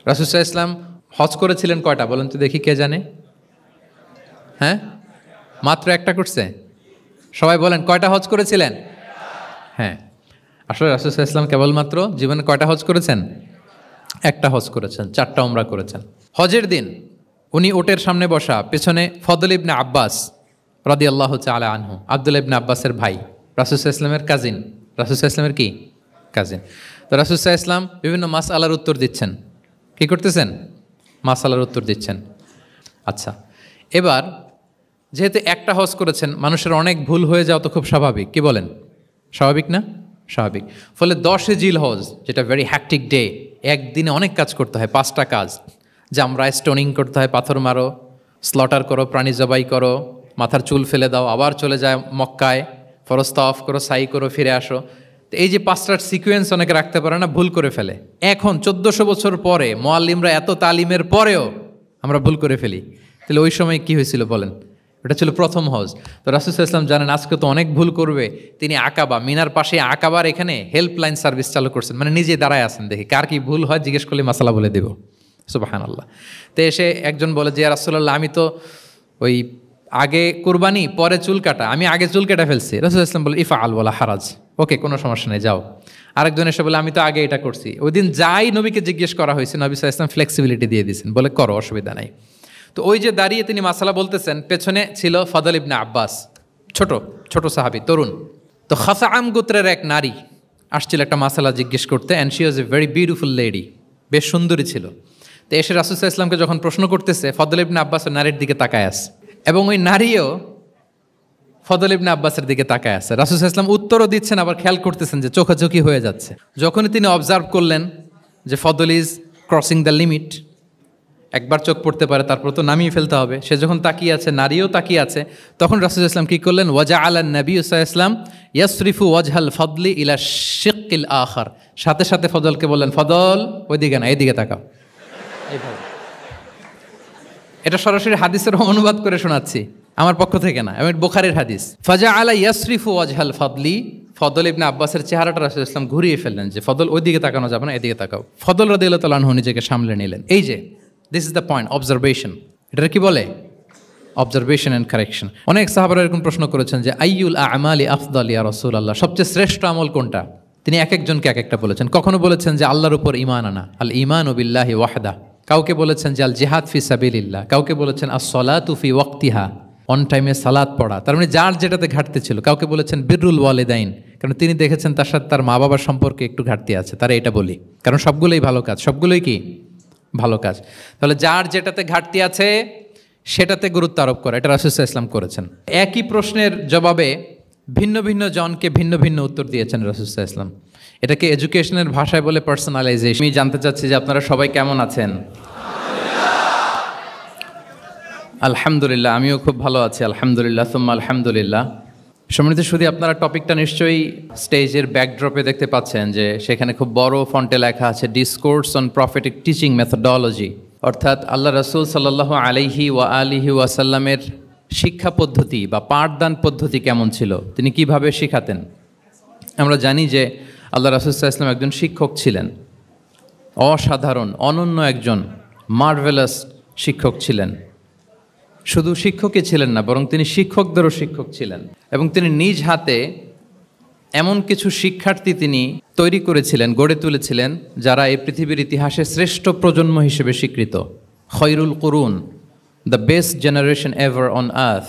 রাসূল সাল্লাল্লাহু আলাইহি ওয়াসাল্লাম হজ করেছিলেন কয়টা বলেন তো দেখি, কে জানে? হ্যাঁ, মাত্র একটা করছে। সবাই বলেন কয়টা হজ করেছিলেন? হ্যাঁ, আসলে রাসূল সাল্লাল্লাহু আলাইহি ওয়াসাল্লাম কেবলমাত্র জীবনে কয়টা হজ করেছেন? একটা হজ করেছেন, 4টা উমরা করেছেন। হজের দিন উনি ওটের সামনে বসা, পেছনে ফদল ইবনে আব্বাস রাদিয়াল্লাহু তাআলা আনহু, আব্দুল্লাহ ইবনে আব্বাসের ভাই, রাসূল সাল্লাল্লাহু আলাইহি ওয়াসাল্লামের কাজিন, রাসূল সাল্লাল্লাহু আলাইহি ওয়াসাল্লামের কি কাজিন। তো রাসূল সাল্লাল্লাহু আলাইহি ওয়াসাল্লাম বিভিন্ন মাসআলার উত্তর দিচ্ছেন। কি করতেছেন? মাসআলার উত্তর দিচ্ছেন। আচ্ছা, এবার যেহেতু একটা হজ করেছেন, মানুষের অনেক ভুল হয়ে যাওয়া তো খুব স্বাভাবিক, কি বলেন? স্বাভাবিক না? স্বাভাবিক। ফলে 10 জিল হজ, যেটা ভেরি হ্যাকটিক ডে, একদিনে অনেক কাজ করতে হয়, 5টা কাজ। জামরায় স্টোনিং করতে হয়, পাথর মারো, স্লটার করো, প্রাণী জবাই করো, মাথার চুল ফেলে দাও, আবার চলে যায় মক্কায়, ফরজ তাওয়াফ করো, সাই করো, ফিরে আসো। তো এই যে 5টার সিকোয়েন্স অনেকে রাখতে পারে না, ভুল করে ফেলে। এখন 1400 বছর পরে মুআল্লিমরা এত তালিমের পরেও আমরা ভুল করে ফেলি। তাহলে ওই সময় কি হয়েছিল বলেন? এটা ছিল প্রথম হজ। তো রাসূল সাল্লাল্লাহু আলাইহি ওয়াসাল্লাম জানেন আজকে তো অনেক ভুল করবে, তিনি আকাবা, মিনার পাশে আকাবার এখানে হেল্পলাইন সার্ভিস চালু করছেন, মানে নিজে দাঁড়ায় আছেন, দেখি কার কি ভুল হয় জিজ্ঞেস করলে মাসালা বলে দেব। সুবহানাল্লাহ। তো এসে একজন বলে যে, ইয়া রাসূলুল্লাহ, আমি তো ওই আগে কুরবানি পরে চুল কাটা, আমি আগে চুল কেটে ফেলছি। রাসূল সাল্লাল্লাহু আলাইহি ওয়াসাল্লাম বলে ইফআল ওয়ালা হারাজ, ওকে, কোনো সমস্যা নেই, যাও। আরেকজন এসে বলে আমি তো আগে এটা করছি। ওই দিন যাই নবীকে জিজ্ঞেস করা হয়েছে, নবী সাল্লাল্লাহু আলাইহি ওয়াসাল্লাম ফ্লেক্সিবিলিটি দিয়ে দিয়েছেন, বলে করো, অসুবিধা নাই। তো ওই যে দাঁড়িয়ে তিনি মাসালা বলতেছেন, পেছনে ছিল ফদল ইবনে আব্বাস, ছোট সাহাবী, তরুণ। তো খাসাআম গোত্রের এক নারী আসছিল একটা মাসালা জিজ্ঞেস করতে, and she was a very beautiful lady, বেশ সুন্দরী ছিল। তো এসে রাসূল সাল্লাল্লাহু আলাইহি ওয়াসাল্লামকে যখন প্রশ্ন করতেছে, ফদল ইবনে আব্বাস নারীর দিকে তাকায় আছে, এবং ওই নারীও ফদল ইবনে আব্বাসের দিকে তাকায় আছে। রাসূল সাল্লাল্লাহু আলাইহি ওয়াসাল্লাম উত্তরও দিচ্ছেন, আবার খেয়াল করতেছেন যে চোখাচোখি হয়ে যাচ্ছে। যখনই তিনি অবজার্ভ করলেন যে ফদল ইজ ক্রসিং দ্য লিমিট, একবার চোখ পড়তে পারে, তারপর তো নামিয়ে ফেলতে হবে, সে যখন তাকিয়ে আছে, নারীও তাকিয়ে আছে, তখন রাসূল সাল্লাল্লাহু আলাইহি ওয়াসাল্লাম কী করলেন? ওয়াজআলান নবী সাল্লাল্লাহু আলাইহি ওয়াসাল্লাম ইয়াসরিফু ওয়াজহাল ফদলি ইলা শিক্কিল আখার, সাথে সাথে ফদলকে বললেন, ফদল ওইদিকে না, এইদিকে তাকাও, এইভাবে। এটা সরাসরি হাদিসের অনুবাদ করে শোনাচ্ছি, আমার পক্ষ থেকে না, এবং বুখারীর হাদিস। ফাজআলা ইয়াসরিফু ওয়াজহাল ফদলি, ফদল ইবনে আব্বাসের চেহারাটা রাসূল সাল্লাল্লাহু আলাইহি ওয়াসাল্লাম ঘুরিয়ে ফেললেন যে ফদল ওইদিকে তাকানো যাবে না, এদিকে তাকাও। ফদল রাদিয়াল্লাহু তাআলা আনহু নিজেকে সামলে নিলেন। এই যে this is the point, observation. এটা কি বলে? Observation and correction. অনেক সাহাবারা এরকম প্রশ্ন করেছেন যে আইয়ুল আমালি আফদাল ইয়া রাসূলুল্লাহ, সবচেয়ে শ্রেষ্ঠ আমল কোনটা? তিনি এক একজনকে এক একটা বলেছেন। কখনো বলেছেন যে আল্লাহর উপর ঈমান আনা, আল ঈমানু বিল্লাহি ওয়াহদা। কাউকে বলেছেন যে আল জিহাদ ফি সাবিলিল্লাহ, কাউকে বলেছেন আস-সালাতু ফি ওয়াক্তিহা, অন টাইমে সালাত পড়া, তার মানে যার যেটাতে ঘাটতি ছিল। কাউকে বলেছেন বিররুল ওয়ালিদাইন, কারণ তিনি দেখেছেন তার সাথে তার মা বাবার সম্পর্কে একটু ঘাটতি আছে, তারা এটা বলি, কারণ সবগুলোই ভালো কাজ, সবগুলোই কি ভালো কাজ। তাহলে যার যেটাতে ঘাটতি আছে সেটাতে গুরুত্ব আরোপ করা, এটা রাসূল সাল্লাল্লাহু আলাইহি ওয়াসাল্লাম করেছেন। একই প্রশ্নের জবাবে ভিন্ন ভিন্ন জনকে ভিন্ন ভিন্ন উত্তর দিয়েছেন রাসূল সাল্লাল্লাহু আলাইহি ওয়াসাল্লাম। এটাকে এডুকেশনের ভাষায় বলে পার্সোনালাইজেশন। আমি জানতে চাচ্ছি যে আপনারা সবাই কেমন আছেন? আলহামদুলিল্লাহ, আমিও খুব ভালো আছি, আলহামদুলিল্লাহ সুম্মা আলহামদুলিল্লাহ। সম্মানিত শুধু আপনারা টপিকটা নিশ্চয়ই স্টেজের ব্যাকড্রপে দেখতে পাচ্ছেন যে সেখানে খুব বড় ফন্টে লেখা আছে discourse on prophetic teaching methodology, অর্থাৎ আল্লাহ রাসূল সাল্লাল্লাহু আলাইহি ওয়া আলিহি ওয়াসাল্লামের শিক্ষা পদ্ধতি বা পাঠদান পদ্ধতি কেমন ছিল, তিনি কিভাবে শিখাতেন। আমরা জানি যে আল্লাহ রাসূল সাল্লাল্লাহু আলাইহি ওয়াসাল্লাম একজন শিক্ষক ছিলেন, অসাধারণ অনন্য একজন মার্ভেলাস শিক্ষক ছিলেন। শুধু শিক্ষকই ছিলেন না, বরং তিনি শিক্ষকদেরও শিক্ষক ছিলেন, এবং তিনি নিজ হাতে এমন কিছু শিক্ষার্থী তিনি তৈরি করেছিলেন, গড়ে তুলেছিলেন, যারা এই পৃথিবীর ইতিহাসে শ্রেষ্ঠ প্রজন্ম হিসেবে স্বীকৃত। খৈরুল কুরুন, the best generation ever on earth,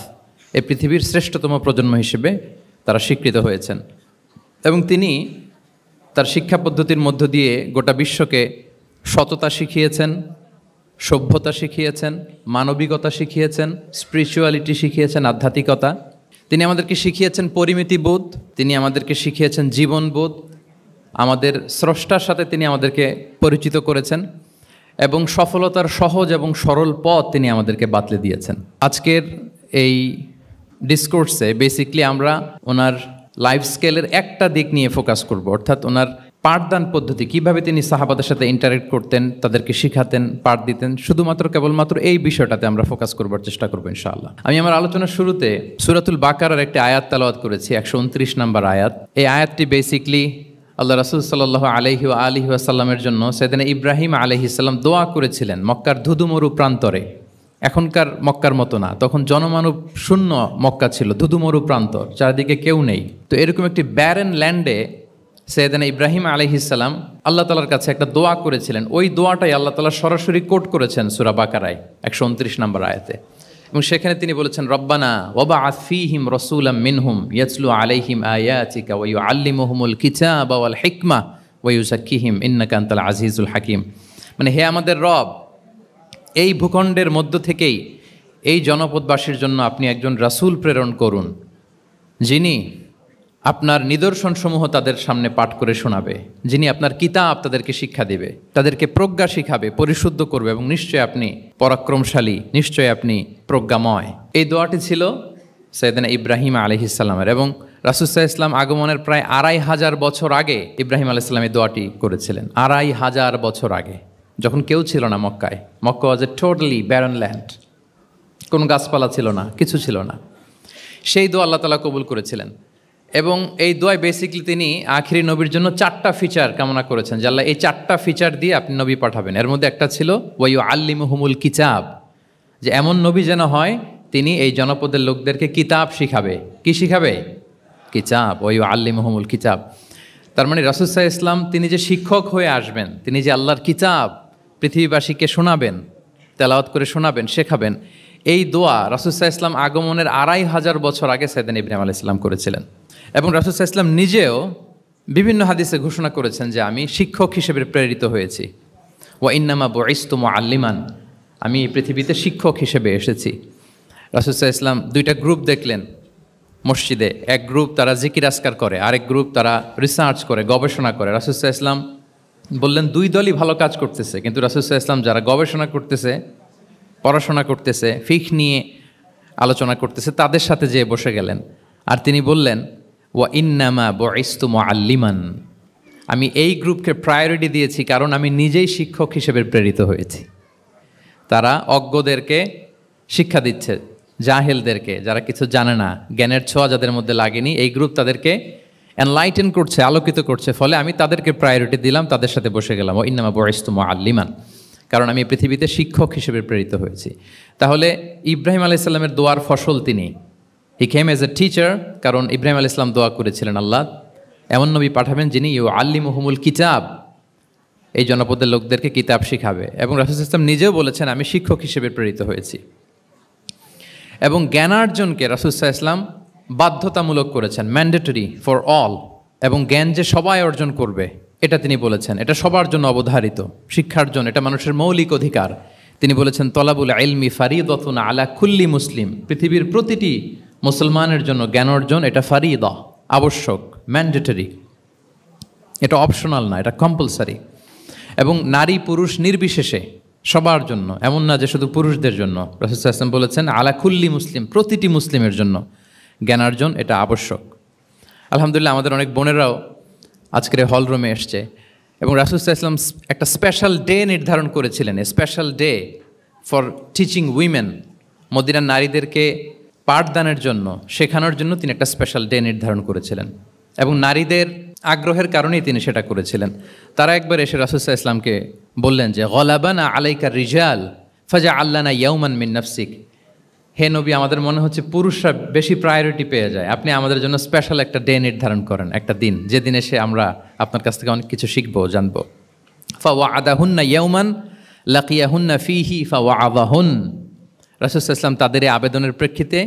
এই পৃথিবীর শ্রেষ্ঠতম প্রজন্ম হিসেবে তারা স্বীকৃত হয়েছেন। এবং তিনি তার শিক্ষা পদ্ধতির মধ্য দিয়ে গোটা বিশ্বকে সততা শিখিয়েছেন, সভ্যতা শিখিয়েছেন, মানবিকতা শিখিয়েছেন, স্পিরিচুয়ালিটি শিখিয়েছেন, আধ্যাত্মিকতা। তিনি আমাদেরকে শিখিয়েছেন পরিমিতিবোধ, তিনি আমাদেরকে শিখিয়েছেন জীবনবোধ, আমাদের স্রষ্টার সাথে তিনি আমাদেরকে পরিচিত করেছেন, এবং সফলতার সহজ এবং সরল পথ তিনি আমাদেরকে বাতলে দিয়েছেন। আজকের এই ডিসকোর্সে বেসিকলি আমরা ওনার লাইফ স্কেলের একটা দিক নিয়ে ফোকাস করব, অর্থাৎ ওনার পাঠদান পদ্ধতি, কিভাবে তিনি সাহাবাদের সাথে ইন্টারেক্ট করতেন, তাদেরকে শিখাতেন, পাঠ দিতেন, শুধুমাত্র কেবলমাত্র এই বিষয়টাতে আমরা ফোকাস করবার চেষ্টা করবো ইনশাআল্লাহ। আমি আমার আলোচনার শুরুতে সূরাতুল বাকারার একটি আয়াত তেলাওয়াত করেছি, 129 নম্বর আয়াত। এই আয়াতটি বেসিকলি আল্লাহ রাসূল সাল্লাল্লাহু আলাইহি ওয়া আলিহি ওয়াসাল্লামের জন্য সাইয়েদনা ইব্রাহিম আলাইহিস সালাম দোয়া করেছিলেন মক্কার ধুধুমরু প্রান্তরে। এখনকার মক্কার মতো না, তখন জনমানব শূন্য মক্কা ছিল, ধুধুমরু প্রান্তর, চারদিকে কেউ নেই। তো এরকম একটি ব্যারেন ল্যান্ডে সাইয়েদনা ইব্রাহিম আলাইহিস সালাম আল্লাহ তাআলার কাছে একটা দোয়া করেছিলেন। ওই দোয়াটাই আল্লাহ তাআলা সরাসরি কোট করেছেন সূরা বাকারায় 129 নম্বর আয়াতে। এবং সেখানে তিনি বলেছেন, রব্বানা ওয়াবআথ ফীহিম রাসূলাম মিনহুম ইয়াতলু আলাইহিম আয়াতিকা ওয়া ইউআল্লিমুহুমুল কিতাবা ওয়াল হিকমা ওয়া ইউযাক্কিহিম ইন্নাকা আনতাল আজিজুল হাকীম। মানে হে আমাদের রব, এই ভূখণ্ডের মধ্য থেকেই এই জনপদবাসীর জন্য আপনি একজন রাসূল প্রেরণ করুন, যিনি আপনার নিদর্শনসমূহ তাদের সামনে পাঠ করে শোনাবে, যিনি আপনার কিতাব তাদেরকে শিক্ষা দেবে, তাদেরকে প্রজ্ঞা শিখাবে, পরিশুদ্ধ করবে, এবং নিশ্চয়ই আপনি পরাক্রমশালী, নিশ্চয়ই আপনি প্রজ্ঞাময়। এই দোয়াটি ছিল সাইয়েদনা ইব্রাহিম আলাইহিস সালামের। এবং রাসূল সাল্লাল্লাহু আলাইহি ওয়াসাল্লাম আগমনের প্রায় 2500 বছর আগে ইব্রাহিম আলাইহিস সালাম এই দোয়াটি করেছিলেন। 2500 বছর আগে, যখন কেউ ছিল না মক্কায়। মক্কা ওয়াজ এ টোটালি ব্যারন ল্যান্ড, কোনো গাছপালা ছিল না, কিছু ছিল না। সেই দোয়া আল্লাহ তাআলা কবুল করেছিলেন। এবং এই দোয়ায় বেসিক্যালি তিনি আখিরি নবীর জন্য 4টা ফিচার কামনা করেছেন, যে আল্লাহ এই 4টা ফিচার দিয়ে আপনি নবী পাঠাবেন। এর মধ্যে একটা ছিল ওয়া ইউআল্লিমুহুমুল কিতাব, যে এমন নবী যেন হয় তিনি এই জনপদের লোকদেরকে কিতাব শিখাবে। কি শিখাবে? কিতাব। ওয়া ইউআল্লিমুহুমুল কিতাব, তার মানে রাসূল সাল্লাল্লাহু আলাইহি ওয়াসাল্লাম তিনি যে শিক্ষক হয়ে আসবেন, তিনি যে আল্লাহর কিতাব পৃথিবীবাসীকে শোনাবেন, তেলাওয়াত করে শোনাবেন, শেখাবেন, এই দোয়া রাসূল সাল্লাল্লাহু আলাইহি ওয়াসাল্লাম আগমনের 2500 বছর আগে সাইয়েদনা ইব্রাহিম আলাইহিস সালাম করেছিলেন। এবং রাসূল সাল্লাল্লাহু আলাইহি ওয়াসাল্লাম নিজেও বিভিন্ন হাদিসে ঘোষণা করেছেন যে আমি শিক্ষক হিসেবে প্রেরিত হয়েছি। ওয়া ইন্নামা বুইসতু মুআল্লিমান, আমি এই পৃথিবীতে শিক্ষক হিসেবে এসেছি। রাসূল সাল্লাল্লাহু আলাইহি ওয়াসাল্লাম 2টা গ্রুপ দেখলেন মসজিদে। এক গ্রুপ তারা জিকির আজকার করে, আরেক গ্রুপ তারা রিসার্চ করে, গবেষণা করে। রাসূল সাল্লাল্লাহু আলাইহি ওয়াসাল্লাম বললেন 2 দলই ভালো কাজ করতেছে, কিন্তু রাসূল সাল্লাল্লাহু আলাইহি ওয়াসাল্লাম যারা গবেষণা করতেছে, পড়াশোনা করতেছে, ফিকহ নিয়ে আলোচনা করতেছে, তাদের সাথে যেয়ে বসে গেলেন। আর তিনি বললেন ওয়া ইন্নামা বুইসতু মুআল্লিমান, আমি এই গ্রুপকে প্রায়োরিটি দিয়েছি কারণ আমি নিজেই শিক্ষক হিসেবে প্রেরিত হয়েছি। তারা অজ্ঞদেরকে শিক্ষা দিচ্ছে, জাহেলদেরকে, যারা কিছু জানে না, জ্ঞানের ছোঁয়া যাদের মধ্যে লাগেনি, এই গ্রুপ তাদেরকে এনলাইটেন করছে, আলোকিত করছে। ফলে আমি তাদেরকে প্রায়োরিটি দিলাম, তাদের সাথে বসে গেলাম। ওয়া ইন্নামা বুইসতু মুআল্লিমান, কারণ আমি পৃথিবীতে শিক্ষক হিসেবে প্রেরিত হয়েছি। তাহলে ইব্রাহিম আলাইহিস সালামের দোয়ার ফসল তিনি, হি কেম এজ এ টিচার, কারণ ইব্রাহিম আলাইহিস সালাম দোয়া করেছিলেন আল্লাহ এমন নবী পাঠাবেন যিনি ইউআল্লিমুহুমুল কিতাব, এই জনপদের লোকদেরকে কিতাব শিখাবে। এবং রাসূল সাল্লাল্লাহু আলাইহি ওয়াসাল্লাম নিজেও বলেছেন আমি শিক্ষক হিসেবে প্রেরিত হয়েছি। এবং জ্ঞানার্জনকে রাসূল সাল্লাল্লাহু আলাইহি ওয়াসাল্লাম বাধ্যতামূলক করেছেন, ম্যান্ডেটরি ফর অল। এবং জ্ঞান যে সবাই অর্জন করবে এটা তিনি বলেছেন, এটা সবার জন্য অবধারিত। শিক্ষার্জন এটা মানুষের মৌলিক অধিকার। তিনি বলেছেন তলাবুল ইলমি ফারিদাতুন আলা কুল্লি মুসলিম, পৃথিবীর প্রতিটি মুসলমানের জন্য জ্ঞান অর্জন এটা ফারিদা, আবশ্যক, ম্যান্ডেটরি, এটা অপশনাল না, এটা কম্পালসারি। এবং নারী পুরুষ নির্বিশেষে সবার জন্য, এমন না যে শুধু পুরুষদের জন্য। রাসূল সাল্লাল্লাহু আলাইহি ওয়াসাল্লাম বলেছেন আলা কুল্লি মুসলিম, প্রতিটি মুসলিমের জন্য জ্ঞানার্জন এটা আবশ্যক। আলহামদুলিল্লাহ আমাদের অনেক বোনেরাও আজকের হল রুমে এসছে। এবং রাসূল সাল্লাল্লাহু আলাইহি ওয়াসাল্লাম একটা স্পেশাল ডে নির্ধারণ করেছিলেন, a special day for teaching women. মদিনার নারীদেরকে পাঠদানের জন্য, শেখানোর জন্য তিনি একটা স্পেশাল ডে নির্ধারণ করেছিলেন। এবং নারীদের আগ্রহের কারণেই তিনি সেটা করেছিলেন। তারা একবার এসে রাসূল সাল্লাল্লাহু আলাইহি ওয়াসাল্লামকে বললেন যে গলাবানা আলাইকা রিজাল ফাজআল্লানা ইয়াওমান মিন নাফসিক, হে নবী আমাদের মনে হচ্ছে পুরুষরা বেশি প্রায়োরিটি পেয়ে যায়, আপনি আমাদের জন্য স্পেশাল একটা ডে নির্ধারণ করেন, একটা দিন, যেদিন এসে আমরা আপনার কাছ থেকে অনেক কিছু শিখবো, জানবো। ফাওয়াআদাহুন্না ইয়াওমান লাকিয়াহুন্না ফীহি ফাওয়াআদাহুন, রাসূল সাল্লাল্লাহু আলাইহি ওয়াসাল্লাম তাদের এই আবেদনের প্রেক্ষিতে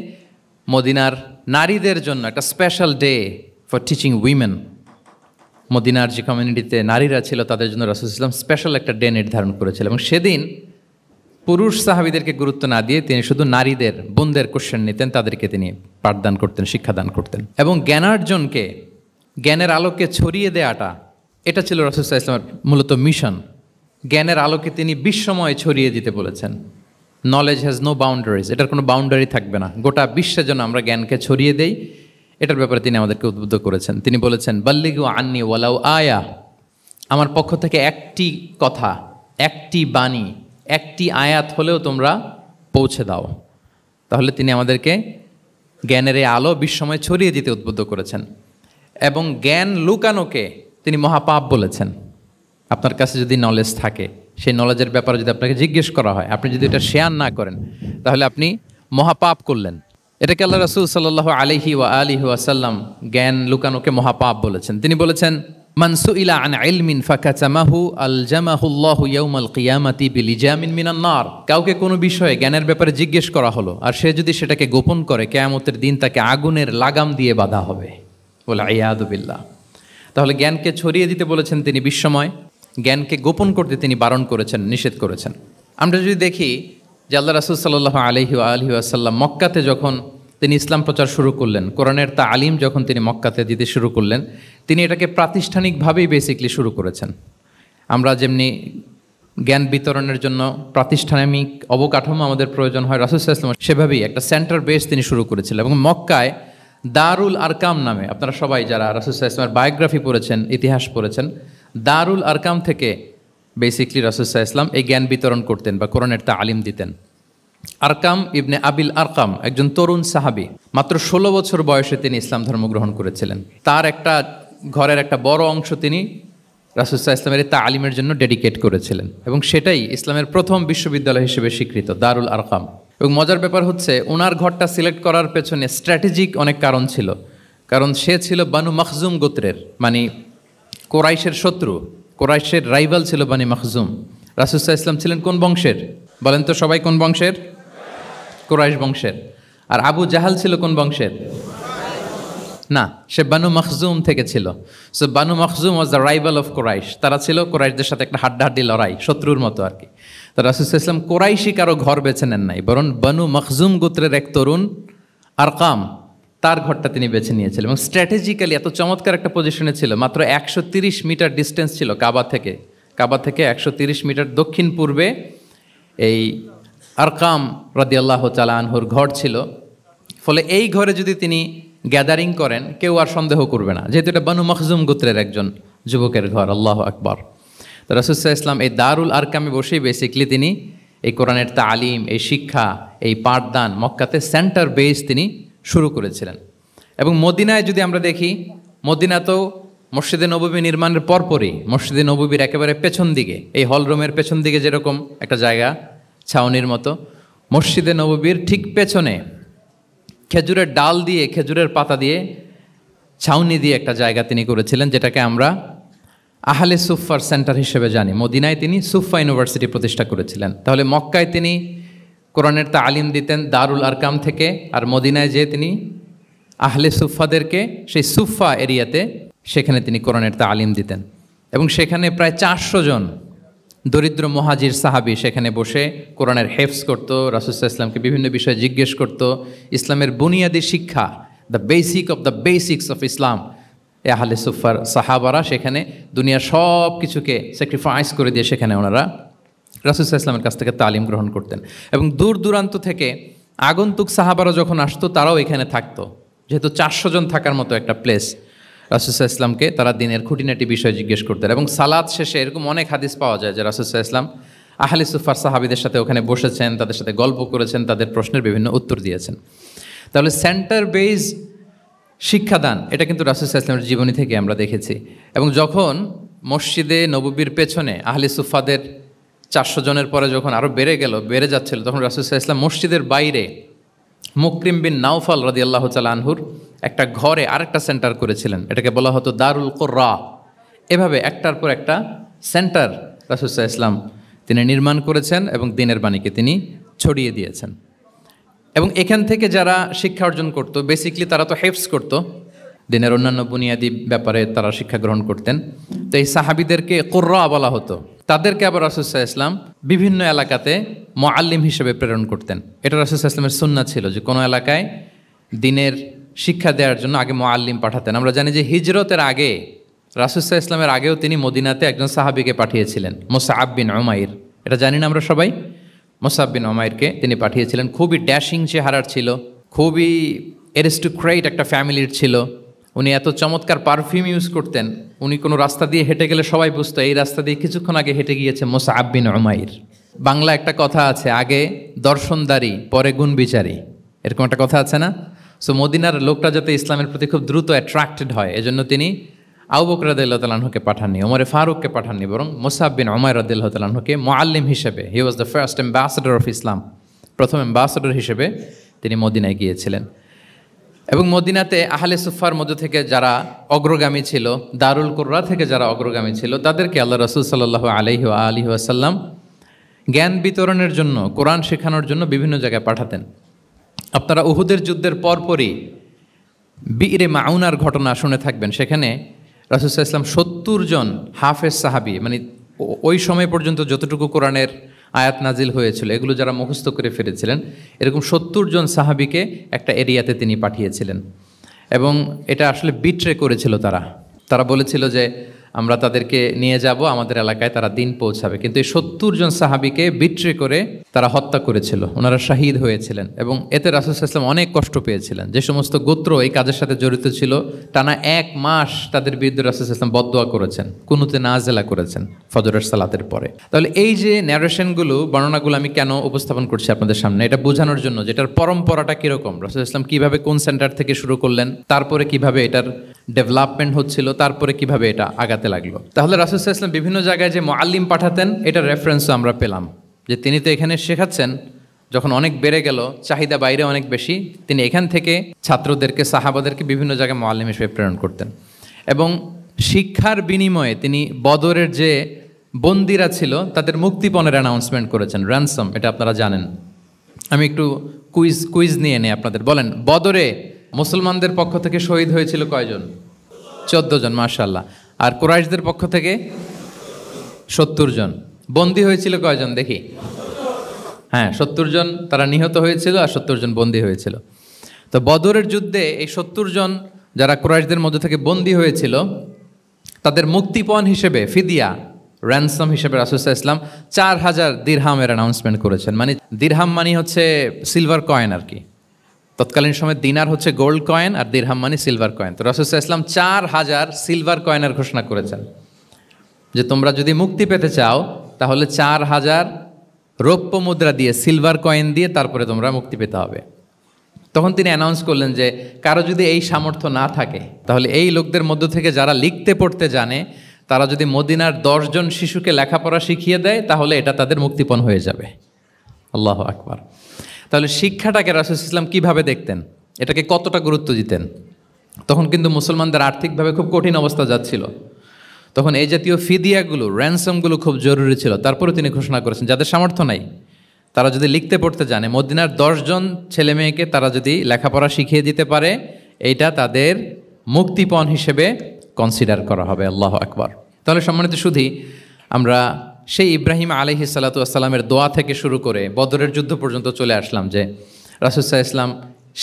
মদিনার নারীদের জন্য একটা special day for teaching women, মদিনার যে কমিউনিটিতে নারীরা ছিল তাদের জন্য রাসূল সাল্লাল্লাহু আলাইহি ওয়াসাল্লাম স্পেশাল একটা ডে নির্ধারণ করেছিলেন। এবং সেদিন পুরুষ সাহাবীদেরকে গুরুত্ব না দিয়ে তিনি শুধু নারীদের, বোনদের কোশ্চেন নিতেন, তাদেরকে তিনি পাঠদান করতেন, শিক্ষাদান করতেন। এবং জ্ঞানার্জনকে, জ্ঞানের আলোকে ছড়িয়ে দেওয়াটা, এটা ছিল রাসূল সাল্লাল্লাহু আলাইহি ওয়াসাল্লামের মূলত মিশন। জ্ঞানের আলোকে তিনি বিশ্বময় ছড়িয়ে দিতে বলেছেন। নলেজ হ্যাজ নো বাউন্ডারিজ, এটার কোনো বাউন্ডারি থাকবে না, গোটা বিশ্বের জন্য আমরা জ্ঞানকে ছড়িয়ে দেই, এটার ব্যাপারে তিনি আমাদেরকে উদ্বুদ্ধ করেছেন। তিনি বলেছেন বাল্লিগু আন্নি ওয়ালাউ আয়া, আমার পক্ষ থেকে একটি কথা, একটি বাণী, একটি আয়াত হলেও তোমরা পৌঁছে দাও। তাহলে তিনি আমাদেরকে জ্ঞানের এই আলো বিশ্বময় ছড়িয়ে দিতে উদ্বুদ্ধ করেছেন। এবং জ্ঞান লুকানোকে তিনি মহাপাপ বলেছেন। আপনার কাছে যদি নলেজ থাকে, সেই নলেজের ব্যাপারে যদি আপনাকে জিজ্ঞেস করা হয়, আপনি যদি এটা শেয়ার না করেন, তাহলে আপনি মহাপাপ করলেন। এটাকে আল্লাহ রাসূল সাল্লাল্লাহু আলাইহি ওয়া আলিহি ওয়াসাল্লাম জ্ঞান লুকানোকে মহাপাপ বলেছেন। তিনি বলেছেন, মান সুইলা আন ইলমিন ফাকাতামাহু আলজামাহুল্লাহু ইয়াউমাল কিয়ামাতি বিলিজামিন মিনান নার। কাউকে কোনো বিষয়ে জ্ঞানের ব্যাপারে জিজ্ঞেস করা হলো, আর সে যদি সেটাকে গোপন করে, কিয়ামতের দিন তাকে আগুনের লাগাম দিয়ে বাঁধা হবে। ওয়াল ইয়াদু বিল্লাহ। তাহলে জ্ঞানকে ছড়িয়ে দিতে বলেছেন তিনি বিশ্বময়, জ্ঞানকে গোপন করতে তিনি বারণ করেছেন, নিষেধ করেছেন। আমরা যদি দেখি যে আল্লাহ রাসূল সাল্লাল্লাহু আলাইহি ওয়া আলিহি ওয়াসাল্লাম মক্কাতে যখন তিনি ইসলাম প্রচার শুরু করলেন, কোরআনের তালিম যখন তিনি মক্কাতে দিতে শুরু করলেন, তিনি এটাকে প্রাতিষ্ঠানিকভাবেই বেসিকলি শুরু করেছেন। আমরা যেমনি জ্ঞান বিতরণের জন্য প্রাতিষ্ঠানিক অবকাঠামো আমাদের প্রয়োজন হয়, রাসূল সাল্লাল্লাহু আলাইহি ওয়াসাল্লাম সেভাবেই একটা সেন্টার বেস তিনি শুরু করেছিলেন। এবং মক্কায় দারুল আরকাম নামে, আপনারা সবাই যারা রাসূল সাল্লাল্লাহু আলাইহি ওয়াসাল্লামের বায়োগ্রাফি পড়েছেন, ইতিহাস পড়েছেন, দারুল আরকাম থেকে বেসিকলি রাসূল সাল্লাল্লাহু আলাইহি ওয়াসাল্লাম এই জ্ঞান বিতরণ করতেন বা কোরআনের তালিম দিতেন। আরকাম ইবনে আবিল আরকাম একজন তরুণ সাহাবী, মাত্র 16 বছর বয়সে তিনি ইসলাম ধর্ম গ্রহণ করেছিলেন। তার একটা ঘরের একটা বড় অংশ তিনি রাসূল সাল্লাল্লাহু আলাইহি ওয়াসাল্লামের তালিমের জন্য ডেডিকেট করেছিলেন, এবং সেটাই ইসলামের প্রথম বিশ্ববিদ্যালয় হিসেবে স্বীকৃত, দারুল আরকাম। এবং মজার ব্যাপার হচ্ছে, ওনার ঘরটা সিলেক্ট করার পেছনে স্ট্র্যাটেজিক অনেক কারণ ছিল। কারণ সে ছিল বানু মাখজুম গোত্রের, মানে কোরাইশের শত্রু, কোরাইশের রাইভাল ছিল বানি মাখজুম। রাসূল সাল্লাল্লাহু আলাইহি ওয়াসাল্লাম ছিলেন কোন বংশের? বলেন তো সবাই, কোন বংশের? কোরাইশ বংশের। আর আবু জাহাল ছিল কোন বংশের? না, সে বানু মাখজুম থেকে ছিল। So Banu Makhzum was the rival of Quraish. তারা ছিল কোরাইশদের সাথে একটা হাড্ডাহাড্ডি লড়াই, শত্রুর মতো আর কি। তো রাসূল সাল্লাল্লাহু আলাইহি ওয়াসাল্লাম কোরাইশি কারো ঘর বেছে নেন নাই, বরং বানু মাখজুম গোত্রের এক তরুণ আরকাম, তার ঘরটা তিনি বেছে নিয়েছিলেন। এবং স্ট্র্যাটেজিক্যালি এত চমৎকার একটা পজিশনে ছিল, মাত্র 130 মিটার ডিস্টেন্স ছিল কাবা থেকে। কাবা থেকে 130 মিটার দক্ষিণ পূর্বে এই আরকাম রাদিয়াল্লাহু তাআলা আনহুর ঘর ছিল। ফলে এই ঘরে যদি তিনি গ্যাদারিং করেন, কেউ আর সন্দেহ করবে না, যেহেতু এটা বানু মাখজুম গোত্রের একজন যুবকের ঘর। আল্লাহু আকবার। তো রাসূল সাল্লাল্লাহু আলাইহি ওয়াসাল্লাম এই দারুল আরকামে বসেই বেসিকলি তিনি এই কোরআনের তালিম, এই শিক্ষা, এই পাঠদান মক্কাতে সেন্টার বেস তিনি শুরু করেছিলেন। এবং মদিনায় যদি আমরা দেখি, মদিনা তো মসজিদে নববী নির্মাণের পরপরই মসজিদে নববীর একেবারে পেছন দিকে, এই হলরুমের পেছন দিকে যেরকম একটা জায়গা ছাউনির মতো, মসজিদে নববীর ঠিক পেছনে খেজুরের ডাল দিয়ে, খেজুরের পাতা দিয়ে ছাউনি দিয়ে একটা জায়গা তিনি করেছিলেন, যেটাকে আমরা আহলে সুফার সেন্টার হিসেবে জানি। মদিনায় তিনি সুফা ইউনিভার্সিটি প্রতিষ্ঠা করেছিলেন। তাহলে মক্কায় তিনি কোরআনের তালিম দিতেন দারুল আরকাম থেকে, আর মদিনায় যেয়ে তিনি আহলে সুফাদেরকে সেই সুফা এরিয়াতে, সেখানে তিনি কোরআনের তালিম দিতেন। এবং সেখানে প্রায় 400 জন দরিদ্র মুহাজির সাহাবী সেখানে বসে কোরআনের হেফজ করত, রাসূল সাল্লাল্লাহু আলাইহি ওয়াসাল্লামকে বিভিন্ন বিষয়ে জিজ্ঞেস করত। ইসলামের বুনিয়াদি শিক্ষা, the basic of the basics of Islam, এ আহলে সুফার সাহাবারা সেখানে দুনিয়ার সব কিছুকে স্যাক্রিফাইস করে দিয়ে সেখানে ওনারা রাসূল সাল্লাল্লাহু আলাইহি ওয়াসাল্লামের কাছ থেকে তালিম গ্রহণ করতেন। এবং দূর দূরান্ত থেকে আগন্তুক সাহাবারা যখন আসতো, তারাও এখানে থাকতো। যেহেতু 400 জন থাকার মতো একটা প্লেস, রাসূল সাল্লাল্লাহু আলাইহি ওয়াসাল্লামকে তারা দিনের খুঁটিনাটি বিষয় জিজ্ঞেস করতেন। এবং সালাত শেষে এরকম অনেক হাদিস পাওয়া যায় যে রাসূল সাল্লাল্লাহু আলাইহি ওয়াসাল্লাম আহলে সুফার সাহাবীদের সাথে ওখানে বসেছেন, তাদের সাথে গল্প করেছেন, তাদের প্রশ্নের বিভিন্ন উত্তর দিয়েছেন। তাহলে সেন্টার বেস শিক্ষাদান, এটা কিন্তু রাসূল সাল্লাল্লাহু আলাইহি ওয়াসাল্লামের জীবনী থেকে আমরা দেখেছি। এবং যখন মসজিদে নববীর পেছনে আহলে সুফাদের 400 জনের পরে যখন আরও বেড়ে যাচ্ছিল, তখন রাসূল সাল্লাল্লাহু আলাইহি ওয়াসাল্লাম মসজিদের বাইরে মুকরিম বিন নাওফাল রাদিয়াল্লাহু তাআলা আনহুর একটা ঘরে আরেকটা সেন্টার করেছিলেন। এটাকে বলা হতো দারুল কুররা। এভাবে একটার পর একটা সেন্টার রাসূল সাল্লাল্লাহু আলাইহি ওয়াসাল্লাম তিনি নির্মাণ করেছেন এবং দ্বীনের বাণীকে তিনি ছড়িয়ে দিয়েছেন। এবং এখান থেকে যারা শিক্ষা অর্জন করতো, বেসিকলি তারা তো হেফজ করতো, দ্বীনের অন্যান্য বুনিয়াদি ব্যাপারে তারা শিক্ষা গ্রহণ করতেন। তো এই সাহাবীদেরকে কুররা বলা হতো। তাদেরকে আবার রাসূল সাল্লাল্লাহু আলাইহি ওয়াসাল্লাম বিভিন্ন এলাকাতে মুআল্লিম হিসেবে প্রেরণ করতেন। এটা রাসূল সাল্লাল্লাহু আলাইহি ওয়াসাল্লামের সুন্নাহ ছিল যে কোনো এলাকায় দ্বীনের শিক্ষা দেওয়ার জন্য আগে মুআল্লিম পাঠাতেন। আমরা জানি যে হিজরতের আগে, রাসূল সাল্লাল্লাহু আলাইহি ওয়াসাল্লামের আগেও তিনি মদিনাতে একজন সাহাবীকে পাঠিয়েছিলেন, মুসআব বিন উমাইর। এটা জানি না আমরা সবাই? মুসআব বিন উমাইরকে তিনি পাঠিয়েছিলেন। খুবই ড্যাশিং চেহারার ছিল, খুবই অ্যারিস্টোক্রেট একটা ফ্যামিলির ছিল। উনি এত চমৎকার পারফিউম ইউজ করতেন, উনি কোনো রাস্তা দিয়ে হেঁটে গেলে সবাই বুঝতো এই রাস্তা দিয়ে কিছুক্ষণ আগে হেঁটে গিয়েছে মুসআব বিন উমাইর। বাংলা একটা কথা আছে, আগে দর্শনদারি পরে গুণ বিচারী, এরকম একটা কথা আছে না? সো মদিনার লোকটা যাতে ইসলামের প্রতি খুব দ্রুত অ্যাট্রাক্টেড হয়, এজন্য তিনি আবু বকর রাদিয়াল্লাহু তাআলা আনহুকে পাঠাননি, ওমরে ফারুককে পাঠাননি, বরং মুসআব বিন উমাইর রাদিয়াল্লাহু তাআলা আনহুকে মুআল্লিম হিসেবে, he was the first ambassador of Islam, প্রথম অ্যাম্বাসেডর হিসেবে তিনি মদিনায় গিয়েছিলেন। এবং মদিনাতে আহলে সুফার মধ্যে থেকে যারা অগ্রগামী ছিল, দারুল কুররা থেকে যারা অগ্রগামী ছিল, তাদেরকে আল্লাহ রাসূল সাল্লাল্লাহু আলাইহি ওয়া আলিহি ওয়াসাল্লাম জ্ঞান বিতরণের জন্য, কোরআন শেখানোর জন্য বিভিন্ন জায়গায় পাঠাতেন। আপনারা উহুদের যুদ্ধের পরপরই বিরে মাউনার ঘটনা শুনে থাকবেন। সেখানে রাসূল সাল্লাল্লাহু আলাইহি ওয়াসাল্লাম ৭০ জন হাফেজ সাহাবী, মানে ওই সময় পর্যন্ত যতটুকু কোরআনের আয়াত নাজিল হয়েছিল এগুলো যারা মুখস্থ করে ফিরেছিলেন, এরকম ৭০ জন সাহাবীকে একটা এরিয়াতে তিনি পাঠিয়েছিলেন। এবং এটা আসলে বিট্রে করেছিল তারা বলেছিল যে আমরা তাদেরকে নিয়ে যাব আমাদের এলাকায়, তারা দিন পৌঁছাবে। কিন্তু এই ৭০ জন সাহাবীকে বিট্রে করে তারা হত্যা করেছিল, ওনারা শাহীদ হয়েছিলেন। এবং এতে রাসূল সাল্লাল্লাহু আলাইহি ওয়াসাল্লাম অনেক কষ্ট পেয়েছিলেন। যে সমস্ত গোত্র এই কাজের সাথে জড়িত ছিল, টানা ১ মাস তাদের বিরুদ্ধে রাসূল সাল্লাল্লাহু আলাইহি ওয়াসাল্লাম বদদোয়া করেছেন, কুনুতে নাজেলা করেছেন ফজরের সালাতের পরে। তাহলে এই যে ন্যারেশনগুলো, বর্ণনাগুলো আমি কেন উপস্থাপন করছি আপনাদের সামনে, এটা বোঝানোর জন্য যেটার পরম্পরাটা কীরকম, রাসূল সাল্লাল্লাহু আলাইহি ওয়াসাল্লাম কীভাবে কোন সেন্টার থেকে শুরু করলেন, তারপরে কিভাবে এটার ডেভেলপমেন্ট হচ্ছিল, তারপরে কিভাবে এটা আগাতে লাগলো। তাহলে রাসূল সাল্লাল্লাহু আলাইহি ওয়াসাল্লাম বিভিন্ন জায়গায় যে মুআল্লিম পাঠাতেন, এটার রেফারেন্সও আমরা পেলাম যে তিনি তো এখানে শেখাচ্ছেন, যখন অনেক বেড়ে গেল, চাহিদা বাইরে অনেক বেশি, তিনি এখান থেকে ছাত্রদেরকে, সাহাবাদেরকে বিভিন্ন জায়গায় মুআল্লিম হিসেবে প্রেরণ করতেন। এবং শিক্ষার বিনিময়ে তিনি বদরের যে বন্দিরা ছিল তাদের মুক্তিপণের অ্যানাউন্সমেন্ট করেছেন, র্যানসম, এটা আপনারা জানেন। আমি একটু কুইজ নিয়ে নেই আপনাদের। বলেন, বদরে মুসলমানদের পক্ষ থেকে শহীদ হয়েছিল কয়জন? 14 জন, মাশাআল্লাহ। আর কুরাইশদের পক্ষ থেকে 70 জন। বন্দী হয়েছিল কয়জন দেখি? হ্যাঁ, 70 জন তারা নিহত হয়েছিল আর 70 জন বন্দী হয়েছিল। তো বদরের যুদ্ধে এই 70 জন যারা কুরাইশদের মধ্যে থেকে বন্দী হয়েছিল, তাদের মুক্তিপণ হিসেবে ফিদিয়া, র্যানসম হিসেবে রাসূল সাল্লাল্লাহু আলাইহি ওয়াসাল্লাম 4000 দিরহামের অ্যানাউন্সমেন্ট করেছেন। মানে দিরহাম মানে হচ্ছে সিলভার কয়েন আর কি। তৎকালীন সময় দিনার হচ্ছে গোল্ড কয়েন আর দিরহাম মানে সিলভার কয়েন। তো রাসূল সাল্লাল্লাহু আলাইহি ওয়াসাল্লাম 4000 সিলভার কয়েনের ঘোষণা করেছেন যে তোমরা যদি মুক্তি পেতে চাও তাহলে 4000 রৌপ্য মুদ্রা দিয়ে, সিলভার কয়েন দিয়ে তারপরে তোমরা মুক্তি পেতে হবে। তখন তিনি অ্যানাউন্স করলেন যে কারো যদি এই সামর্থ্য না থাকে তাহলে এই লোকদের মধ্য থেকে যারা লিখতে পড়তে জানে তারা যদি মদিনার 10 জন শিশুকে লেখাপড়া শিখিয়ে দেয় তাহলে এটা তাদের মুক্তিপণ হয়ে যাবে। আল্লাহু আকবার। তাহলে শিক্ষাটাকে রাসূল সাল্লাল্লাহু আলাইহি ওয়াসাল্লাম কীভাবে দেখতেন, এটাকে কতটা গুরুত্ব দিতেন? তখন কিন্তু মুসলমানদের আর্থিকভাবে খুব কঠিন অবস্থা যাচ্ছিল। তখন এই জাতীয় ফিদিয়াগুলো, র্যানসমগুলো খুব জরুরি ছিল। তারপরে তিনি ঘোষণা করেছেন যাদের সামর্থ্য নাই তারা যদি লিখতে পড়তে জানে, মদিনার 10 জন ছেলে মেয়েকে তারা যদি লেখাপড়া শিখিয়ে দিতে পারে, এইটা তাদের মুক্তিপণ হিসেবে কনসিডার করা হবে। আল্লাহু আকবার। তাহলে সম্মানিত সুধী, আমরা সেই ইব্রাহিম আলাইহিস সালাতু ওয়াস সালামের দোয়া থেকে শুরু করে বদরের যুদ্ধ পর্যন্ত চলে আসলাম যে রাসূল সাল্লাল্লাহু আলাইহি ওয়াসাল্লাম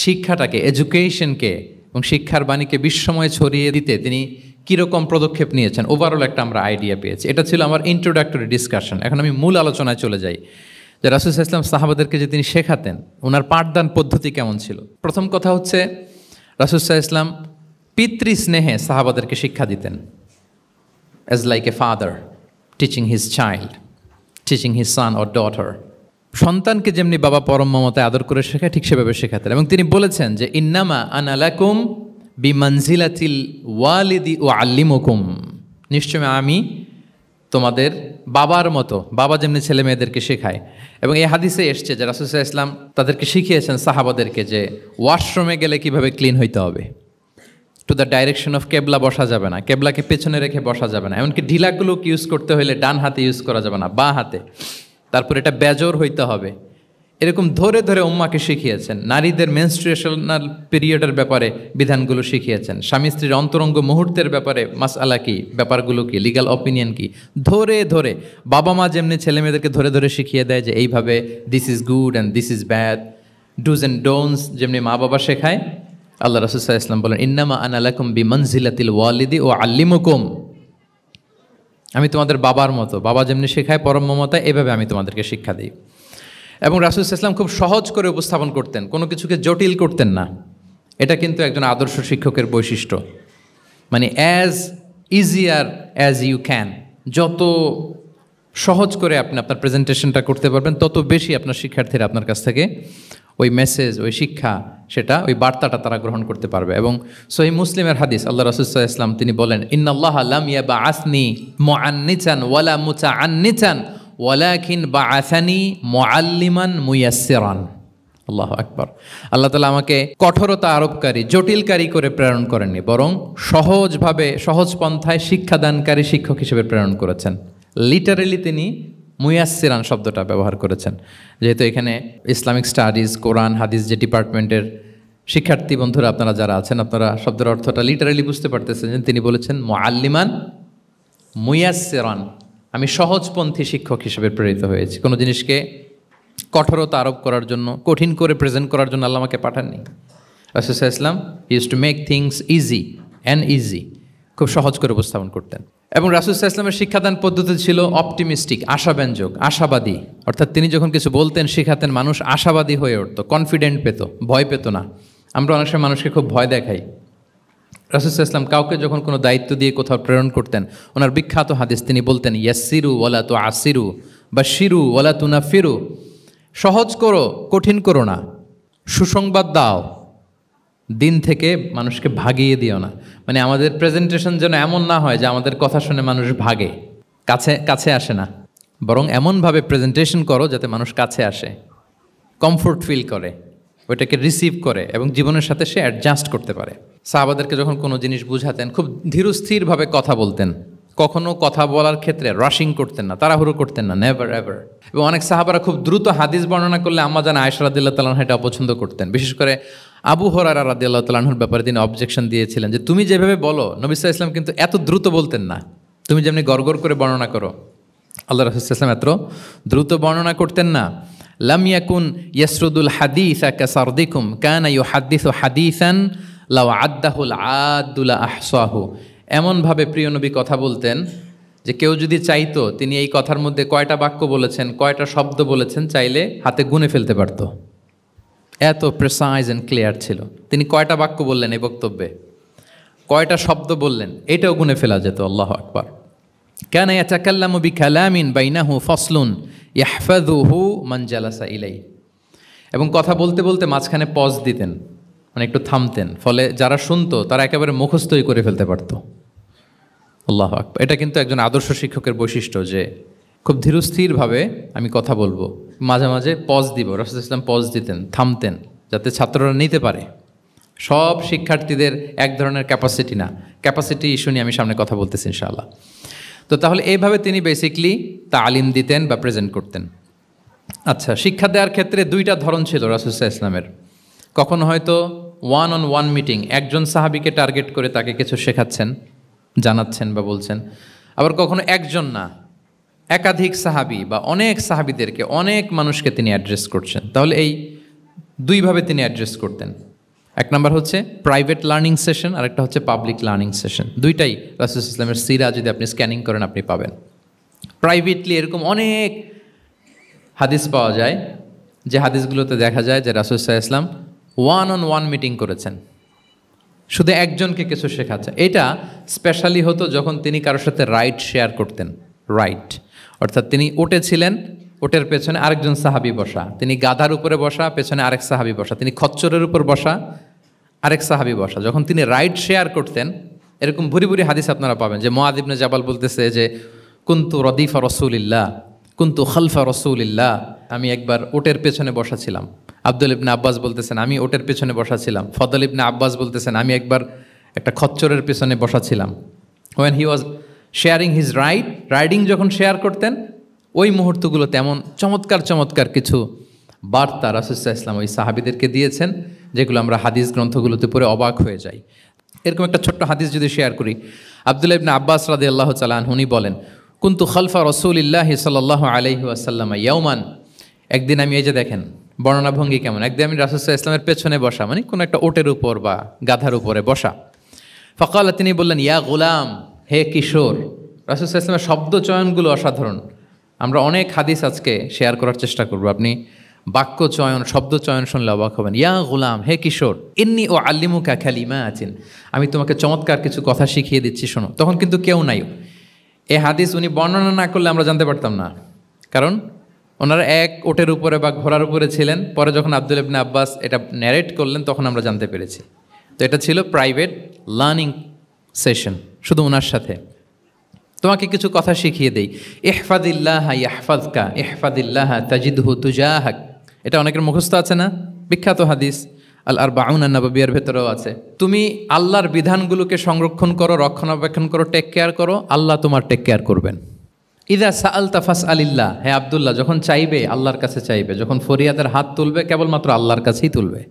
শিক্ষাটাকে, এডুকেশনকে এবং শিক্ষার বাণীকে বিশ্বময় ছড়িয়ে দিতে তিনি কীরকম পদক্ষেপ নিয়েছেন, ওভারঅল একটা আমরা আইডিয়া পেয়েছি। এটা ছিল আমার ইন্ট্রোডাক্টরি ডিসকাশন। এখন আমি মূল আলোচনায় চলে যাই যে রাসূল সাল্লাল্লাহু আলাইহি ওয়াসাল্লাম সাহাবাদেরকে যে তিনি শেখাতেন, ওনার পাঠদান পদ্ধতি কেমন ছিল। প্রথম কথা হচ্ছে রাসূল সাল্লাল্লাহু আলাইহি ওয়াসাল্লাম পিতৃ স্নেহে সাহাবাদেরকে শিক্ষা দিতেন, as like a father teaching his child, teaching his son or daughter. সন্তানকে যেমনি বাবা পরম মমতায় আদর করে শেখায় ঠিক সেভাবে শেখাতেন। এবং তিনি বলেছেন যে ইন্নামা আনা লাকুম বিমানজিলাতিল ওয়ালিদি উআল্লিমুকুম, নিশ্চয় আমি তোমাদের বাবার মতো, বাবা যেমনি ছেলে মেয়েদেরকে শেখায়। এবং এই হাদিসে এসছে যে রাসূল সাল্লাল্লাহু আলাইহি ওয়াসাল্লাম তাদেরকে শিখিয়েছেন সাহাবাদেরকে যে ওয়াশরুমে গেলে কিভাবে ক্লিন হইতে হবে, টু দ্য ডাইরেকশন অফ কেবলা বসা যাবে না, কেবলাকে পেছনে রেখে বসা যাবে না, এমনকি ঢিলাগুলোকে ইউজ করতে হলে ডান হাতে ইউজ করা যাবে না, বাঁ হাতে। তারপর এটা বেজোর হইতে হবে। এরকম ধরে ধরে উম্মাকে শিখিয়েছেন। নারীদের মেনস্ট্রুয়েশনাল পিরিয়ডের ব্যাপারে বিধানগুলো শিখিয়েছেন। স্বামী স্ত্রীর অন্তরঙ্গ মুহূর্তের ব্যাপারে মাসআলা কি, ব্যাপারগুলো কি, লিগ্যাল অপিনিয়ন কি, ধরে ধরে বাবা মা যেমনি ছেলে মেয়েদেরকে ধরে ধরে শিখিয়ে দেয় যে এইভাবে this is good and this is bad, dos and don'ts যেমনি মা বাবা শেখায়, আল্লাহ রাসূল সাল্লাল্লাহু আলাইহি ওয়াসাল্লাম বলেন ইন্নামা আনা লাকুম বিমানজিলাতিল ওয়ালিদি উআল্লিমুকুম, আমি তোমাদের বাবার মতো, বাবা যেমনি শেখায় পরম মমতায়, এভাবে আমি তোমাদেরকে শিক্ষা দিই। এবং রাসূল সাল্লাল্লাহু আলাইহি ওয়াসাল্লাম খুব সহজ করে উপস্থাপন করতেন, কোনো কিছুকে জটিল করতেন না। এটা কিন্তু একজন আদর্শ শিক্ষকের বৈশিষ্ট্য। মানে as easier as you can, যত সহজ করে আপনি আপনার প্রেজেন্টেশনটা করতে পারবেন তত বেশি আপনার শিক্ষার্থীরা আপনার কাছ থেকে ওই মেসেজ, ওই শিক্ষা, সেটা ওই বার্তাটা তারা গ্রহণ করতে পারবে। এবং সহিহ মুসলিমের হাদিস, আল্লাহ রাসূল সাল্লাল্লাহু আলাইহি ওয়াসাল্লাম তিনি বলেন, ইন্নাল্লাহা লাম ইয়াবআসনি মুআন্নিতান ওয়ালা মুতাআন্নিতান ওয়ালাকিন বাআসানি মুআল্লিমান মুয়াসসিরান। আল্লাহু আকবার। আল্লাহ তাআলা আমাকে কঠোরতা আরোপকারী, জটিলকারী করে প্রেরণ করেননি, বরং সহজভাবে, সহজ পন্থায় শিক্ষাদানকারী শিক্ষক হিসেবে প্রেরণ করেছেন। লিটারেলি তিনি মুয়াসসিরান শব্দটা ব্যবহার করেছেন। যেহেতু এখানে ইসলামিক স্টাডিজ, কোরআন, হাদিস যে ডিপার্টমেন্টের শিক্ষার্থী বন্ধুরা আপনারা যারা আছেন, আপনারা শব্দের অর্থটা লিটারেলি বুঝতে পারতেছেন যে তিনি বলেছেন মুআল্লিমান মুয়াসসিরান, আমি সহজপন্থী শিক্ষক হিসেবে প্রেরিত হয়েছি। কোনো জিনিসকে কঠোরতা আরোপ করার জন্য, কঠিন করে প্রেজেন্ট করার জন্য আল্লাহ আমাকে পাঠাননি। রাসূল সাল্লাল্লাহু আলাইহি ওয়াসাল্লাম he used to make things easy and easy, খুব সহজ করে উপস্থাপন করতেন। এবং রাসূল সাল্লাল্লাহু আলাইহি ওয়াসাল্লামের শিক্ষাদান পদ্ধতি ছিল অপটিমিস্টিক, আশাব্যঞ্জক, আশাবাদী। অর্থাৎ তিনি যখন কিছু বলতেন, শেখাতেন, মানুষ আশাবাদী হয়ে উঠত, কনফিডেন্ট পেত, ভয় পেত না। আমরা অনেক সময় মানুষকে খুব ভয় দেখাই। রাসূল সাল্লাল্লাহু আলাইহি ওয়াসাল্লাম কাউকে যখন কোনো দায়িত্ব দিয়ে কোথাও প্রেরণ করতেন, ওনার বিখ্যাত হাদিস তিনি বলতেন, ইয়াসসিরু ওয়ালা তুআসসিরু বাশশিরু ওয়ালা তুনাফিরু, সহজ করো, কঠিন করো না, সুসংবাদ দাও, দিন থেকে মানুষকে ভাগিয়ে দিও না। মানে আমাদের প্রেজেন্টেশন যেন এমন না হয় যে আমাদের কথা শুনে মানুষ ভাগে, কাছে আসে না, বরং এমনভাবে প্রেজেন্টেশন করো যাতে মানুষ কাছে আসে, কমফোর্ট ফিল করে, ওইটাকে রিসিভ করে এবং জীবনের সাথে সে অ্যাডজাস্ট করতে পারে। সাহাবাদেরকে যখন কোনো জিনিস বুঝাতেন, খুব ধীরস্থিরভাবে কথা বলতেন, কখনো কথা বলার ক্ষেত্রে রাশিং করতেন না, তাড়াহুড়ো করতেন না, নেভার এভার। এবং অনেক সাহাবারা খুব দ্রুত হাদিস বর্ণনা করলে আম্মা জান আয়েশা রাদিয়াল্লাহু তাআলা আনহা এটা অপছন্দ করতেন। বিশেষ করে আবু হুরায়রা রাদিয়াল্লাহু তাআলা আনহুর ব্যাপারে তিনি অবজেকশন দিয়েছিলেন যে তুমি যেভাবে বলো, নবী সাল্লাল্লাহু আলাইহি ওয়াসাল্লাম কিন্তু এত দ্রুত বলতেন না, তুমি যেমনি গড়গড় করে বর্ণনা করো, আল্লাহ রাসূল সাল্লাল্লাহু আলাইহি ওয়াসাল্লাম এত দ্রুত বর্ণনা করতেন না। লাম ইয়াকুন ইয়াসরুদুল হাদিসা কাসারদিকুম কানা ইউহাদ্দিসু হাদিসান লাউ আদ্দাহুল আদ্দুলা আহসাহু। এমনভাবে প্রিয় নবী কথা বলতেন যে কেউ যদি চাইতো, তিনি এই কথার মধ্যে কয়টা বাক্য বলেছেন, কয়টা শব্দ বলেছেন, চাইলে হাতে গুনে ফেলতে পারত। এত প্রেসাইজ অ্যান্ড ক্লিয়ার ছিল। তিনি কয়টা বাক্য বললেন এই বক্তব্যে, কয়টা শব্দ বললেন, এটাও গুনে ফেলা যেত। আল্লাহু আকবার। কানা ইয়াতাকাল্লামু বিকালামিন বাইনাহু ফাসলুন ইয়াহফাযুহু মান জালাসা ইলাই। এবং কথা বলতে বলতে মাঝখানে পজ দিতেন, মানে একটু থামতেন, ফলে যারা শুনতো তারা একেবারে মুখস্থই করে ফেলতে পারতো। আল্লাহু আকবার। এটা কিন্তু একজন আদর্শ শিক্ষকের বৈশিষ্ট্য যে খুব ধীরস্থিরভাবে আমি কথা বলবো, মাঝে মাঝে পজ দিব। রাসূল সাল্লাল্লাহু আলাইহি ওয়াসাল্লাম পজ দিতেন, থামতেন, যাতে ছাত্ররা নিতে পারে। সব শিক্ষার্থীদের এক ধরনের ক্যাপাসিটি না, ক্যাপাসিটি ইস্যু নিয়ে আমি সামনে কথা বলতেছি ইনশাআল্লাহ। তো তাহলে এইভাবে তিনি বেসিকলি তালিম দিতেন বা প্রেজেন্ট করতেন। আচ্ছা, শিক্ষা দেওয়ার ক্ষেত্রে দুইটা ধরন ছিল রাসূল সাল্লাল্লাহু আলাইহি ওয়াসাল্লামের। কখনো হয়তো ওয়ান অন ওয়ান মিটিং, একজন সাহাবীকে টার্গেট করে তাকে কিছু শেখাচ্ছেন, জানাচ্ছেন বা বলছেন। আবার কখনো একজন না, একাধিক সাহাবী বা অনেক সাহাবীদেরকে, অনেক মানুষকে তিনি অ্যাড্রেস করছেন। তাহলে এই দুইভাবে তিনি অ্যাড্রেস করতেন। এক নাম্বার হচ্ছে প্রাইভেট লার্নিং সেশন, আর একটা হচ্ছে পাবলিক লার্নিং সেশন। দুইটাই রাসূল সাল্লাল্লাহু আলাইহি ওয়াসাল্লামের সিরা যদি আপনি স্ক্যানিং করেন আপনি পাবেন। প্রাইভেটলি এরকম অনেক হাদিস পাওয়া যায় যে হাদিসগুলোতে দেখা যায় যে রাসূল সাল্লাল্লাহু আলাইহি ওয়াসাল্লাম ওয়ান অন ওয়ান মিটিং করেছেন, শুধু একজনকে কিছু শেখাচ্ছে। এটা স্পেশালি হতো যখন তিনি কারোর সাথে রাইড শেয়ার করতেন। রাইট অর্থাৎ তিনি ওটে ছিলেন, ওটের পেছনে আরেকজন সাহাবী বসা, তিনি গাধার উপরে বসা, পেছনে আরেক সাহাবী বসা, তিনি খচ্চরের উপর বসা, আরেক সাহাবী বসা। যখন তিনি রাইড শেয়ার করতেন, এরকম ভুরি ভুরি হাদিস আপনারা পাবেন যে মুআয ইবনে জাবাল বলতেছে যে কুনতু রদিফা রাসূলিল্লাহ, কুনতু খালফা রাসূলিল্লাহ, আমি একবার ওটের পেছনে বসা ছিলাম। আব্দুল ইবনে আব্বাস বলতেছেন আমি ওটের পেছনে বসা ছিলাম। ফদল ইবনে আব্বাস বলতেছেন আমি একবার একটা খচ্চরের পেছনে বসা ছিলাম। When he was sharing his riding যখন শেয়ার করতেন, ওই মুহূর্তগুলো তেমন চমৎকার চমৎকার কিছু বার্তা রাসূল সাল্লাল্লাহু আলাইহি ওয়াসাল্লাম ওই সাহাবীদেরকে দিয়েছেন, যেগুলো আমরা হাদিস গ্রন্থগুলোতে পড়ে অবাক হয়ে যাই। এরকম একটা ছোট্ট হাদিস যদি শেয়ার করি, আব্দুল্লাহ ইবনে আব্বাস রাদিয়াল্লাহু তাআলা আনহু উনি বলেন, কুনতু খালফা রাসূলিল্লাহি সাল্লাল্লাহু আলাইহি ওয়াসাল্লাম ইয়াওমান, একদিন আমি, এই যে দেখেন বর্ণনা ভঙ্গি কেমন, একদিন আমি রাসূল সাল্লাল্লাহু আলাইহি ওয়াসাল্লামের পেছনে বসা, মানে কোনো একটা ওটের উপর বা গাধার উপরে বসা। ফাকালা, তিনি বললেন, ইয়া গুলাম, হে কিশোর। রাসূল সাল্লাল্লাহু আলাইহি ওয়াসাল্লামের শব্দ চয়নগুলো অসাধারণ। আমরা অনেক হাদিস আজকে শেয়ার করার চেষ্টা করব, আপনি বাক্য চয়ন, শব্দ চয়ন শুনলে অবাক হবেন। ইয়া গুলাম, হে কিশোর, ইন্নী ও আল্লিমুকা কালিমাতিন, আমি তোমাকে চমৎকার কিছু কথা শিখিয়ে দিচ্ছি, শোনো। তখন কিন্তু কেউ নাই। এই হাদিস উনি বর্ণনা না করলে আমরা জানতে পারতাম না, কারণ ওনারা এক ওটের উপরে বা ঘোড়ার উপরে ছিলেন। পরে যখন আব্দুল্লাহ ইবনে আব্বাস এটা ন্যারেট করলেন তখন আমরা জানতে পেরেছি। তো এটা ছিল প্রাইভেট লার্নিং সেশন শুধু ওনার সাথে। তোমাকে কিছু কথা শিখিয়ে দেই। ইহফাদিল্লাহ ইয়াহফাযকা, ইহফাদিল্লাহ তাজিদহু তুজাহাক। এটা অনেকের মুখস্থ আছে না? বিখ্যাত হাদিস আল আরবাউন আন-নববিয়ার ভেতরেও আছে। তুমি আল্লাহর বিধানগুলোকে সংরক্ষণ করো, রক্ষণাবেক্ষণ করো, টেক কেয়ার করো, আল্লাহ তোমার টেক কেয়ার করবেন। ইদা সাআলতা ফাসআলিল্লাহ, হে আব্দুল্লাহ, যখন চাইবে আল্লাহর কাছে চাইবে, যখন ফরিয়াদের হাত তুলবে কেবলমাত্র আল্লাহর কাছেই তুলবে।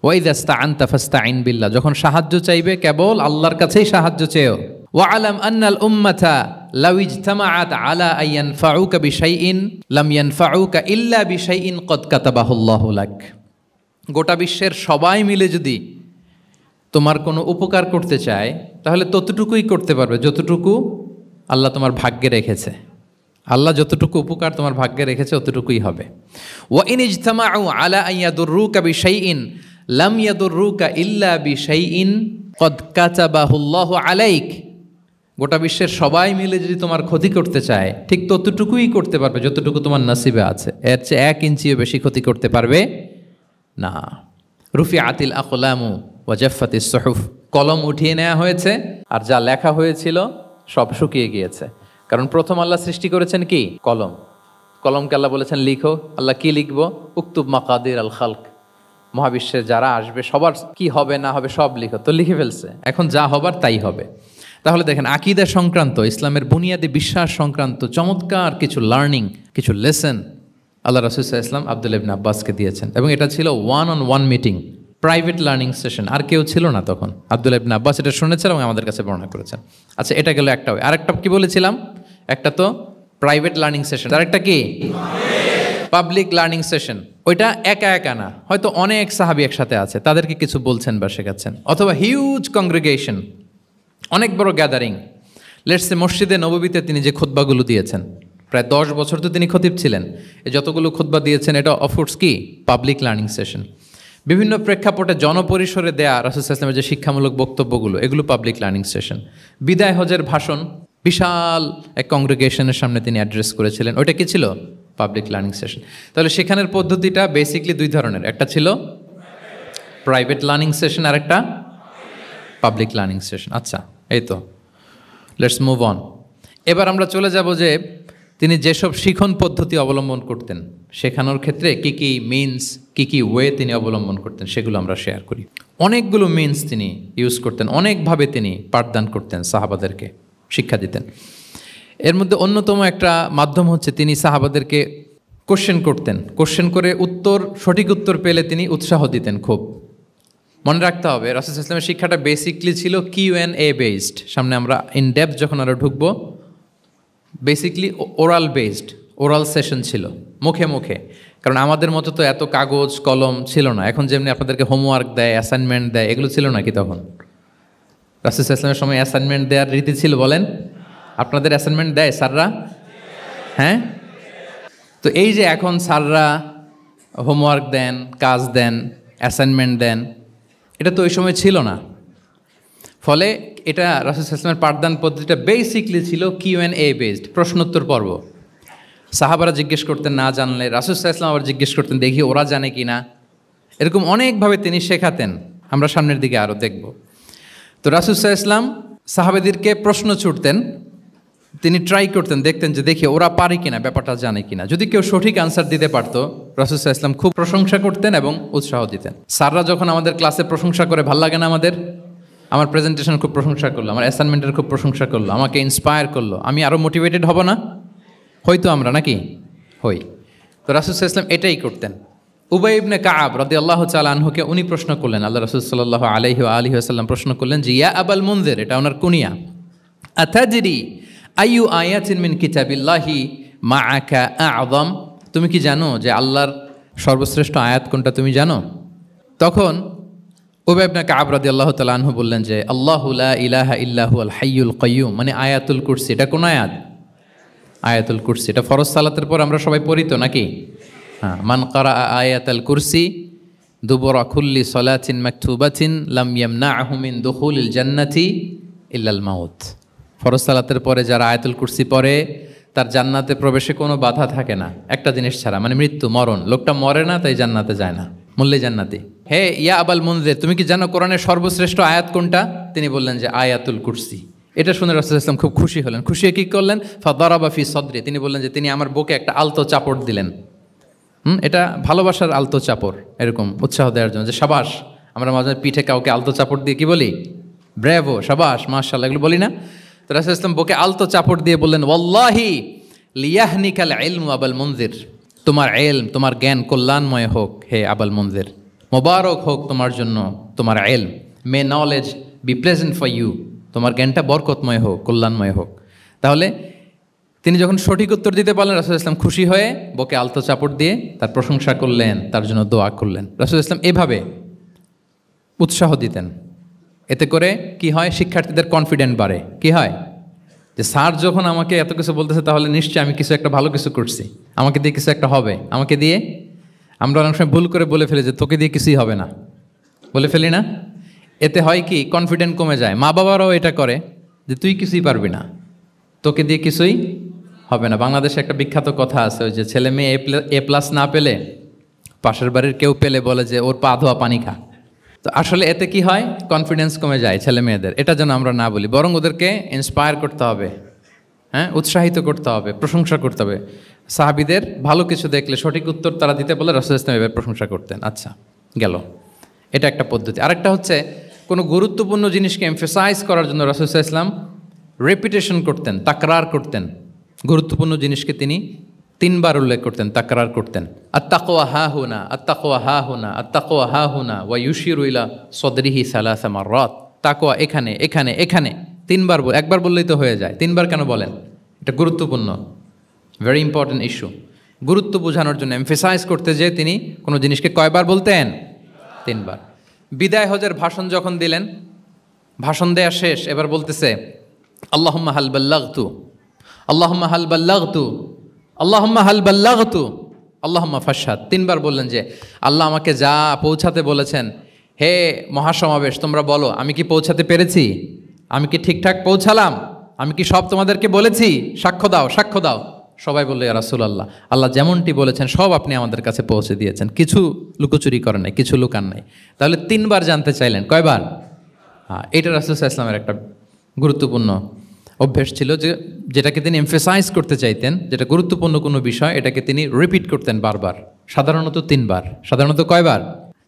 ওয়া ইদা ইসতাআনতা ফাসতাঈন বিল্লাহ, যখন সাহায্য চাইবে কেবল আল্লাহর কাছেই সাহায্য চেয়েও। ওয়া আলাম আন্নাল উম্মাতা লাউ ইজতামাআত আলা আন ইয়ানফাউকা বিশাইইন লাম ইয়ানফাউকা ইল্লা বিশাইইন ক্বাদ কাতাবাহুল্লাহু লাক। গোটা বিশ্বের সবাই মিলে যদি তোমার কোনো উপকার করতে চায় তাহলে ততটুকুই করতে পারবে যতটুকু আল্লাহ তোমার ভাগ্যে রেখেছে। আল্লাহ যতটুকু উপকার তোমার ভাগ্যে রেখেছে অতটুকুই হবে। ওয়া ইন ইজতামাউ আলা আন ইয়াদুররুকা বিশাইইন লাম ইয়াদুররুকা ইল্লা বিশাইইন ক্বাদ কাতাবাহুল্লাহু আলাইক। গোটা বিশ্বের সবাই মিলে যদি তোমার ক্ষতি করতে চায় ঠিক ততটুকুই করতে পারবে যতটুকু তোমার নসিবে আছে। এর চেয়ে 1 ইঞ্চিও বেশি ক্ষতি করতে পারবে না। রুফিআতিল আকলামু ওয়া জাফফাতিস সুহুফ, কলম উঠিয়ে নেওয়া হয়েছে আর যা লেখা হয়েছিল সব শুকিয়ে গিয়েছে। কারণ প্রথম আল্লাহ সৃষ্টি করেছেন কি? কলম। কলমকে আল্লাহ বলেছেন লিখো। আল্লাহ কি লিখবো? উকতুব মাকাদির আল খালক, মহাবিশ্বের যারা আসবে সবার কি হবে না হবে সব লিখো। তো লিখে ফেলছে, এখন যা হবার তাই হবে। তাহলে দেখেন আকীদা সংক্রান্ত, ইসলামের বুনিয়াদী বিশ্বাস সংক্রান্ত চমৎকার কিছু লার্নিং, কিছু লেসন আল্লাহ রাসূল সাল্লাল্লাহু আলাইহি ওয়াসাল্লাম আব্দুল্লাহ ইবনে আব্বাসকে দিয়েছেন। এবং এটা ছিল 1-on-1 meeting, private learning session. আর কেউ ছিল না তখন। আব্দুল্লাহ ইবনে আব্বাস এটা শুনেছেন এবং আমাদের কাছে বর্ণনা করেছেন। আচ্ছা, এটা গেল একটা। আরেকটা কি বলেছিলাম? একটা তো প্রাইভেট লার্নিং সেশন, আরেকটা কি পাবলিক লার্নিং সেশন। ওইটা একা একা না, হয়তো অনেক সাহাবী একসাথে আছে, তাদেরকে কিছু বলছেন বা শেখাচ্ছেন। অথবা হিউজ কংগ্রেগেশন, অনেক বড় গ্যাদারিং। লেটস সে মসজিদে নববীতে তিনি যে খুতবাগুলো দিয়েছেন, প্রায় 10 বছর তো তিনি খতিব ছিলেন। এই যতগুলো খুতবা দিয়েছেন এটা অফকোর্স কি পাবলিক লার্নিং সেশন। বিভিন্ন প্রেক্ষাপটে জনপরিসরে দেয়া রাসূল সাল্লাল্লাহু আলাইহি ওয়াসাল্লামের যে শিক্ষামূলক বক্তব্যগুলো, এগুলো পাবলিক লার্নিং সেশন। বিদায় হজের ভাষণ বিশাল এক কংগ্রেগেশনের সামনে তিনি অ্যাড্রেস করেছিলেন, ওইটা কি ছিল? Public learning session. তাহলে সেখানের পদ্ধতিটা বেসিকলি 2 ধরনের, একটা ছিল প্রাইভেট লার্নিং সেশন আর একটা পাবলিক লার্নিং সেশন। আচ্ছা, এই তো, লেটস মুভ অন। এবার আমরা চলে যাব যে তিনি যেসব শিখন পদ্ধতি অবলম্বন করতেন, শেখানোর ক্ষেত্রে কি কি মিনস, কি কি ওয়ে তিনি অবলম্বন করতেন, সেগুলো আমরা শেয়ার করি। অনেকগুলো মিনস তিনি ইউজ করতেন, অনেকভাবে তিনি পাঠদান করতেন, সাহাবাদেরকে শিক্ষা দিতেন। এর মধ্যে অন্যতম একটা মাধ্যম হচ্ছে তিনি সাহাবাদেরকে কোশ্চেন করতেন। কোশ্চেন করে সঠিক উত্তর পেলে তিনি উৎসাহ দিতেন খুব। মনে রাখতে হবে রাসূল সাল্লাল্লাহু আলাইহি ওয়াসাল্লামের শিক্ষাটা বেসিকলি ছিল Q&A বেসড। সামনে আমরা ইন ডেপথ যখন আরও ঢুকবো, basically oral based, oral session ছিল, মুখে মুখে। কারণ আমাদের মতো তো এত কাগজ কলম ছিল না। এখন যেমনি আপনাদেরকে হোমওয়ার্ক দেয়, অ্যাসাইনমেন্ট দেয়, এগুলো ছিল নাকি তখন? রাসূল সাল্লাল্লাহু আলাইহি ওয়াসাল্লামের সময় অ্যাসাইনমেন্ট দেওয়ার রীতি ছিল? বলেন, আপনাদের অ্যাসাইনমেন্ট দেয় স্যাররা? হ্যাঁ। তো এই যে এখন স্যাররা হোমওয়ার্ক দেন, কাজ দেন, অ্যাসাইনমেন্ট দেন, এটা তো ওই সময় ছিল না। ফলে এটা রাসূল সাল্লাল্লাহু আলাইহি ওয়াসাল্লামের পাঠদান পদ্ধতিটা বেসিকলি ছিল Q&A বেসড, প্রশ্নোত্তর পর্ব। সাহাবারা জিজ্ঞেস করতেন, না জানলে রাসূল সাল্লাল্লাহু আলাইহি ওয়াসাল্লাম আবার জিজ্ঞেস করতেন, দেখি ওরা জানে কি না। এরকম অনেকভাবে তিনি শেখাতেন, আমরা সামনের দিকে আরও দেখব। তো রাসূল সাল্লাল্লাহু আলাইহি ওয়াসাল্লাম সাহাবাদেরকে প্রশ্ন ছুড়তেন, তিনি ট্রাই করতেন, দেখতেন যে দেখি ওরা পারে কিনা, ব্যাপারটা জানে কিনা। যদি কেউ সঠিক আনসার দিতে পারতো রাসূল সাল্লাল্লাহু আলাইহি ওয়াসাল্লাম খুব প্রশংসা করতেন এবং উৎসাহ দিতেন। স্যাররা যখন আমাদের ক্লাসে প্রশংসা করে, ভাল লাগে না আমাদের? আমার প্রেজেন্টেশন খুব প্রশংসা করলো, আমার অ্যাসাইনমেন্টের খুব প্রশংসা করলো, আমাকে ইন্সপায়ার করলো, আমি আরও মোটিভেটেড হব না? হয়তো আমরা নাকি হই। তো রাসূল সাল্লাল্লাহু আলাইহি ওয়াসাল্লাম এটাই করতেন। উবাই ইবনে কাআব রাদিয়াল্লাহু তাআলা আনহুকে উনি প্রশ্ন করলেন, আল্লাহ রাসূল সাল্লাল্লাহু আলাইহি ওয়া আলিহি ওয়াসাল্লাম প্রশ্ন করলেন যে ইয়া আবাল মুনজির, এটা ওনার কুনিয়া, আতাদরি আইয়ু আয়াতিন মিন কিতাবিল্লাহি মাআকা আ'যাম, তুমি কি জানো যে আল্লাহর সর্বশ্রেষ্ঠ আয়াত কোনটা, তুমি জানো? তখন উবাই ইবনে কাআব রাদিয়াল্লাহু তাআলা আনহু বললেন যে আল্লাহু লা ইলাহা ইল্লা হুয়াল হাইয়ুল কাইয়্যুম, মানে আয়াতুল কুরসি। এটা কোন আয়াত? আয়াতুল কুরসি। এটা ফরজ সালাতের পর আমরা সবাই পড়ি তো নাকি? হ্যাঁ, মান কারা আয়াতুল কুরসি দুবরা কুল্লি সালাতিন মাকতুবাতিন লাম ইয়ামনাহু মিন দুখুলিল জান্নাতি ইল্লাল মাউত। ফরজ সালাতের পরে যারা আয়াতুল কুরসি পড়ে তার জান্নাতে প্রবেশে কোনো বাধা থাকে না একটা জিনিস ছাড়া, মানে মৃত্যু, মরণ। লোকটা মরে না, তাই জান্নাতে যায় না, মূল্যে জান্নাতি। হে ইয়া আবাল মুনজির, তুমি কি জানো কোরআনের সর্বশ্রেষ্ঠ আয়াত কোনটা? তিনি বললেন যে আয়াতুল কুরসি। এটা শুনে রাসূল সাল্লাল্লাহু আলাইহি ওয়াসাল্লাম খুব খুশি হলেন। খুশি হয়ে কী করলেন? ফাদারাবা ফি সদরি, তিনি বললেন যে তিনি আমার বুকে একটা আলতো চাপড় দিলেন। এটা ভালোবাসার আলতো চাপড়, এরকম উৎসাহ দেওয়ার জন্য যে সাবাস। আমরা মাঝে পিঠে কাউকে আলতো চাপড় দিয়ে কি বলি? ব্রেভো, সাবাস, মাশাআল্লাহ, এগুলো বলি না? তো রাসূল সাল্লাল্লাহু আলাইহি ওয়াসাল্লাম বুকে আলতো চাপড় দিয়ে বললেন, ওয়াল্লাহি লিয়াহনিকাল ইলমু আবাল মুনজির, তোমার ইলম, তোমার জ্ঞান কল্যাণময় হোক হে আবাল মুনজির, মোবারক হোক তোমার জন্য তোমার ইলম। May knowledge be pleasant for you, তোমার জ্ঞানটা বরকতময় হোক, কল্যাণময় হোক। তাহলে তিনি যখন সঠিক উত্তর দিতে পারলেন, রাসূল ইসলাম খুশি হয়ে বুকে আলতো চাপড় দিয়ে তার প্রশংসা করলেন, তার জন্য দোয়া করলেন। রাসূল ইসলাম এভাবে উৎসাহ দিতেন। এতে করে কি হয়? শিক্ষার্থীদের কনফিডেন্ট বাড়ে। কি হয়? যে স্যার যখন আমাকে এত কিছু বলতেছে, তাহলে নিশ্চয়ই আমি কিছু একটা ভালো কিছু করছি, আমাকে দিয়ে কিছু একটা হবে। আমাকে দিয়ে, আমরা অনেক সময় ভুল করে বলে ফেলি যে তোকে দিয়ে কিছুই হবে না, বলে ফেলি না? এতে হয় কি? কনফিডেন্ট কমে যায়। মা বাবারাও এটা করে যে তুই কিছুই পারবি না, তোকে দিয়ে কিছুই হবে না। বাংলাদেশে একটা বিখ্যাত কথা আছে, ওই যে ছেলে মেয়ে এ প্লাস না পেলে পাশের বাড়ির কেউ পেলে বলে যে ওর পা ধোয়া পানি খা। তো আসলে এতে কি হয়? কনফিডেন্স কমে যায় ছেলে মেয়েদের। এটা যেন আমরা না বলি, বরং ওদেরকে ইন্সপায়ার করতে হবে, হ্যাঁ, উৎসাহিত করতে হবে, প্রশংসা করতে হবে। সাহাবীদের ভালো কিছু দেখলে সঠিক উত্তর তারা দিতে বলে রাসূল ইসলাম এভাবে প্রশংসা করতেন। আচ্ছা, গেল, এটা একটা পদ্ধতি। আরেকটা হচ্ছে, কোনো গুরুত্বপূর্ণ জিনিসকে এমফেসাইজ করার জন্য রাসূল ইসলাম রেপিটেশন করতেন, তাকরার করতেন। গুরুত্বপূর্ণ জিনিসকে তিনি 3 বার উল্লেখ করতেন, তাকরার করতেন। আত্তাকওয়া হা হুনা, আত্তাকওয়া হা হুনা, আত্তাকওয়া হা হুনা, ওয়া ইউশিরু ইলা সদরিহি সালাসা মাররাত। তাকওয়া এখানে, এখানে, এখানে 3 বার। একবার বললেই তো হয়ে যায়, 3 বার কেন বলেন? এটা গুরুত্বপূর্ণ, ভেরি ইম্পর্টেন্ট ইস্যু। গুরুত্ব বোঝানোর জন্য এমফেসাইজ করতে যেয়ে তিনি কোনো জিনিসকে কয়বার বলতেন? 3 বার। বিদায় হজের ভাষণ যখন দিলেন, ভাষণ দেয়া শেষ, এবার বলতেছে আল্লাহুম্মা হাল বাল্লাগতু, আল্লাহুম্মা হাল বাল্লাগতু, আল্লাহুম্মা হাল বাল্লাগতু, আল্লাহুম্মা ফাশহাদ। 3 বার বললেন যে আল্লাহ আমাকে যা পৌঁছাতে বলেছেন, হে মহাসমাবেশ তোমরা বলো আমি কি পৌঁছাতে পেরেছি? আমি কি ঠিকঠাক পৌঁছালাম? আমি কি সব তোমাদেরকে বলেছি? সাক্ষ্য দাও, সাক্ষ্য দাও। সবাই বললো ইয়া রাসূলুল্লাহ, আল্লাহ যেমনটি বলেছেন সব আপনি আমাদের কাছে পৌঁছে দিয়েছেন, কিছু লুকোচুরি করেন নাই, কিছু লুকান নাই। তাহলে 3 বার জানতে চাইলেন, কয়বার? হ্যাঁ, এটা রাসূল সাল্লাল্লাহু আলাইহি ওয়াসাল্লামের একটা গুরুত্বপূর্ণ অভ্যেস ছিল, যেটাকে তিনি এমফেসাইজ করতে চাইতেন, যেটা গুরুত্বপূর্ণ কোনো বিষয়, এটাকে তিনি রিপিট করতেন বারবার, সাধারণত 3 বার। সাধারণত কয়বার?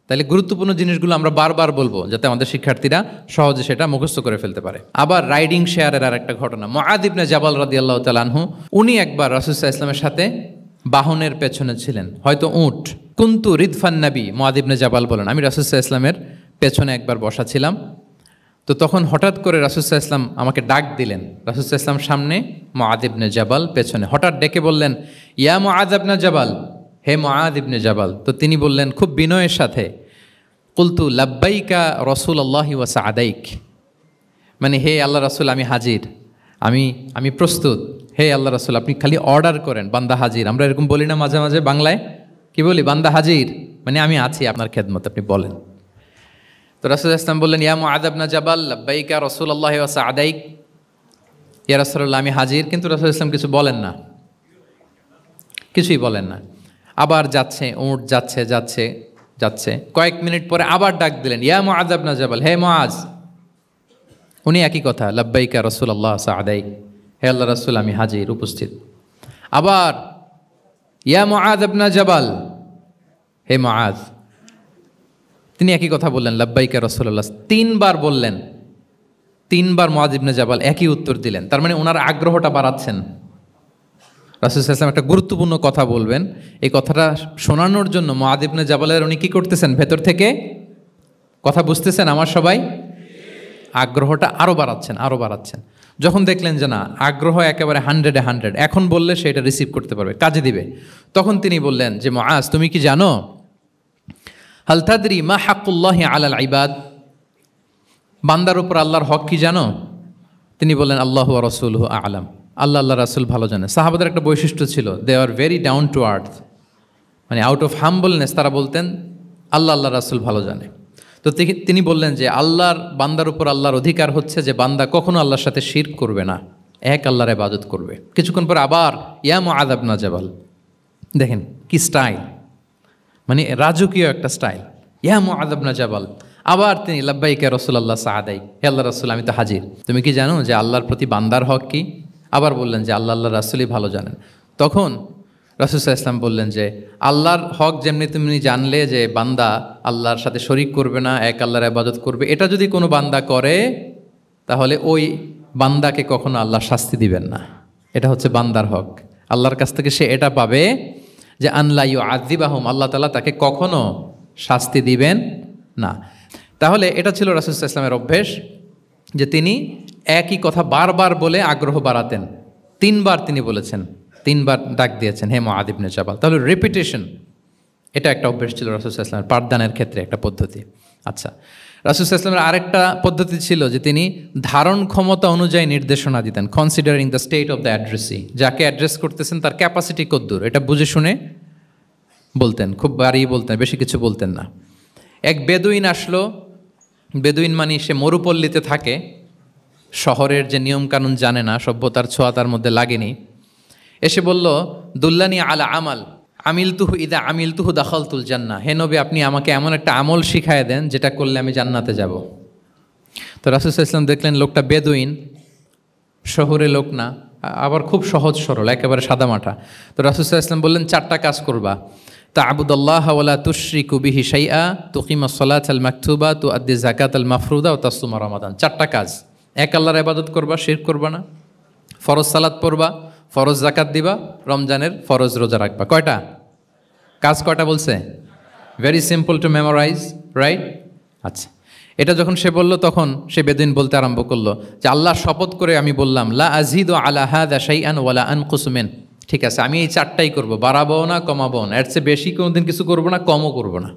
তাহলে গুরুত্বপূর্ণ জিনিসগুলো আমরা বারবার বলবো, যাতে আমাদের শিক্ষার্থীরা সহজে সেটা মুখস্থ করে ফেলতে পারে। আবার রাইডিং শেয়ারের আর একটা ঘটনা, মুআয ইবনে জাবাল রাদিয়াল্লাহু তাআলা আনহু, উনি একবার রাসূল সাল্লাল্লাহু আলাইহি ওয়াসাল্লামের সাথে বাহনের পেছনে ছিলেন, হয়তো উট। কুনতু রিদফান নবী, মুআয ইবনে জাবাল বলেন, আমি রাসূল সাল্লাল্লাহু আলাইহি ওয়াসাল্লামের পেছনে একবার বসা ছিলাম। তো তখন হঠাৎ করে রাসূল সাল্লাল্লাহু আলাইহি ওয়াসাল্লাম আমাকে ডাক দিলেন। রাসূল সাল্লাল্লাহু আলাইহি ওয়াসাল্লাম সামনে, মুআয ইবনে জাবাল পেছনে। হঠাৎ ডেকে বললেন, ইয়া মুআয ইবনে জাবাল, হে মুআয ইবনে জাবাল। তো তিনি বললেন খুব বিনয়ের সাথে, কুলতু লাব্বাইকা রাসূলুল্লাহি ওয়া সাআদাইক, মানে হে আল্লাহ রাসূল আমি হাজির, আমি প্রস্তুত। হে আল্লাহ রাসূল আপনি খালি অর্ডার করেন, বান্দা হাজির। আমরা এরকম বলি না মাঝে মাঝে বাংলায়? কি বলি? বান্দা হাজির, মানে আমি আছি আপনার খেদমত, আপনি বলেন। তো রাসূল ইসলাম বললেন, ইয়া মুআয ইবনে জাবাল লাব্বাইকা রাসূলুল্লাহি ওয়া সাআদাইক, ইয়া রাসূলুল্লাহ আমি হাজির। কিন্তু রাসূল ইসলাম কিছু বলেন না, কিছুই বলেন না। আবার যাচ্ছে, উট যাচ্ছে যাচ্ছে যাচ্ছে, কয়েক মিনিট পরে আবার ডাক দিলেন, ইয়া মুআয ইবনে জাবাল, হে মুআয। উনি একই কথা, লাব্বাইকা রাসূলুল্লাহ সাআদাইক, হে আল্লাহ রাসূল আমি হাজির, উপস্থিত। আবার ইয়া মুআয ইবনে জাবাল, হে মুআয। তিনি একই কথা বললেন, লাব্বাইকা রাসূলুল্লাহ। 3 বার বললেন, 3 বার মুআয ইবনে জাবাল একই উত্তর দিলেন। তার মানে ওনার আগ্রহটা বাড়াচ্ছেন। রাসূল সাল্লাল্লাহু আলাইহি ওয়াসাল্লাম একটা গুরুত্বপূর্ণ কথা বলবেন, এই কথাটা শোনানোর জন্য মুআয ইবনে জাবালের উনি কি করতেছেন? ভেতর থেকে কথা বুঝতেছেন আমার সবাই? আগ্রহটা আরও বাড়াচ্ছেন, আরও বাড়াচ্ছেন। যখন দেখলেন যে না, আগ্রহ একেবারে 100-এ 100, এখন বললে সে এটা রিসিভ করতে পারবে, কাজে দিবে, তখন তিনি বললেন যে মুআয তুমি কি জানো, হাল তাদরি মা হাক্কুল্লাহি আলাল ইবাদ, বান্দার উপর আল্লাহর হক কি জানো? তিনি বললেন আল্লাহু ওয়া রাসূলুহু আ'লাম, আল্লাহ আল্লাহ রাসূল ভালো জানে। সাহাবাদের একটা বৈশিষ্ট্য ছিল, they are very down to earth, মানে আউট অফ হাম্বলনেস তারা বলতেন আল্লাহ আল্লাহ রাসূল ভালো জানে। তো তিনি বললেন যে আল্লাহর বান্দার উপর আল্লাহর অধিকার হচ্ছে যে বান্দা কখনো আল্লাহর সাথে শিরক করবে না, এক আল্লাহর ইবাদত করবে। কিছুক্ষণ পর আবার ইয়া মুআয ইবনে জাবাল, দেখেন কি স্টাইল, মানে রাজকীয় একটা স্টাইল। ইয়া মুআয ইবনে জাবাল, আবার তিনি লাব্বাইকা রাসূলুল্লাহ সাআদাই, হে আল্লাহর রাসূল আমি তো হাজির, তুমি কি জানো যে আল্লাহর প্রতি বান্দার হক কি? আবার বললেন যে আল্লাহর রাসূলই ভালো জানেন। তখন রাসূল সাল্লাল্লাহু আলাইহি ওয়াসাল্লাম বললেন যে আল্লাহর হক যেমনি তুমি জানলে যে বান্দা আল্লাহর সাথে শরীক করবে না, এক আল্লাহর ইবাদত করবে, এটা যদি কোনো বান্দা করে তাহলে ওই বান্দাকে কখনো আল্লাহ শাস্তি দিবেন না। এটা হচ্ছে বান্দার হক। আল্লাহর কাছ থেকে সে এটা পাবে যে আনলা ইউআযিবাহুম, আল্লাহ তাআলা তাকে কখনো শাস্তি দিবেন না। তাহলে এটা ছিল রাসূল সাল্লাল্লাহু আলাইহি ওয়াসাল্লামের অভ্যেস যে তিনি একই কথা বারবার বলে আগ্রহ বাড়াতেন। 3 বার তিনি বলেছেন, 3 বার ডাক দিয়েছেন হে মুআয ইবনে জাবাল। তাহলে রেপিটেশন এটা একটা অভ্যেস ছিল রাসূল সাল্লাল্লাহু আলাইহি ওয়াসাল্লামের, পাঠদানের ক্ষেত্রে একটা পদ্ধতি। আচ্ছা, রাসূল সাল্লাল্লাহু আলাইহি ওয়াসাল্লামের আরেকটা পদ্ধতি ছিল যে তিনি ধারণ ক্ষমতা অনুযায়ী নির্দেশনা দিতেন, considering the state of the addressee. যাকে অ্যাড্রেস করতেছেন তার ক্যাপাসিটি কতদূর এটা বুঝে শুনে বলতেন, খুব বাড়িয়ে বলতেন, বেশি কিছু বলতেন না। এক বেদুইন আসলো, বেদুইন মানে সে মরুপল্লীতে থাকে, শহরের যে নিয়মকানুন জানে না, সভ্যতার ছোঁয়া তার মধ্যে লাগেনি। এসে বলল দুল্লানি আলা আমাল আমিলতুহু ইদা আমিলতুহু দাখালতুল জান্নাহ, হে নবী আপনি আমাকে এমন একটা আমল শিখায় দেন যেটা করলে আমি জান্নাতে যাব। তো রাসূল সাল্লাল্লাহু আলাইহি ওয়াসাল্লাম দেখলেন লোকটা বেদুইন, শহরে লোক না, আবার খুব সহজ সরল, একেবারে সাদামাটা। তো রাসূল সাল্লাল্লাহু আলাইহি ওয়াসাল্লাম বললেন 4টা কাজ করবা, তা'বুদাল্লাহ ওয়ালা তুশরিকু বিহি শাইআ, তুকিমাস সালাতাল মাকতুবা, তুআদ্দি যাকাতাল মাফরুদা ওয়া তাসুমা রমাদান। 4টা কাজ। এক আল্লাহর ইবাদত করবা, শিরক করবা না, ফরজ সালাত পড়বা, ফরজ যাকাত দিবা, রমজানের ফরজ রোজা রাখবা। কয়টা কাজ? কয়টা বলছে? Very simple to memorise, right? আচ্ছা, এটা যখন সে বলল তখন সে বেদুইন বলতে আরম্ভ করলো যে আল্লাহ শপথ করে আমি বললাম লা আযীদু আলা হাযা শাইআন ওয়ালা আনকুসু মিন, ঠিক আছে আমি এই 4টাই করব, বাড়াবো না কমাবো না, এর চেয়ে বেশি কোনোদিন কিছু করব না, কমও করব না।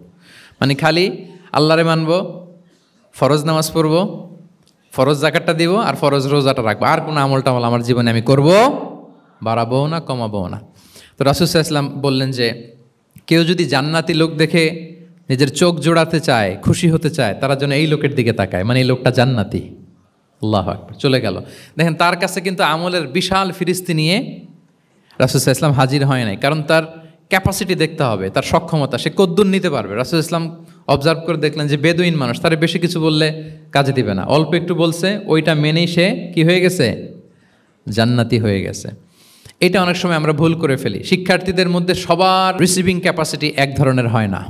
মানে খালি আল্লাহরে মানব, ফরজ নামাজ পড়ব, ফরজ যাকাতটা দিব, আর ফরজ রোজাটা রাখবো, আর কোনো আমল টামল আমার জীবনে আমি করব, বাড়াবো না কমাবো না। তো রাসূল সাল্লাল্লাহু আলাইহি ওয়াসাল্লাম বললেন যে কেউ যদি জান্নাতি লোক দেখে নিজের চোখ জোড়াতে চায়, খুশি হতে চায়, তারা যেন এই লোকের দিকে তাকায়, মানে এই লোকটা জান্নাতি। আল্লাহু আকবার, চলে গেল। দেখেন তার কাছে কিন্তু আমলের বিশাল ফিরিস্তি নিয়ে রাসূল সাল্লাল্লাহু আলাইহি ওয়াসাল্লাম হাজির হয় নাই, কারণ তার ক্যাপাসিটি দেখতে হবে, তার সক্ষমতা, সে কদ্দুর নিতে পারবে। রাসূল সাল্লাল্লাহু আলাইহি ওয়াসাল্লাম অবজার্ভ করে দেখলেন যে বেদুইন মানুষ, তার বেশি কিছু বললে কাজে দিবে না, অল্প একটু বলছে, ওইটা মেনেই সে কি হয়ে গেছে? জান্নাতি হয়ে গেছে। এটা অনেক সময় আমরা ভুল করে ফেলি। শিক্ষার্থীদের মধ্যে সবার রিসিভিং ক্যাপাসিটি এক ধরনের হয় না,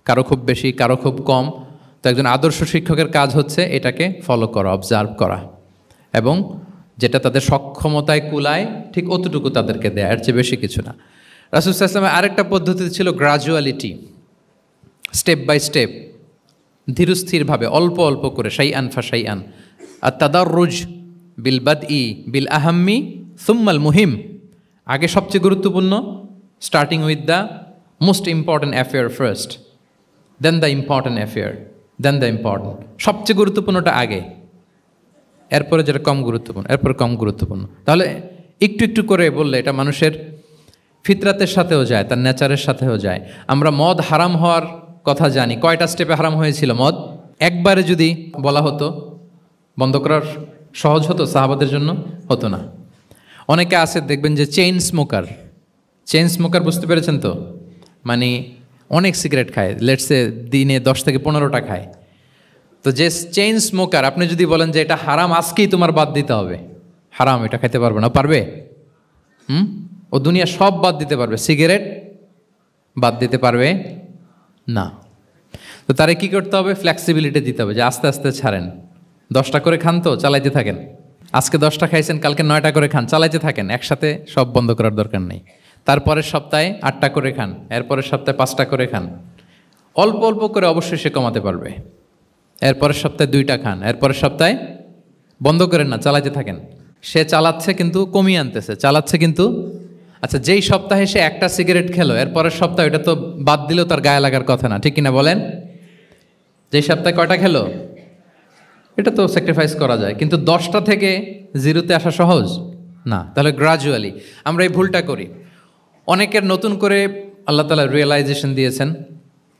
কারো খুব বেশি, কারো খুব কম। তো একজন আদর্শ শিক্ষকের কাজ হচ্ছে এটাকে ফলো করা, অবজার্ভ করা, এবং যেটা তাদের সক্ষমতায় কুলায় ঠিক অতটুকু তাদেরকে দেয়, এর চেয়ে বেশি কিছু না। রাসূল সাল্লাল্লাহু আলাইহি ওয়াসাল্লামের আরেকটা পদ্ধতি ছিল গ্রাজুয়ালিটি, স্টেপ বাই স্টেপ, ধীরস্থিরভাবে, অল্প অল্প করে, শাইআন ফা শাইআন, আর তাদাররুজ বিল বাদই বিল আহাম্মি সুম্মাল মুহিম, আগে সবচেয়ে গুরুত্বপূর্ণ, starting with the most important affair first, then the important affair, then the important. সবচেয়ে গুরুত্বপূর্ণটা আগে, এরপরে যেটা কম গুরুত্বপূর্ণ, এরপরে কম গুরুত্বপূর্ণ। তাহলে একটু একটু করে বললে এটা মানুষের ফিতরাতের সাথেও যায়, তার নেচারের সাথেও যায়। আমরা মদ হারাম হওয়ার কথা জানি, কয়টা স্টেপে হারাম হয়েছিল মদ? একবারে যদি বলা হতো বন্ধ করার সহজ হতো সাহাবাদের জন্য? হতো না। অনেকে আছে দেখবেন যে চেইন স্মোকার, বুঝতে পেরেছেন তো? মানে অনেক সিগারেট খায়, লেটসে দিনে 10 থেকে 15টা খায়। তো যে চেইন স্মোকার, আপনি যদি বলেন যে এটা হারাম, আজকেই তোমার বাদ দিতে হবে, হারাম, এটা খাইতে পারবে না, পারবে? ও দুনিয়া সব বাদ দিতে পারবে, সিগারেট বাদ দিতে পারবে না। তো তারে কি করতে হবে? ফ্লেক্সিবিলিটি দিতে হবে, যে আস্তে আস্তে ছাড়েন, 10টা করে খান তো চালাইতে থাকেন, আজকে 10টা খাইছেন, কালকে 9টা করে খান, চালাইতে থাকেন, একসাথে সব বন্ধ করার দরকার নেই। তারপরের সপ্তাহে 8টা করে খান, এরপরের সপ্তাহে 5টা করে খান, অল্প অল্প করে অবশ্যই সে কমাতে পারবে। এরপরের সপ্তাহে 2টা খান, এরপরের সপ্তাহে বন্ধ করেন না, চালাইতে থাকেন। সে চালাচ্ছে কিন্তু কমিয়ে আনতেছে, চালাচ্ছে কিন্তু। আচ্ছা, যেই সপ্তাহে সে 1টা সিগারেট খেলো, এরপরের সপ্তাহে এটা তো বাদ দিলেও তার গায়ে লাগার কথা না, ঠিক কিনা বলেন? যেই সপ্তাহে কয়টা খেলো এটা তো স্যাক্রিফাইস করা যায়, কিন্তু 10টা থেকে 0তে আসা সহজ না। তাহলে গ্রাজুয়ালি আমরা এই ভুলটা করি। অনেকের নতুন করে আল্লাহ তাআলা রিয়েলাইজেশন দিয়েছেন,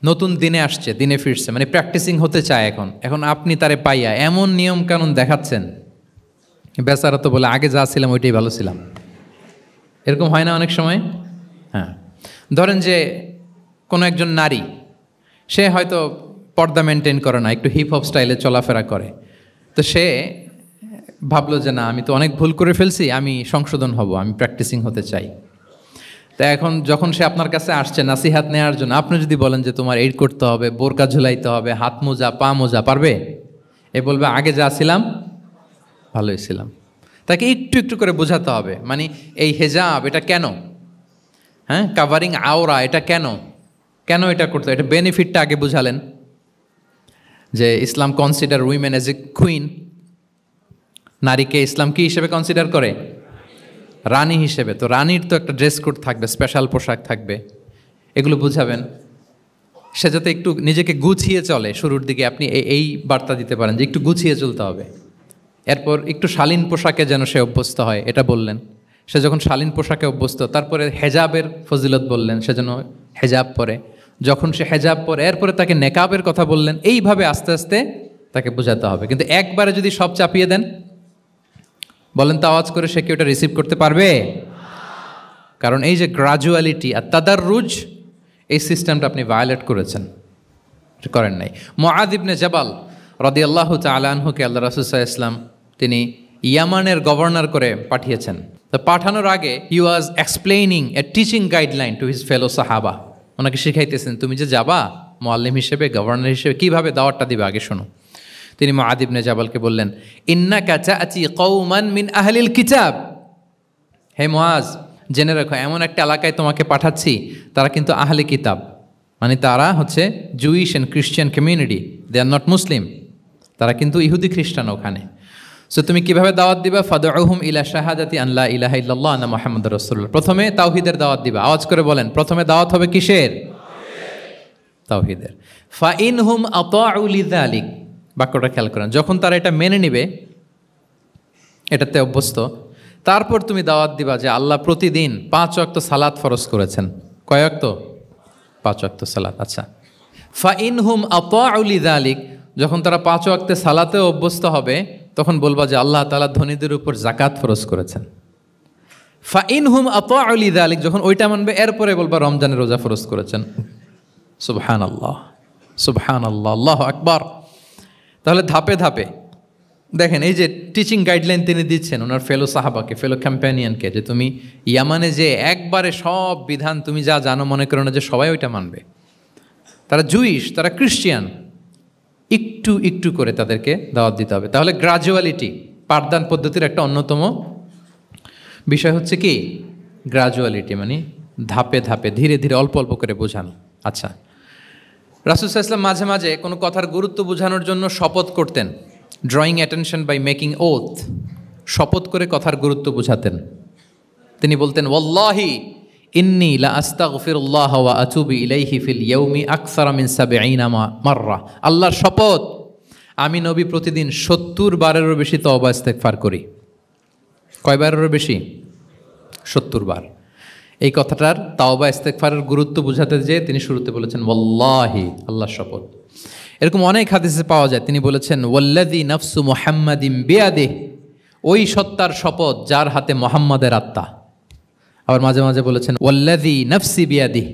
নতুন দিনে আসছে, দিনে ফিরছে, মানে প্র্যাকটিসিং হতে চায়। এখন আপনি তারে পাইয়া এমন নিয়ম কানুন দেখাচ্ছেন বেচারা তো বলে আগে যা ছিলাম ওইটাই ভালো ছিলাম। এরকম হয় না অনেক সময়? হ্যাঁ, ধরেন যে কোনো একজন নারী, সে হয়তো পর্দা মেনটেন করে না, একটু হিপ হপ স্টাইলে চলাফেরা করে, তো সে ভাবলো যে না, আমি তো অনেক ভুল করে ফেলছি, আমি সংশোধন হব, আমি প্র্যাকটিসিং হতে চাই। তা এখন যখন সে আপনার কাছে আসছে নাসিহাত নেওয়ার জন্য, আপনি যদি বলেন যে তোমার এই করতে হবে, বোরকা ঝুলাইতে হবে, হাত মোজা পা মোজা, পারবে? এ বলবে আগে যা ছিলাম ভালোই ছিলাম। তাকে একটু একটু করে বোঝাতে হবে, মানে এই হেজাব এটা কেন, হ্যাঁ, কাভারিং আওরা এটা কেন, কেন এটা করতে, এটা বেনিফিটটা আগে বুঝালেন। যে Islam consider women as a queen, নারীকে ইসলাম কি হিসেবে কনসিডার করে? রানী হিসেবে। তো রানীর তো একটা ড্রেস কোড থাকবে, স্পেশাল পোশাক থাকবে, এগুলো বুঝাবেন। সে যাতে একটু নিজেকে গুছিয়ে চলে, শুরুর দিকে আপনি এই বার্তা দিতে পারেন যে একটু গুছিয়ে চলতে হবে। এরপর একটু শালীন পোশাকে যেন সে অভ্যস্ত হয়, এটা বললেন। সে যখন শালীন পোশাকে অভ্যস্ত, তারপরে হেজাবের ফজিলত বললেন, সে যেন হেজাব পরে। যখন সে হেজাব পরে, এরপরে তাকে নেকাবের কথা বললেন। এইভাবে আস্তে আস্তে তাকে বোঝাতে হবে। কিন্তু একবারে যদি সব চাপিয়ে দেন, বলেন তো আওয়াজ করে, সে কি ওটা রিসিভ করতে পারবে? কারণ এই যে গ্রাজুয়ালিটি আর তাদাররুজ, এই সিস্টেমটা আপনি ভায়োলেট করেছেন, করেন নাই। মুআয ইবনে জাবাল রাদিয়াল্লাহু তাআলা আনহুকে আল্লাহ রাসূল সাল্লাল্লাহু আলাইহি ওয়াসাল্লাম তিনি ইয়ামানের গভর্নর করে পাঠিয়েছেন। তো পাঠানোর আগে he was explaining a teaching guideline to his fellow সাহাবা। ওনাকে শিখাইতেছেন, তুমি যে যাবা মুআল্লিম হিসেবে, গভর্নর হিসেবে, কিভাবে দাওয়াতটা দিবে আগে শোনো। তিনি মুআয ইবনে জাবালকে বললেন, ইন্নাকা তা'তি কওমান মিন আহলিল কিতাব। হে মুআয, জেনে রাখো, এমন একটা এলাকায় তোমাকে পাঠাচ্ছি, তারা কিন্তু আহলে কিতাব, মানে তারা হচ্ছে Jewish and Christian community, they are not Muslim, তারা কিন্তু ইহুদি খ্রিস্টান ওখানে। সো তুমি কিভাবে দাওয়াত দিবা? ফাদউহুম ইলা শাহাদাতি আন লা ইলাহা ইল্লাল্লাহ আন্না মুহাম্মাদুর রাসূলুল্লাহ। প্রথমে তাওহীদের দাওয়াত দিবা। আওয়াজ করে বলেন, প্রথমে দাওয়াত হবে কিসের? তাওহীদের। ফাইনহুম আতাউ লিযালিক, বাক্যটা খেয়াল করেন, যখন তারা এটা মেনে নিবে, এটাতে অভ্যস্ত, তারপর তুমি দাওয়াত দিবা যে আল্লাহ প্রতিদিন 5 ওয়াক্ত সালাত ফরজ করেছেন। কয় ওয়াক্ত? 5 ওয়াক্ত সালাত। আচ্ছা, ফাইনহুম আতাউ লিযালিক, যখন তারা 5 ওয়াক্তে সালাতে অভ্যস্ত হবে, তখন বলবা যে আল্লাহ তাআলা ধনীদের উপর যাকাত ফরজ করেছেন। ফাইনহুম আতাউ লিযালিক, যখন ওইটা মানবে, এরপরে বলবা রমজানের রোজা ফরজ করেছেন। সুবহানাল্লাহ, সুবহানাল্লাহ, আল্লাহু আকবার। তাহলে ধাপে ধাপে দেখেন, এই যে টিচিং গাইডলাইন তিনি দিচ্ছেন ওনার ফেলো সাহাবাকে, ফেলো কম্প্যানিয়নকে, যে তুমি ইয়ামানে যে একবারে সব বিধান তুমি যা জানো, মনে করো না যে সবাই ওইটা মানবে। তারা জুইশ, তারা ক্রিশ্চিয়ান, একটু একটু করে তাদেরকে দাওয়াত দিতে হবে। তাহলে গ্রাজুয়ালিটি, পাঠদান পদ্ধতির একটা অন্যতম বিষয় হচ্ছে কি গ্রাজুয়ালিটি, মানে ধাপে ধাপে, ধীরে ধীরে, অল্প অল্প করে বোঝানো। আচ্ছা, রাসূল সাল্লাল্লাহু আলাইহি ওয়াসাল্লাম মাঝে মাঝে কোনো কথার গুরুত্ব বোঝানোর জন্য শপথ করতেন। Drawing attention by making oath, শপথ করে কথার গুরুত্ব বোঝাতেন। তিনি বলতেন, ওয়াল্লাহি ইন্নী লা আস্তাগফিরুল্লাহ ওয়া আতুবু ইলাইহি ফিল ইয়াউমি আকসারা মিন ৭০ মাররা। আল্লাহর শপথ, আমি নবী প্রতিদিন ৭০ বারেরও বেশি তওবা ইস্তেগফার করি। কয় বারেরও বেশি? ৭০ বার। এই কথাটার তাওবা ইস্তেগফারের গুরুত্ব বোঝাতে যেয়ে তিনি শুরুতে বলেছেন ওয়াল্লাহি, আল্লাহর শপথ। এরকম অনেক হাদিসে পাওয়া যায়, তিনি বলেছেন ওয়াল্লাযী নাফসু মুহাম্মাদিন বিয়াদিহি, ওই সত্তার শপথ যার হাতে মুহাম্মাদের আত্মা। আবার মাঝে মাঝে বলেছেন ওয়াল্লাযী নাফসি বিয়াদিহি,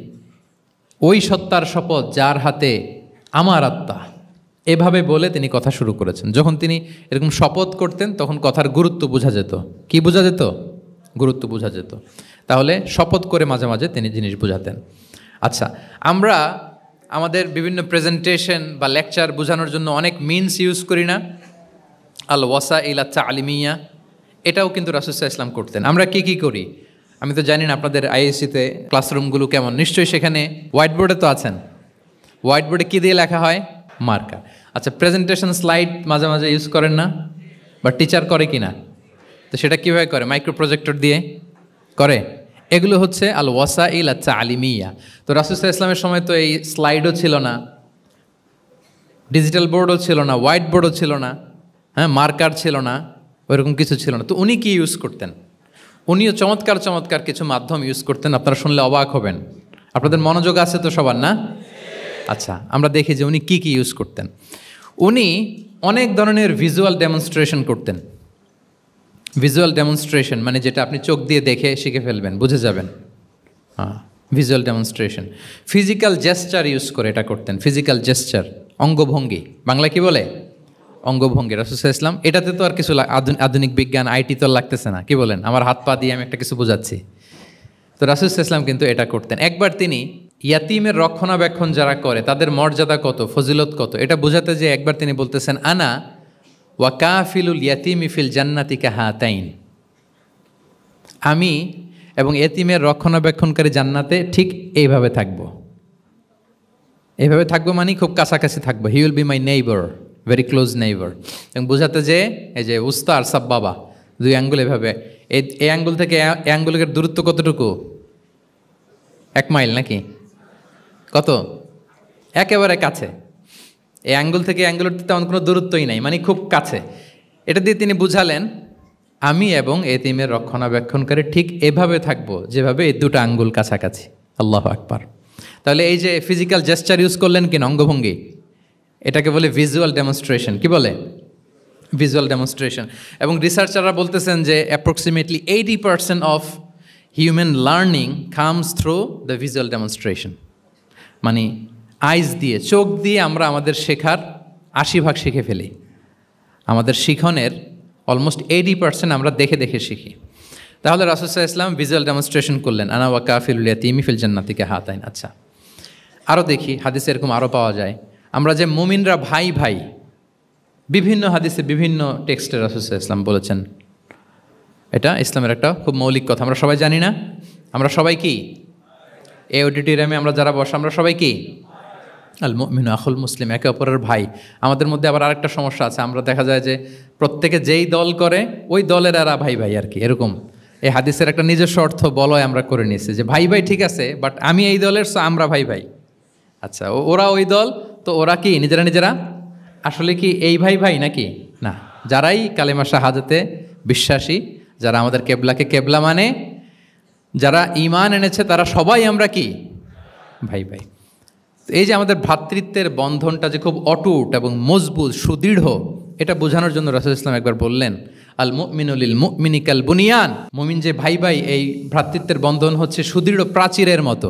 ওই সত্তার শপথ যার হাতে আমার আত্মা। এভাবে বলে তিনি কথা শুরু করেছেন। যখন তিনি এরকম শপথ করতেন, তখন কথার গুরুত্ব বোঝা যেত। কি বোঝা যেত? গুরুত্ব বোঝা যেত। তাহলে শপথ করে মাঝে মাঝে তিনি জিনিস বোঝাতেন। আচ্ছা, আমরা আমাদের বিভিন্ন প্রেজেন্টেশন বা লেকচার বোঝানোর জন্য অনেক মিনস ইউজ করি না? আল ওয়াসাইল তালিমিয়া, এটাও কিন্তু রাসূল সাল্লাল্লাহু আলাইহি ওয়াসাল্লাম করতেন। আমরা কি কি করি? আমি তো জানি না আপনাদের আইএসসিতে ক্লাসরুমগুলো কেমন, নিশ্চয়ই সেখানে হোয়াইট বোর্ডে তো আছেন। হোয়াইট বোর্ডে কী দিয়ে লেখা হয়? মার্কার। আচ্ছা, প্রেজেন্টেশন স্লাইড মাঝে মাঝে ইউজ করেন না? বা টিচার করে কি না? তো সেটা কীভাবে করে? মাইক্রো প্রজেক্টর দিয়ে করে। এগুলো হচ্ছে আল ওয়াসাইল তালিমিয়া। তো রাসূল সাল্লাল্লাহু আলাইহি ওয়াসাল্লামের সময় তো এই স্লাইডও ছিল না, ডিজিটাল বোর্ডও ছিল না, হোয়াইট বোর্ডও ছিল না, হ্যাঁ, মার্কার ছিল না, ওইরকম কিছু ছিল না। তো উনি কি ইউজ করতেন? উনিও চমৎকার চমৎকার কিছু মাধ্যম ইউজ করতেন, আপনারা শুনলে অবাক হবেন। আপনাদের মনোযোগ আছে তো সবার, না? আচ্ছা, আমরা দেখি যে উনি কি কি ইউজ করতেন। উনি অনেক ধরনের ভিজুয়াল ডেমনস্ট্রেশন করতেন। ভিজুয়াল ডেমনস্ট্রেশন মানে যেটা আপনি চোখ দিয়ে দেখে শিখে ফেলবেন, বুঝে যাবেন। হ্যাঁ, visual demonstration. Physical gesture use করে এটা করতেন, ফিজিক্যাল জেস্চার, অঙ্গভঙ্গি, বাংলা কি বলে অঙ্গভঙ্গি। রাসূল সাল্লাল্লাহু আলাইহি ওয়াসাল্লাম, এটাতে তো আর কিছু আধুনিক বিজ্ঞান আইটি তো লাগতেছে না, কি বলেন, আমার হাত পা দিয়ে আমি একটা কিছু বোঝাচ্ছি। তো রাসূল সাল্লাল্লাহু আলাইহি ওয়াসাল্লাম কিন্তু এটা করতেন। একবার তিনি ইয়াতিমের রক্ষণাবেক্ষণ যারা করে তাদের মর্যাদা কত, ফজিলত কত, এটা বোঝাতে যে একবার তিনি বলতেছেন, আনা ওয়া কাফিলুল ইয়াতিমি ফিল জান্নাতি কাহাতাইন, আমি এবং এতিমের রক্ষণাবেক্ষণকারী জান্নাতে ঠিক এইভাবে থাকবো। এইভাবে থাকবো মানে খুব কাছাকাছি থাকবো, he will be my neighbour, very close neighbour. এবং বোঝাতে যে এই যে উস্তা আর সাব বাবা, দুই আঙ্গুল এভাবে, এই আঙ্গুল থেকে এই আঙ্গুলের দূরত্ব কতটুকু, 1 মাইল নাকি কত, একেবারে কাছে। এই আঙ্গুল থেকে আঙ্গুলের তেমন কোনো দূরত্বই নাই, মানে খুব কাছে। এটা দিয়ে তিনি বুঝালেন আমি এবং এতিমের রক্ষণাবেক্ষণকারী ঠিক এভাবে থাকবো যেভাবে এই দুটো আঙ্গুল কাছাকাছি। আল্লাহু আকবার। তাহলে এই যে ফিজিক্যাল জেস্চার ইউজ করলেন কিনা, অঙ্গভঙ্গি, এটাকে বলে ভিজুয়াল ডেমনস্ট্রেশন। কি বলে, ভিজুয়াল ডেমনস্ট্রেশন। এবং রিসার্চাররা বলতেছেন যে approximately 80% of human learning comes through the visual demonstration. মানে আইজ দিয়ে, চোখ দিয়ে আমরা আমাদের শেখার 80% শিখে ফেলি। আমাদের শিখনের অলমোস্ট 80% আমরা দেখে দেখে শিখি। তাহলে রাসূল সাল্লাল্লাহু আলাইহি ওয়াসাল্লাম ভিজুয়াল ডেমনস্ট্রেশন করলেন, আনা ওয়া কাফিলুল ইয়াতীমি ফিল জান্নাতি কাহাতাইন। আচ্ছা, আরও দেখি হাদিসে এরকম আরও পাওয়া যায়। আমরা যে মুমিনরা ভাই ভাই, বিভিন্ন হাদিসে বিভিন্ন টেক্সটে রাসূল সাল্লাল্লাহু আলাইহি ওয়াসাল্লাম বলেছেন। এটা ইসলামের একটা খুব মৌলিক কথা, আমরা সবাই জানি না? আমরা সবাই কি, এই অডিটোরিয়ামে আমরা যারা বসে আমরা সবাই কি, আল মুমিনু আখুল মুসলিম, একে অপরের ভাই। আমাদের মধ্যে আবার আরেকটা সমস্যা আছে, আমরা দেখা যায় যে প্রত্যেকে যেই দল করে ওই দলের এরা ভাই ভাই আর কি, এরকম। এই হাদিসের একটা নিজস্ব অর্থ বলয় আমরা করে নিয়েছি যে ভাই ভাই ঠিক আছে, বাট আমি এই দলের, সো আমরা ভাই ভাই। আচ্ছা, ওরা ওই দল, তো ওরা কি নিজেরা নিজেরা আসলে কি এই ভাই ভাই নাকি না? যারাই কালেমা শাহাদাতে বিশ্বাসী, যারা আমাদের কেবলাকে কেবলা মানে, যারা ঈমান এনেছে, তারা সবাই আমরা কি ভাই ভাই। এই যে আমাদের ভ্রাতৃত্বের বন্ধনটা যে খুব অটুট এবং মজবুত সুদৃঢ়, এটা বোঝানোর জন্য রাসূল ইসলাম একবার বললেন, আল মুমিনু লিল মুমিনি কাল বুনিয়ান, মুমিন যে ভাই ভাই, এই ভ্রাতৃত্বের বন্ধন হচ্ছে সুদৃঢ় প্রাচীরের মতো।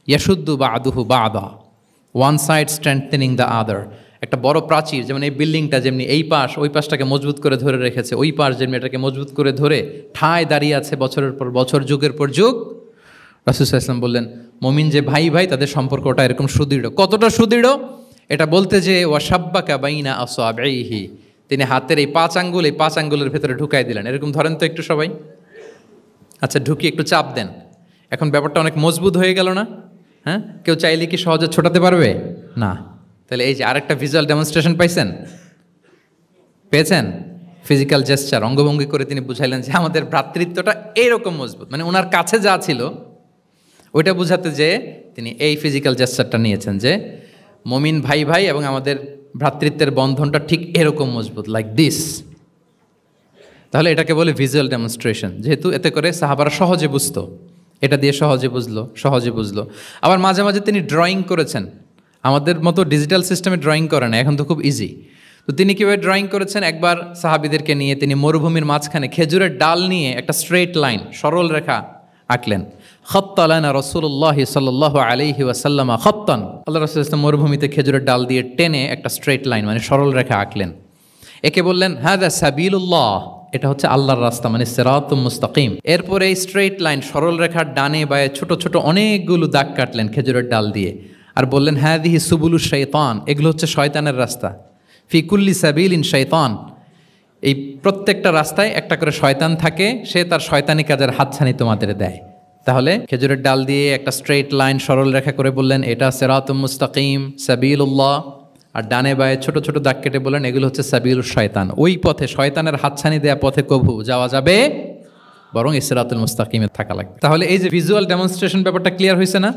ইয়াশুদ্দু বা'দুহু বা'দা, one side strengthening the other. একটা বড় প্রাচীর, যেমন এই বিল্ডিংটা যেমনি এই পাশ ওই পাশটাকে মজবুত করে ধরে রেখেছে, ওই পাশ যেমনি এটাকে মজবুত করে ধরে ঠায় দাঁড়িয়ে আছে বছরের পর বছর, যুগের পর যুগ। রাসূল সাল্লাল্লাহু আলাইহি ওয়াসাল্লাম বললেন মুমিন যে ভাই ভাই, তাদের সম্পর্কটা এরকম সুদৃঢ়। কতটা সুদৃঢ় এটা বলতে যে ওয়াশাব্বাকা বাইনা আসওয়াবিহি, তিনি হাতের এই 5 আঙ্গুল, এই 5 আঙ্গুলের ভেতরে ঢুকাই দিলেন। এরকম ধরেন তো একটু সবাই, আচ্ছা ঢুকিয়ে একটু চাপ দেন, এখন ব্যাপারটা অনেক মজবুত হয়ে গেল না? হ্যাঁ, কেউ চাইলে কি সহজে ছোটাতে পারবে না? তাহলে এই যে আরেকটা ভিজুয়াল ডেমনস্ট্রেশন পাইছেন, পেয়েছেন? ফিজিক্যাল জেস্চার, অঙ্গভঙ্গি করে তিনি বুঝাইলেন যে আমাদের ভ্রাতৃত্বটা এইরকম মজবুত, মানে ওনার কাছে যা ছিল ওইটা বুঝাতে যে তিনি এই ফিজিক্যাল জেস্চারটা নিয়েছেন যে মুমিন ভাই ভাই এবং আমাদের ভ্রাতৃত্বের বন্ধনটা ঠিক এরকম মজবুত, লাইক দিস। তাহলে এটাকে বলে ভিজুয়াল ডেমনস্ট্রেশন, যেহেতু এতে করে সাহাবারা সহজে বুঝতো, এটা দিয়ে সহজে বুঝলো। আবার মাঝে মাঝে তিনি ড্রয়িং করেছেন, আমাদের মতো ডিজিটাল সিস্টেমে ড্রয়িং করে না, এখন তো খুব ইজি। তো তিনি কীভাবে ড্রয়িং করেছেন, একবার সাহাবিদেরকে নিয়ে তিনি মরুভূমির মাঝখানে খেজুরের ডাল নিয়ে একটা স্ট্রেট লাইন, সরল রেখা আঁকলেন। খাত্তা লানা রাসূলুল্লাহ সাল্লাল্লাহু আলাইহি ওয়াসাল্লাম খাত্তান, আল্লাহ রাসূল সাল্লাল্লাহু আলাইহি ওয়াসাল্লাম মরুভূমিতে খেজুরের ডাল দিয়ে টেনে একটা স্ট্রেট লাইন, মানে সরল রেখা আঁকলেন। একে বললেন হাযা সাবিলুল্লাহ, এটা হচ্ছে আল্লাহর রাস্তা, মানে সিরাতুম মুস্তাকিম। এরপরে এই স্ট্রেট লাইন, সরল রেখার ডানে বায়ে ছোট ছোট অনেকগুলো দাগ কাটলেন খেজুরের ডাল দিয়ে, আর বললেন হাযিহি সুবুলুশ শাইতান, এগুলো হচ্ছে শয়তানের রাস্তা। ফি কুল্লি সাবিলিন শাইতান, এই প্রত্যেকটা রাস্তায় একটা করে শয়তান থাকে, সে তার শয়তানি কাজের হাতছানি তোমাদের দেয়। তাহলে খেজুরের ডাল দিয়ে একটা স্ট্রেট লাইন সরল রেখা করে বললেন এটা সিরাতুম মুস্তাকিম সাবিলুল্লাহ, আর ডানে বায়ে ছোট ছোট দাগ কেটে বললেন এগুলো হচ্ছে সাবিলুশ শয়তান, ওই পথে শয়তানের হাতছানি দেয়া পথে কভু যাওয়া যাবে, বরং সিরাতুল মুস্তাকিমে থাকা লাগবে। তাহলে এই যে ভিজুয়াল ডেমনস্ট্রেশন ব্যাপারটা ক্লিয়ার হয়েছে না?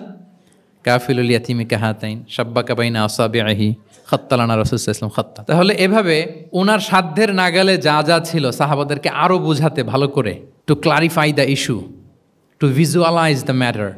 কাফিলুল ইয়াতীমি কাহাতাইন শাব্বাকা বাইনা আসাবিহি খাত্তা লানা রাসূল সাল্লাল্লাহু আলাইহি ওয়াসাল্লাম খাত্তা। তাহলে এভাবে ওনার সাধ্যের নাগালে যা যা ছিল সাহাবাদেরকে আরও বুঝাতে ভালো করে, to clarify the issue, to visualise the matter,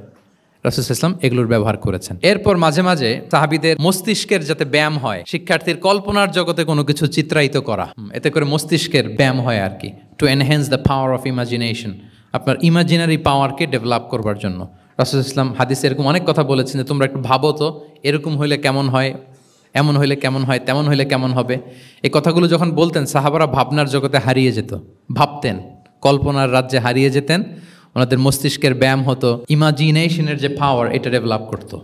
রাসূল সাল্লাল্লাহু আলাইহি ওয়াসাল্লাম এগুলোর ব্যবহার করেছেন। এরপর মাঝে মাঝে সাহাবীদের মস্তিষ্কের যাতে ব্যায়াম হয়, শিক্ষার্থীর কল্পনার জগতে কোনো কিছু চিত্রায়িত করা, এতে করে মস্তিষ্কের ব্যায়াম হয় আর কি, to enhance the power of imagination, আপনার ইমাজিনারি পাওয়ারকে ডেভেলপ করবার জন্য। রাসূল সাল্লাল্লাহু আলাইহি ওয়াসাল্লাম হাদিসে এরকম অনেক কথা বলেছেন যে তোমরা একটু ভাবো তো, এরকম হইলে কেমন হয়, এমন হইলে কেমন হয়, তেমন হইলে কেমন হবে। এই কথাগুলো যখন বলতেন সাহাবারা ভাবনার জগতে হারিয়ে যেত, ভাবতেন, কল্পনার রাজ্যে হারিয়ে যেতেন, ওনাদের মস্তিষ্কের ব্যায়াম হতো, ইমাজিনেশনের যে পাওয়ার এটা ডেভেলপ করতো,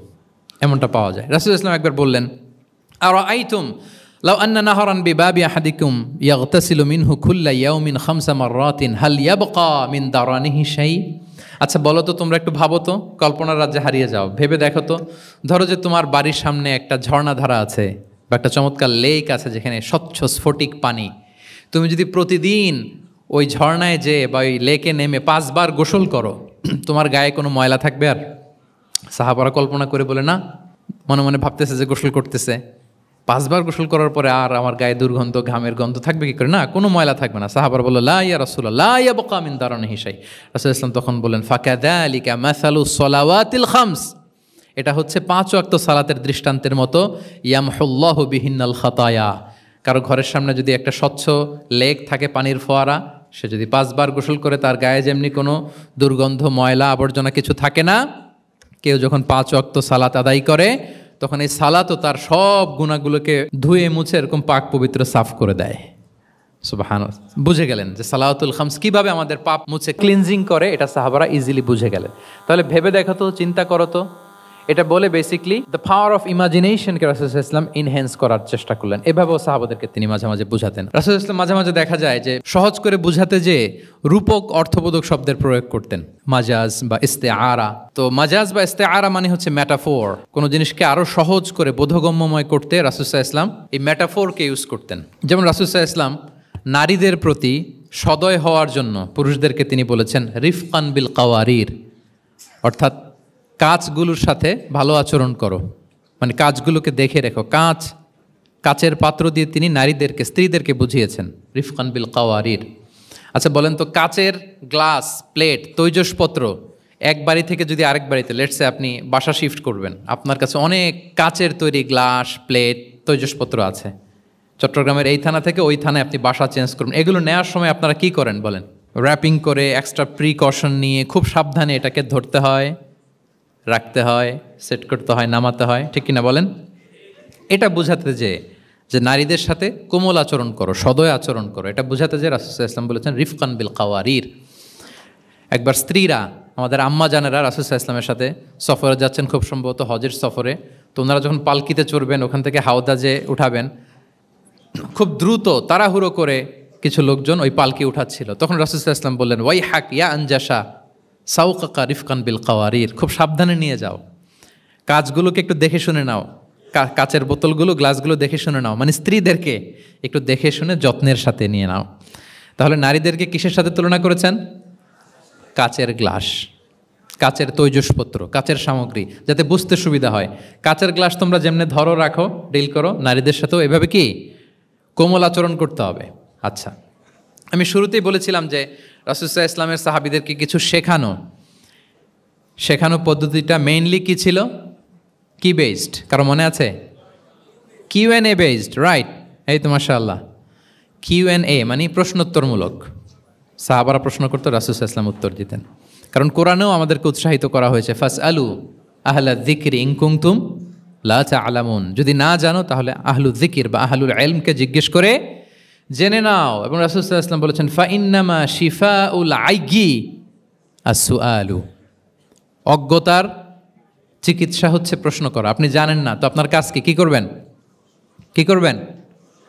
এমনটা পাওয়া যায়। রাসূল সাল্লাল্লাহু আলাইহি ওয়াসাল্লাম একবার বললেন, আরাআইতুম লাউ আন্না নাহরান বিবাবি আহাদিকুম ইয়াগতাসিলু মিনহু কুল্লা ইয়াউমিন খামসা মাররাতিন হাল ইয়াবকা মিন দারানিহি শাই। আচ্ছা বলো তো, তোমরা একটু ভাবো তো, কল্পনার রাজ্যে হারিয়ে যাও, ভেবে দেখো তো, ধরো যে তোমার বাড়ির সামনে একটা ঝর্ণাধারা আছে বা একটা চমৎকার লেক আছে যেখানে স্বচ্ছ স্ফটিক পানি, তুমি যদি প্রতিদিন ওই ঝর্ণায় যে বা ওই লেকে নেমে 5 বার গোসল করো, তোমার গায়ে কোনো ময়লা থাকবে আর? সাহাবারা কল্পনা করে বলে না, মনে মনে ভাবতেছে যে গোসল করতেছে, 5 বার গোসল করার পরে আর আমার গায়ে দুর্গন্ধ, ঘামের গন্ধ থাকবে কি করে? না, কোনো ময়লা থাকবে না। সাহাবারা বলল, লা ইয়া রাসূলুল্লাহ লা ইয়াবকা মিন দারানিহি শাই। রাসূল ইসলাম তখন বলেন, ফাকাযালিকা মাসালু সলাওয়াতিল খামস, এটা হচ্ছে 5 ওয়াক্ত সালাতের দৃষ্টান্তের মতো, ইয়ামহুল্লাহু বিহিন্নাল খাতায়া। কারো ঘরের সামনে যদি একটা স্বচ্ছ লেক থাকে, পানির ফোয়ারা, সে যদি 5 বার গোসল করে তার গায়ে যেমনি কোনো দুর্গন্ধ, ময়লা, আবর্জনা কিছু থাকে না, কেউ যখন 5 ওয়াক্ত সালাত আদায় করে তখন এই সালাতও তার সব গুনাহগুলোকে ধুয়ে মুছে এরকম পাক পবিত্র সাফ করে দেয়। সুবহানাল্লাহ। বুঝে গেলেন যে সালাওয়াতুল খামস কিভাবে আমাদের পাপ মুছে ক্লিনজিং করে, এটা সাহাবারা ইজিলি বুঝে গেলেন। তাহলে ভেবে দেখো তো, চিন্তা করো তো, এটা বলে বেসিকলি দ্য পাওয়ার অফ ইমাজিনেশনকে রাসূল সাল্লাল্লাহু আলাইহি ওয়াসাল্লাম এনহ্যান্স করার চেষ্টা করলেন। এভাবেও সাহাবাদেরকে তিনি মাঝে মাঝে বুঝাতেন। রাসূল সাল্লাল্লাহু আলাইহি ওয়াসাল্লাম মাঝে মাঝে দেখা যায় যে সহজ করে বুঝাতে যে রূপক অর্থবোধক শব্দের প্রয়োগ করতেন, মাজাজ বা ইস্তেআরা। তো মাজাজ বা ইস্তেআরা মানে হচ্ছে মেটাফোর, কোনো জিনিসকে আরো সহজ করে বোধগম্যময় করতে রাসূল সাল্লাল্লাহু আলাইহি ওয়াসাল্লাম এই মেটাফোরকে ইউজ করতেন। যেমন রাসূল সাল্লাল্লাহু আলাইহি ওয়াসাল্লাম নারীদের প্রতি সদয় হওয়ার জন্য পুরুষদেরকে তিনি বলেছেন রিফকান বিল কাওয়ারির, অর্থাৎ কাঁচগুলোর সাথে ভালো আচরণ করো, মানে কাঁচগুলোকে দেখে রেখো। কাচের পাত্র দিয়ে তিনি নারীদেরকে, স্ত্রীদেরকে বুঝিয়েছেন রিফকান বিল কাওয়ারির। আচ্ছা বলেন তো, কাচের গ্লাস, প্লেট, তৈজসপত্র এক বাড়ি থেকে যদি আরেক বাড়িতে, লেটসে আপনি বাসা শিফট করবেন, আপনার কাছে অনেক কাচের তৈরি গ্লাস, প্লেট, তৈজসপত্র আছে, চট্টগ্রামের এই থানা থেকে ওই থানায় আপনি বাসা চেঞ্জ করবেন, এগুলো নেওয়ার সময় আপনারা কি করেন বলেন? র্যাপিং করে, এক্সট্রা প্রিকশন নিয়ে খুব সাবধানে এটাকে ধরতে হয়, রাখতে হয়, সেট করতে হয়, নামাতে হয়, ঠিক কিনা বলেন? এটা বোঝাতে যে নারীদের সাথে কোমল আচরণ করো, সদয় আচরণ করো, এটা বোঝাতে যে রাসূল সাল্লাল্লাহু আলাইহি ওয়াসাল্লাম বলেছেন রিফকান বিল কাওয়ারির। একবার স্ত্রীরা, আমাদের আম্মা জানেরা রাসূল সাল্লাল্লাহু আলাইহি ওয়াসাল্লামের সাথে সফরে যাচ্ছেন, খুব সম্ভবত হজের সফরে। তো ওনারা যখন পালকিতে চড়বেন, ওখান থেকে হাওদাজে উঠাবেন, খুব দ্রুত তাড়াহুড়ো করে কিছু লোকজন ওই পালকি উঠাচ্ছিল। তখন রাসূল সাল্লাল্লাহু আলাইহি ওয়াসাল্লাম বললেন, ওয়াই হাক ইয়া আনজাসা সাউকাকা রিফকান বিল কাওয়ারির, খুব সাবধানে নিয়ে যাও, কাজগুলোকে একটু দেখে শুনে নাও, কাচের বোতলগুলো, গ্লাসগুলো দেখে শুনে নাও, মানে স্ত্রীদেরকে একটু দেখে শুনে যত্নের সাথে নিয়ে নাও। তাহলে নারীদেরকে কিসের সাথে তুলনা করেছেন? কাচের গ্লাস, কাচের তৈজসপত্র, কাচের সামগ্রী, যাতে বুঝতে সুবিধা হয়। কাচের গ্লাস তোমরা যেমনি ধরো, রাখো, ডিল করো, নারীদের সাথেও এভাবে কি কোমল আচরণ করতে হবে। আচ্ছা, আমি শুরুতেই বলেছিলাম যে রাসূল সাল্লাল্লাহু আলাইহি ওয়াসাল্লামের সাহাবীদেরকে কিছু শেখানো পদ্ধতিটা মেইনলি কি ছিল? কি বেসড? কারো মনে আছে? Q and A based, right? এই তো মাশাআল্লাহ। কিউএনএ মানে প্রশ্নোত্তরমূলক। সাহাবারা প্রশ্ন করতো, রাসূল সাল্লাল্লাহু আলাইহি ওয়াসাল্লাম উত্তর দিতেন। কারণ কোরআনেও আমাদেরকে উৎসাহিত করা হয়েছে, ফাসআলু আহলা যিকরি ইন কুনতুম লা তা'লামুন, যদি না জানো তাহলে আহলু যিকির বা আহলুল ইলমকে জিজ্ঞেস করে জেনে নাও। এবং রাসূল সাল্লাল্লাহু আলাইহি ওয়াসাল্লাম বলেছেন, ফাইন্নামা শিফাউল আইয়ি আস-সুআলু, অজ্ঞতার চিকিৎসা হচ্ছে প্রশ্ন করা। আপনি জানেন না তো আপনার কাজ কি করবেন?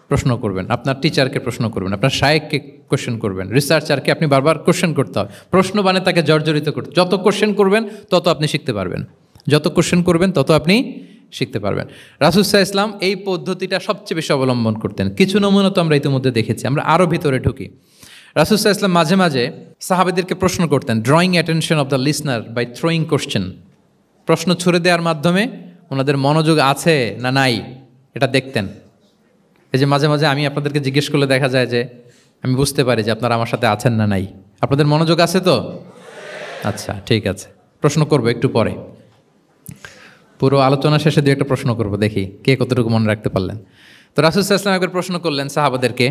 প্রশ্ন করবেন। আপনার টিচারকে প্রশ্ন করবেন, আপনার শায়েখকে কোশ্চেন করবেন, রিসার্চারকে আপনি বারবার কোশ্চেন করতে হবে। প্রশ্ন মানে তাকে জর্জরিত করতে, যত কোশ্চেন করবেন তত আপনি শিখতে পারবেন, যত কোশ্চেন করবেন তত আপনি শিখতে পারবেন। রাসূল সাল্লাল্লাহু আলাইহি ওয়াসাল্লাম এই পদ্ধতিটা সবচেয়ে বেশি অবলম্বন করতেন। কিছু নমুনা তো আমরা ইতিমধ্যে দেখেছি। আমরা আরও ভিতরে ঢুকি। রাসূল সাল্লাল্লাহু আলাইহি ওয়াসাল্লাম মাঝে মাঝে সাহাবাদেরকে প্রশ্ন করতেন, drawing attention of the listener by throwing question. প্রশ্ন ছুড়ে দেওয়ার মাধ্যমে ওনাদের মনোযোগ আছে না নাই এটা দেখতেন। এই যে মাঝে মাঝে আমি আপনাদেরকে জিজ্ঞেস করলে দেখা যায় যে আমি বুঝতে পারি যে আপনারা আমার সাথে আছেন না নাই। আপনাদের মনোযোগ আছে তো? আচ্ছা, ঠিক আছে, প্রশ্ন করবো একটু পরে। পুরো আলোচনা শেষে দু একটা প্রশ্ন করবো, দেখি কে কতটুকু মনে রাখতে পারলেন। তো রাসূল সাল্লাল্লাহু আলাইহি ওয়াসাল্লাম একবার প্রশ্ন করলেন সাহাবাদেরকে,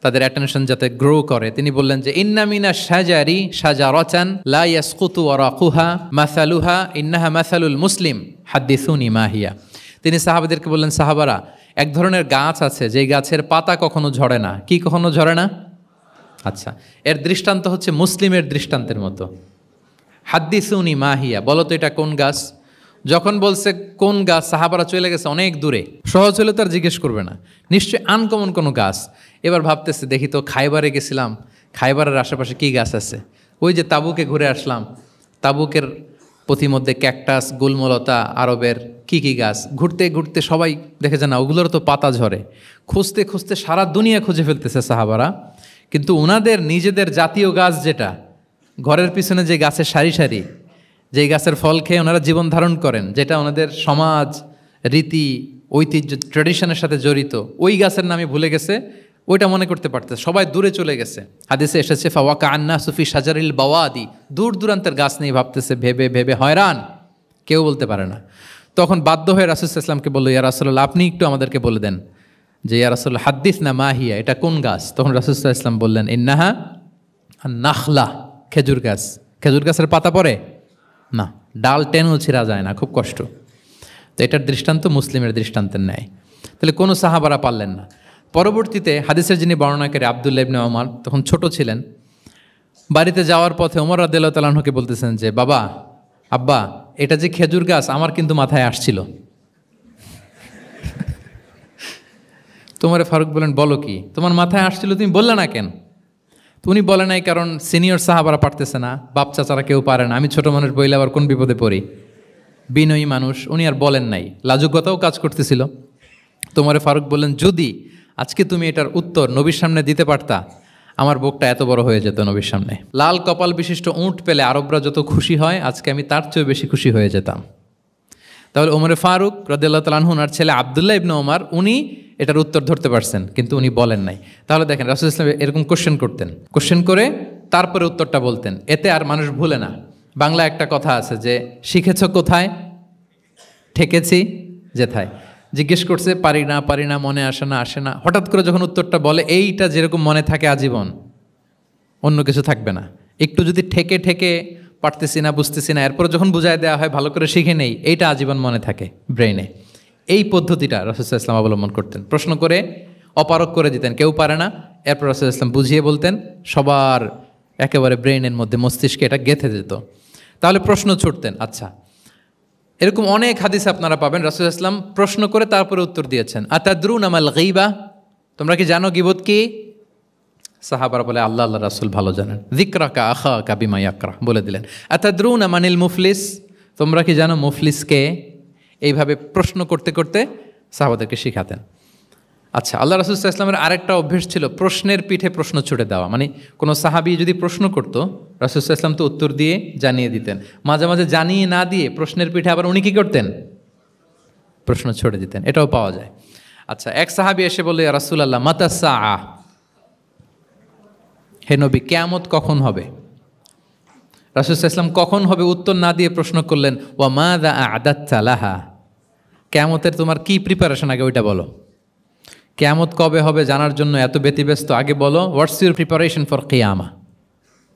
তাদের অ্যাটেনশন যাতে গ্রো করে। তিনি বললেন যে ইন্না মিনা শাজারি শাজারাতান লা ইয়াসকুতু ওয়ারাকুহা মাসালুহা ইন্নাহা মাসালুল মুসলিম হাদ্দিসুনি মা হিয়া। তিনি সাহাবাদেরকে বললেন, সাহাবারা, এক ধরনের গাছ আছে যেই গাছের পাতা কখনো ঝরে না। কি কখনো ঝরে না? আচ্ছা, এর দৃষ্টান্ত হচ্ছে মুসলিমের দৃষ্টান্তের মতো। হাদ্দিসুনি মা হিয়া, বলো তো এটা কোন গাছ? যখন বলছে কোন গাছ, সাহাবারা চলে গেছে অনেক দূরে। সহজ হলে তো আর জিজ্ঞেস করবে না, নিশ্চয়ই আনকমন কোনো গাছ। এবার ভাবতেছে, দেখি তো খাইবারে গেছিলাম, খাইবারের আশেপাশে কী গাছ আছে। ওই যে তাবুকে ঘুরে আসলাম, তাবুকের পথিমধ্যে ক্যাকটাস, গুলমলতা, আরবের কি কি গাছ। ঘুরতে ঘুরতে সবাই দেখে যে না, ওগুলোর তো পাতা ঝরে। খুঁজতে খুঁজতে সারা দুনিয়া খুঁজে ফেলতেছে সাহাবারা, কিন্তু ওনাদের নিজেদের জাতীয় গাছ যেটা, ঘরের পিছনে যে গাছের সারি সারি, যেই গাছের ফল খেয়ে ওনারা জীবন ধারণ করেন, যেটা ওনাদের সমাজ, রীতি, ঐতিহ্য, ট্র্যাডিশনের সাথে জড়িত, ওই গাছের নামে ভুলে গেছে, ওইটা মনে করতে পারতেছে। সবাই দূরে চলে গেছে। হাদিসে এসেছে ফাওয়াকা আন্না সুফি সাজারিল বাওয়াদি, দূর দূরান্তের গাছ নিয়ে ভাবতেছে, ভেবে ভেবে হয়রান, কেউ বলতে পারে না। তখন বাধ্য হয়ে রাসূল সাল্লাল্লাহু আলাইহি ওয়াসাল্লাম বলল, ইয়া রাসূলুল্লাহ, আপনি একটু আমাদেরকে বলে দেন যে ইয়া রাসূলুল্লাহ হাদ্দিস না মাহিয়া, এটা কোন গাছ? তখন রাসূল সাল্লাল্লাহু আলাইহি ওয়াসাল্লাম বললেন, ইন্নাহা নাখলা, খেজুর গাছ। খেজুর গাছের পাতা পড়ে না, ডাল টেনেও ছিঁড়া যায় না, খুব কষ্ট। তো এটার দৃষ্টান্ত মুসলিমের দৃষ্টান্তের ন্যায়। তাহলে কোনো সাহাবারা পারলেন না। পরবর্তীতে হাদিসের যিনি বর্ণনাকারী আব্দুল্লাহ ইবনে ওমর তখন ছোট ছিলেন। বাড়িতে যাওয়ার পথে ওমর রাদিয়াল্লাহু তাআলা আনহুকে বলতেছেন যে, বাবা, আব্বা, এটা যে খেজুর গাছ আমার কিন্তু মাথায় আসছিল। তোমারে ফারুক বলেন, বলো কি, তোমার মাথায় আসছিল, তুমি বললে না কেন? উনি বলে নাই কারণ সিনিয়র সাহাবারা পারতেছে না, বাপ চাচারা কেউ পারে না, আমি ছোট মানুষ বইলে আবার কোন বিপদে পড়ি, বিনয়ী মানুষ, উনি আর বলেন নাই, লাজুকতাও কাজ করতেছিল। তোমারে ফারুক বললেন, যদি আজকে তুমি এটার উত্তর নবীর সামনে দিতে পারতা, আমার বুকটা এত বড় হয়ে যেত নবীর সামনে। লাল কপাল বিশিষ্ট উঁট পেলে আরবরা যত খুশি হয়, আজকে আমি তার চেয়েও বেশি খুশি হয়ে যেতাম। তাহলে ওমরে ফারুক রাদিয়াল্লাহু তাআলা আনহু, ওনার ছেলে আব্দুল্লাহ ইবনে ওমর, উনি এটার উত্তর ধরতে পারছেন, কিন্তু উনি বলেন নাই। তাহলে দেখেন রাসূল সাল্লাল্লাহু আলাইহি ওয়াসাল্লাম এরকম কোশ্চেন করতেন, কোশ্চেন করে তারপরে উত্তরটা বলতেন, এতে আর মানুষ ভুলে না। বাংলা একটা কথা আছে যে, শিখেছ কোথায়, ঠেকেছি যেথায়। জিজ্ঞেস করছে, পারি না, মনে আসে না, হঠাৎ করে যখন উত্তরটা বলে, এইটা যেরকম মনে থাকে আজীবন, অন্য কিছু থাকবে না। একটু যদি ঠেকে ঠেকে পারতেছি না, বুঝতেছি না, এরপর যখন বুঝায় দেওয়া হয়, ভালো করে শিখে নেই, এইটা আজীবন মনে থাকে ব্রেইনে। এই পদ্ধতিটা রাসূল সাল্লাল্লাহু আলাইহি ওয়াসাল্লাম অবলম্বন করতেন। প্রশ্ন করে অপারক করে দিতেন, কেউ পারে না, এরপর রাসূল সাল্লাল্লাহু আলাইহি ওয়াসাল্লাম বুঝিয়ে বলতেন, সবার একেবারে ব্রেইনের মধ্যে, মস্তিষ্কে এটা গেঁথে যেত। তাহলে প্রশ্ন ছুটতেন। আচ্ছা, এরকম অনেক হাদিস আপনারা পাবেন রাসূল সাল্লাল্লাহু আলাইহি ওয়াসাল্লাম প্রশ্ন করে তারপরে উত্তর দিয়েছেন। আতাদরুনা মাল গীবা, তোমরা কি জানো গীবত কি? সাহাবারা বলে, আল্লাহ আল্লাহ রাসূল ভালো জানেন। যিকরাকা আখাকা বিমা ইয়াকরা, বলে দিলেন। আতাদরুনা মানিল মুফলিস, তোমরা কি জানো মুফলিস কে? এইভাবে প্রশ্ন করতে করতে সাহাবাদেরকে শিখাতেন। আচ্ছা, আল্লাহ রাসূল সাল্লাল্লাহু আলাইহি ওয়াসাল্লামের আরেকটা অভ্যেস ছিল প্রশ্নের পিঠে প্রশ্ন ছুড়ে দেওয়া। মানে কোনো সাহাবী যদি প্রশ্ন করতো, রাসূল সাল্লাল্লাহু আলাইহি ওয়াসাল্লাম তো উত্তর দিয়ে জানিয়ে দিতেন। মাঝে মাঝে জানিয়ে না দিয়ে প্রশ্নের পিঠে আবার উনি কী করতেন? প্রশ্ন ছুড়ে দিতেন। এটাও পাওয়া যায়। আচ্ছা, এক সাহাবী এসে বলল, ইয়া রাসূলাল্লাহ মাতা সাআ, হে নবী, কিয়ামত কখন হবে? রাসূল সাল্লাল্লাহু আলাইহি ওয়াসাল্লাম কখন হবে উত্তর না দিয়ে প্রশ্ন করলেন, ওয়া মাযা আ'দাত্তা লাহা, কিয়ামতের তোমার কি প্রিপারেশন, আগে ওইটা বলো। কিয়ামত কবে হবে জানার জন্য এত ব্যতিব্যস্ত, আগে বলো হোয়াটস ইউর প্রিপারেশন ফর কিয়ামা,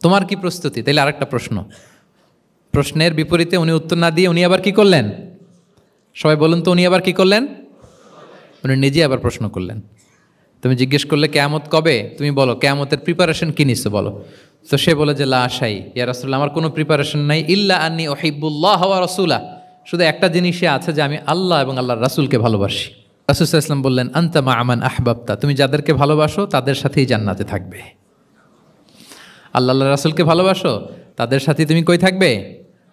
তোমার কি প্রস্তুতি? তাইলে আরেকটা প্রশ্ন। প্রশ্নের বিপরীতে উনি উত্তর না দিয়ে উনি আবার কি করলেন? সবাই বলুন তো, উনি আবার কি করলেন? উনি নিজে আবার প্রশ্ন করলেন। তুমি জিজ্ঞেস করলে কিয়ামত কবে, তুমি বলো কিয়ামতের প্রিপারেশন কি নিচ্ছ বলো। তো সে বলে যে, লা শাই ইয়া রাসূলুল্লাহ, আমার কোনো প্রিপারেশন নাই, ইল্লা আন্নী উহিব্বুল্লাহ ওয়া রাসূলাহ, শুধু একটা জিনিসই আছে যে আমি আল্লাহ এবং আল্লাহর রাসূলকে ভালোবাসি। রাসূল সাল্লাল্লাহু আলাইহি ওয়াসাল্লাম বললেন, আনতা মা আমান আহবাবতা, তুমি যাদেরকে ভালোবাসো তাদের সাথেই জান্নাতে থাকবে। আল্লাহ আল্লাহ রাসূলকে ভালোবাসো, তাদের সাথে তুমি কই থাকবে?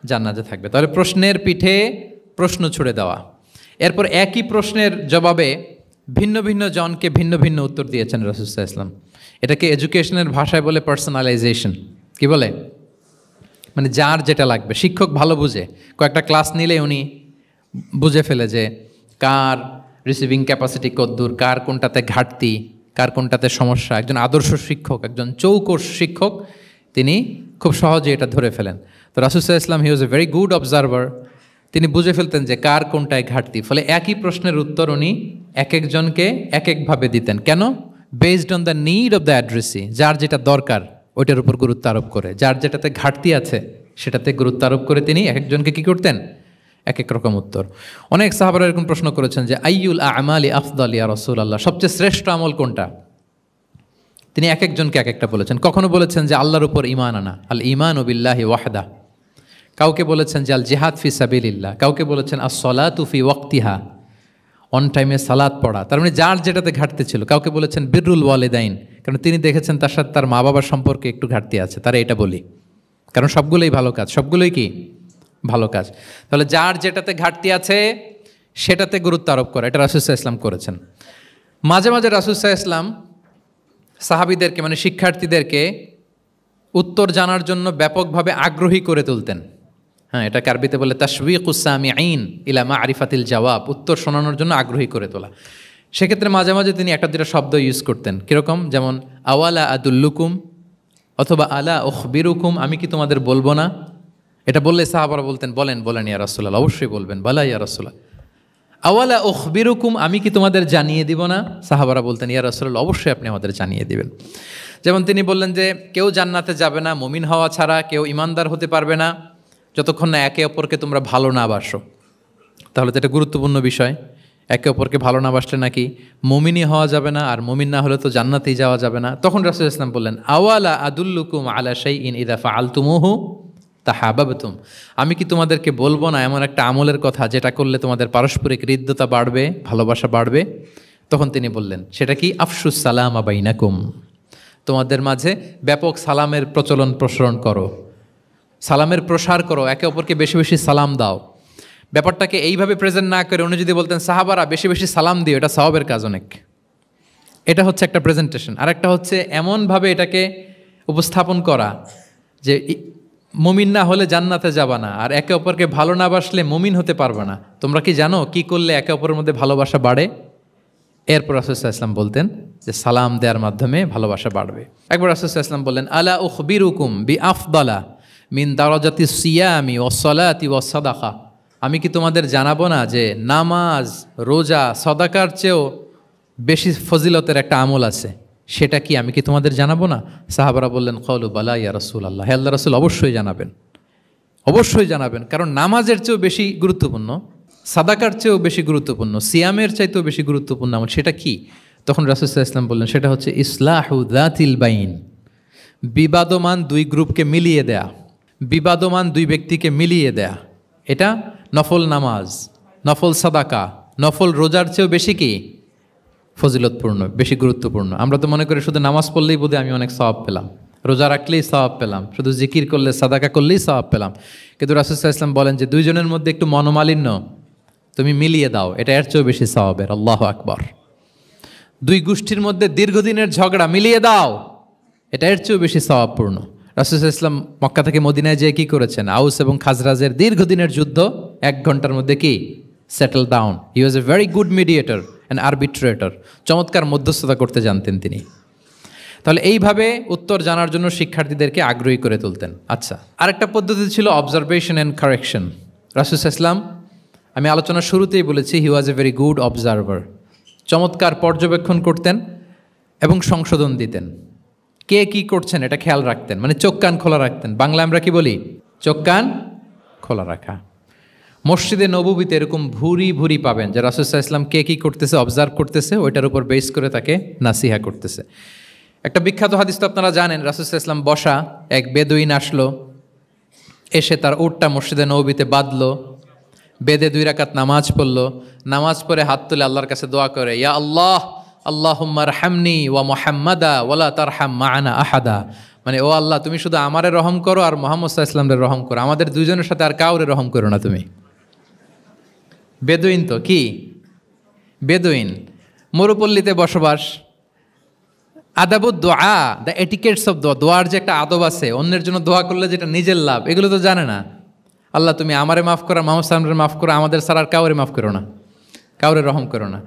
জান্নাতে থাকবে। তাহলে প্রশ্নের পিঠে প্রশ্ন ছুড়ে দেওয়া। এরপর একই প্রশ্নের জবাবে ভিন্ন ভিন্ন জনকে ভিন্ন ভিন্ন উত্তর দিয়েছেন রাসূল সাল্লাল্লাহু আলাইহি ওয়াসাল্লাম। এটাকে এডুকেশনের ভাষায় বলে পার্সোনালাইজেশন। কি বলে? মানে যার যেটা লাগবে। শিক্ষক ভালো বুঝে, কয়েকটা ক্লাস নিলে উনি বুঝে ফেলে যে কার রিসিভিং ক্যাপাসিটি কতদূর, কার কোনটাতে ঘাটতি, কার কোনটাতে সমস্যা। একজন আদর্শ শিক্ষক, একজন চৌকস শিক্ষক, তিনি খুব সহজে এটা ধরে ফেলেন। তো রাসূল সাল্লাল্লাহু আলাইহি ওয়াসাল্লাম, হি was a very good observer. তিনি বুঝে ফেলতেন যে কার কোনটায় ঘাটতি, ফলে একই প্রশ্নের উত্তর উনি এক একজনকে এক একভাবে দিতেন। কেন? Based on the need of the addressee, যার যেটা দরকার ওইটার উপর গুরুত্ব আরোপ করে, যার যেটাতে ঘাটতি আছে সেটাতে গুরুত্ব আরোপ করে তিনি এক একজনকে কী করতেন, এক এক রকম উত্তর। অনেক সাহাবারা এরকম প্রশ্ন করেছেন যে আইয়ুল আমালি আফদাল ইয়া রাসূলুল্লাহ, সবচেয়ে শ্রেষ্ঠ আমল কোনটা? তিনি এক একজনকে এক একটা বলেছেন। কখনো বলেছেন যে আল্লাহর উপর ঈমান আনা, আল ঈমানু বিল্লাহি ওয়াহদা। কাউকে বলেছেন যে আল জিহাদ ফি সাবিলিল্লাহ, কাউকে বলেছেন আস-সালাতু ফি ওয়াক্তিহা, অন টাইমে সালাত পড়া। তার মানে যার যেটাতে ঘাটতি ছিল। কাউকে বলেছেন বিররুল ওয়ালিদাইন, কারণ তিনি দেখেছেন তার সাথে তার মা বাবার সম্পর্কে একটু ঘাটতি আছে, তারা এটা বলি, কারণ সবগুলোই ভালো কাজ, সবগুলোই কি ভালো কাজ। তাহলে যার যেটাতে ঘাটতি আছে সেটাতে গুরুত্ব আরোপ করা, এটা রাসূল সাল্লাল্লাহু আলাইহি ওয়াসাল্লাম করেছেন। মাঝে মাঝে রাসূল সাল্লাল্লাহু আলাইহি ওয়াসাল্লাম সাহাবীদেরকে মানে শিক্ষার্থীদেরকে উত্তর জানার জন্য ব্যাপকভাবে আগ্রহী করে তুলতেন। হ্যাঁ, এটাকে আরবিতে বলে তাশওয়ীকুস সামিঈন ইলা মা'রিফাতিল জাওয়াব, উত্তর শোনানোর জন্য আগ্রহী করে তোলা। সেক্ষেত্রে মাঝে মাঝে তিনি একটা দুটো শব্দ ইউজ করতেন। কীরকম? যেমন আওয়ালা আদুল্লুকুম, অথবা আলা উখবিরুকুম, আমি কি তোমাদের বলবো না? এটা বললে সাহাবারা বলতেন বলেন বলেন ইয়া রাসূলুল্লাহ, অবশ্যই বলবেন, বালা ইয়া রাসূলুল্লাহ। আওয়ালা উখবিরুকুম, আমি কি তোমাদের জানিয়ে দিব না? সাহাবারা বলতেন ইয়া রাসূলুল্লাহ, অবশ্যই আপনি আমাদের জানিয়ে দিবেন। যেমন তিনি বললেন যে কেউ জান্নাতে যাবে না মুমিন হওয়া ছাড়া, কেউ ইমানদার হতে পারবে না যতক্ষণ না একে অপরকে তোমরা ভালো না বাসো। তাহলে তো এটা গুরুত্বপূর্ণ বিষয়। একে অপরকে ভালো না বাসলে নাকি মুমিনই হওয়া যাবে না, আর মুমিন না হলে তো জান্নাতেই যাওয়া যাবে না। তখন রাসূল সাল্লাল্লাহু আলাইহি ওয়াসাল্লাম বললেন আওয়ালা আদুল্লুকুম আলা শাইইন ইযা ফাআলতুমুহু তাহাবাবতুম, আমি কি তোমাদেরকে বলবো না এমন একটা আমলের কথা যেটা করলে তোমাদের পারস্পরিক হৃদ্যতা বাড়বে, ভালোবাসা বাড়বে? তখন তিনি বললেন সেটা কি? আফশুস সালামা বাইনাকুম, তোমাদের মাঝে ব্যাপক সালামের প্রসারণ করো, সালামের প্রসার করো, একে অপরকে বেশি বেশি সালাম দাও। ব্যাপারটাকে এইভাবে প্রেজেন্ট না করে উনি যদি বলতেন সাহাবারা বেশি বেশি সালাম দিও, এটা সওয়াবের কাজ অনেক। এটা হচ্ছে একটা প্রেজেন্টেশন। আর একটা হচ্ছে এমনভাবে এটাকে উপস্থাপন করা যে মুমিন না হলে জান্নাতে যাবা না, আর একে অপরকে ভালো না বাসলে মুমিন হতে পারবে না। তোমরা কি জানো কি করলে একে অপরের মধ্যে ভালোবাসা বাড়ে? এরপর রাসূল সাল্লাল্লাহু আলাইহি ওয়াসাল্লাম বলতেন যে সালাম দেওয়ার মাধ্যমে ভালোবাসা বাড়বে। একবার রাসূল সাল্লাল্লাহু আলাইহি ওয়াসাল্লাম বললেন আলা উখবিরুকুম বিআফদালা মিন দারাজাতিস সিয়ামি ওয়াস সালাতি ওয়াস সাদাকা, আমি কি তোমাদের জানাবো না যে নামাজ, রোজা, সাদাকার চেয়েও বেশি ফজিলতের একটা আমল আছে, সেটা কি আমি কি তোমাদের জানাবো না? সাহাবারা বললেন ক্বালু বালা ইয়া রাসূলুল্লাহ, হে আল্লাহর রাসূল অবশ্যই জানাবেন, অবশ্যই জানাবেন। কারণ নামাজের চেয়েও বেশি গুরুত্বপূর্ণ, সাদাকার চেয়েও বেশি গুরুত্বপূর্ণ, সিয়ামের চাইতেও বেশি গুরুত্বপূর্ণ আমল, সেটা কি? তখন রাসূল সাল্লাল্লাহু আলাইহি ওয়াসাল্লাম বললেন সেটা হচ্ছে ইসলাহু যাতিল বাইন, বিবাদমান দুই গ্রুপকে মিলিয়ে দেয়া, বিবাদমান দুই ব্যক্তিকে মিলিয়ে দেয়া। এটা নফল নামাজ, নফল সাদাকা, নফল রোজার চেয়েও বেশি কি ফজিলতপূর্ণ, বেশি গুরুত্বপূর্ণ। আমরা তো মনে করি শুধু নামাজ পড়লেই বোধহয় আমি অনেক সওয়াব পেলাম, রোজা রাখলেই সওয়াব পেলাম, শুধু জিকির করলে সাদাকা করলেই সওয়াব পেলাম। কিন্তু রাসূল সাল্লাল্লাহু আলাইহি ওয়াসাল্লাম বলেন যে দুইজনের মধ্যে একটু মনোমালিন্য তুমি মিলিয়ে দাও, এটা এর চেয়েও বেশি সওয়াবের। আল্লাহু আকবার। দুই গোষ্ঠীর মধ্যে দীর্ঘদিনের ঝগড়া মিলিয়ে দাও, এটা এর চেয়েও বেশি সওয়াবপূর্ণ। রাসূল সাল্লাল্লাহু আলাইহি ওয়াসাল্লাম মক্কা থেকে মদিনায় যেয়ে কি করেছেন? আউস এবং খাজরাজের দীর্ঘদিনের যুদ্ধ 1 ঘন্টার মধ্যে কি settle down. He was a very good mediator and arbitrator, চমৎকার মধ্যস্থতা করতে জানতেন তিনি। তাহলে এইভাবে উত্তর জানার জন্য শিক্ষার্থীদেরকে আগ্রহী করে তুলতেন। আচ্ছা, আরেকটা পদ্ধতি ছিল অবজারভেশন অ্যান্ড কারেকশন। রাসূল সাল্লাল্লাহু আলাইহি ওয়াসাল্লাম, আমি আলোচনার শুরুতেই বলেছি, হি was a very good observer, চমৎকার পর্যবেক্ষণ করতেন এবং সংশোধন দিতেন। কে কি করছেন এটা খেয়াল রাখতেন, মানে চোখ কান খোলা রাখতেন। বাংলা আমরা কি বলি? চোখ কান খোলা রাখা। মসজিদে নববীতে এরকম ভুরি ভুরি পাবেন যে রাসূল সাল্লাল্লাহু আলাইহি ওয়াসাল্লাম কে কী করতেছে অবজার্ভ করতেছে, ওইটার উপর বেস করে তাকে নাসিহা করতেছে। একটা বিখ্যাত হাদিস তো আপনারা জানেন, রাসূল সাল্লাল্লাহু আলাইহি ওয়াসাল্লাম বসা, এক বেদুইন আসলো, এসে তার উটটা মসজিদে নববীতে বাঁধলো, বেদে 2 রাকাত নামাজ পড়লো, নামাজ পড়ে হাত তুলে আল্লাহর কাছে দোয়া করে, ইয়া আল্লাহ আল্লাহুম্মা আরহামনি ওয়া মুহাম্মাদা ওয়ালা তারহাম মা'ানা আহাদা, মানে ও আল্লাহ তুমি শুধু আমারে রহম করো আর মুহাম্মদ সাল্লাল্লাহু আলাইহি ওয়াসাল্লামের রহম করো, আমাদের দুইজনের সাথে আর কাউরে রহম করো না তুমি। বেদুইন তো কি, বেদুইন মরুপল্লীতে বসবাস। আদাবুদ দোয়া, দ্য এটিকেটস অফ দোয়া, দোয়ার যে একটা আদব আছে, অন্যের জন্য দোয়া করলে যেটা নিজের লাভ, এগুলো তো জানে না। আল্লাহ তুমি আমারে মাফ করো, মুহাম্মদ সাল্লাল্লাহু আলাইহি ওয়াসাল্লামরে মাফ করো, আমাদের ছাড়া আর কাউরে মাফ করো না, কাউরে রহম করো না।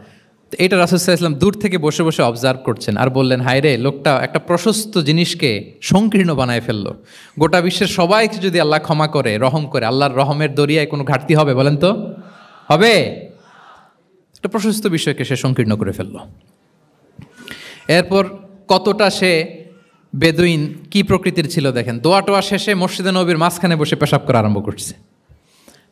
তো এটা রাসূল সাল্লাল্লাহু আলাইহি ওয়াসাল্লাম দূর থেকে বসে বসে অবজার্ভ করছেন আর বললেন, হায় রে, লোকটা একটা প্রশস্ত জিনিসকে সংকীর্ণ বানায় ফেললো। গোটা বিশ্বের সবাইকে যদি আল্লাহ ক্ষমা করে, রহম করে, আল্লাহর রহমের দরিয়ায় কোনো ঘাটতি হবে বলেন তো? হবে? একটা প্রশস্ত বিষয়কে সে সংকীর্ণ করে ফেললো। এরপর কতটা সে বেদুইন, কি প্রকৃতির ছিল দেখেন। দোয়া টোয়া শেষে মসজিদে নববীর মাঝখানে বসে পেশাব করা আরম্ভ করছে।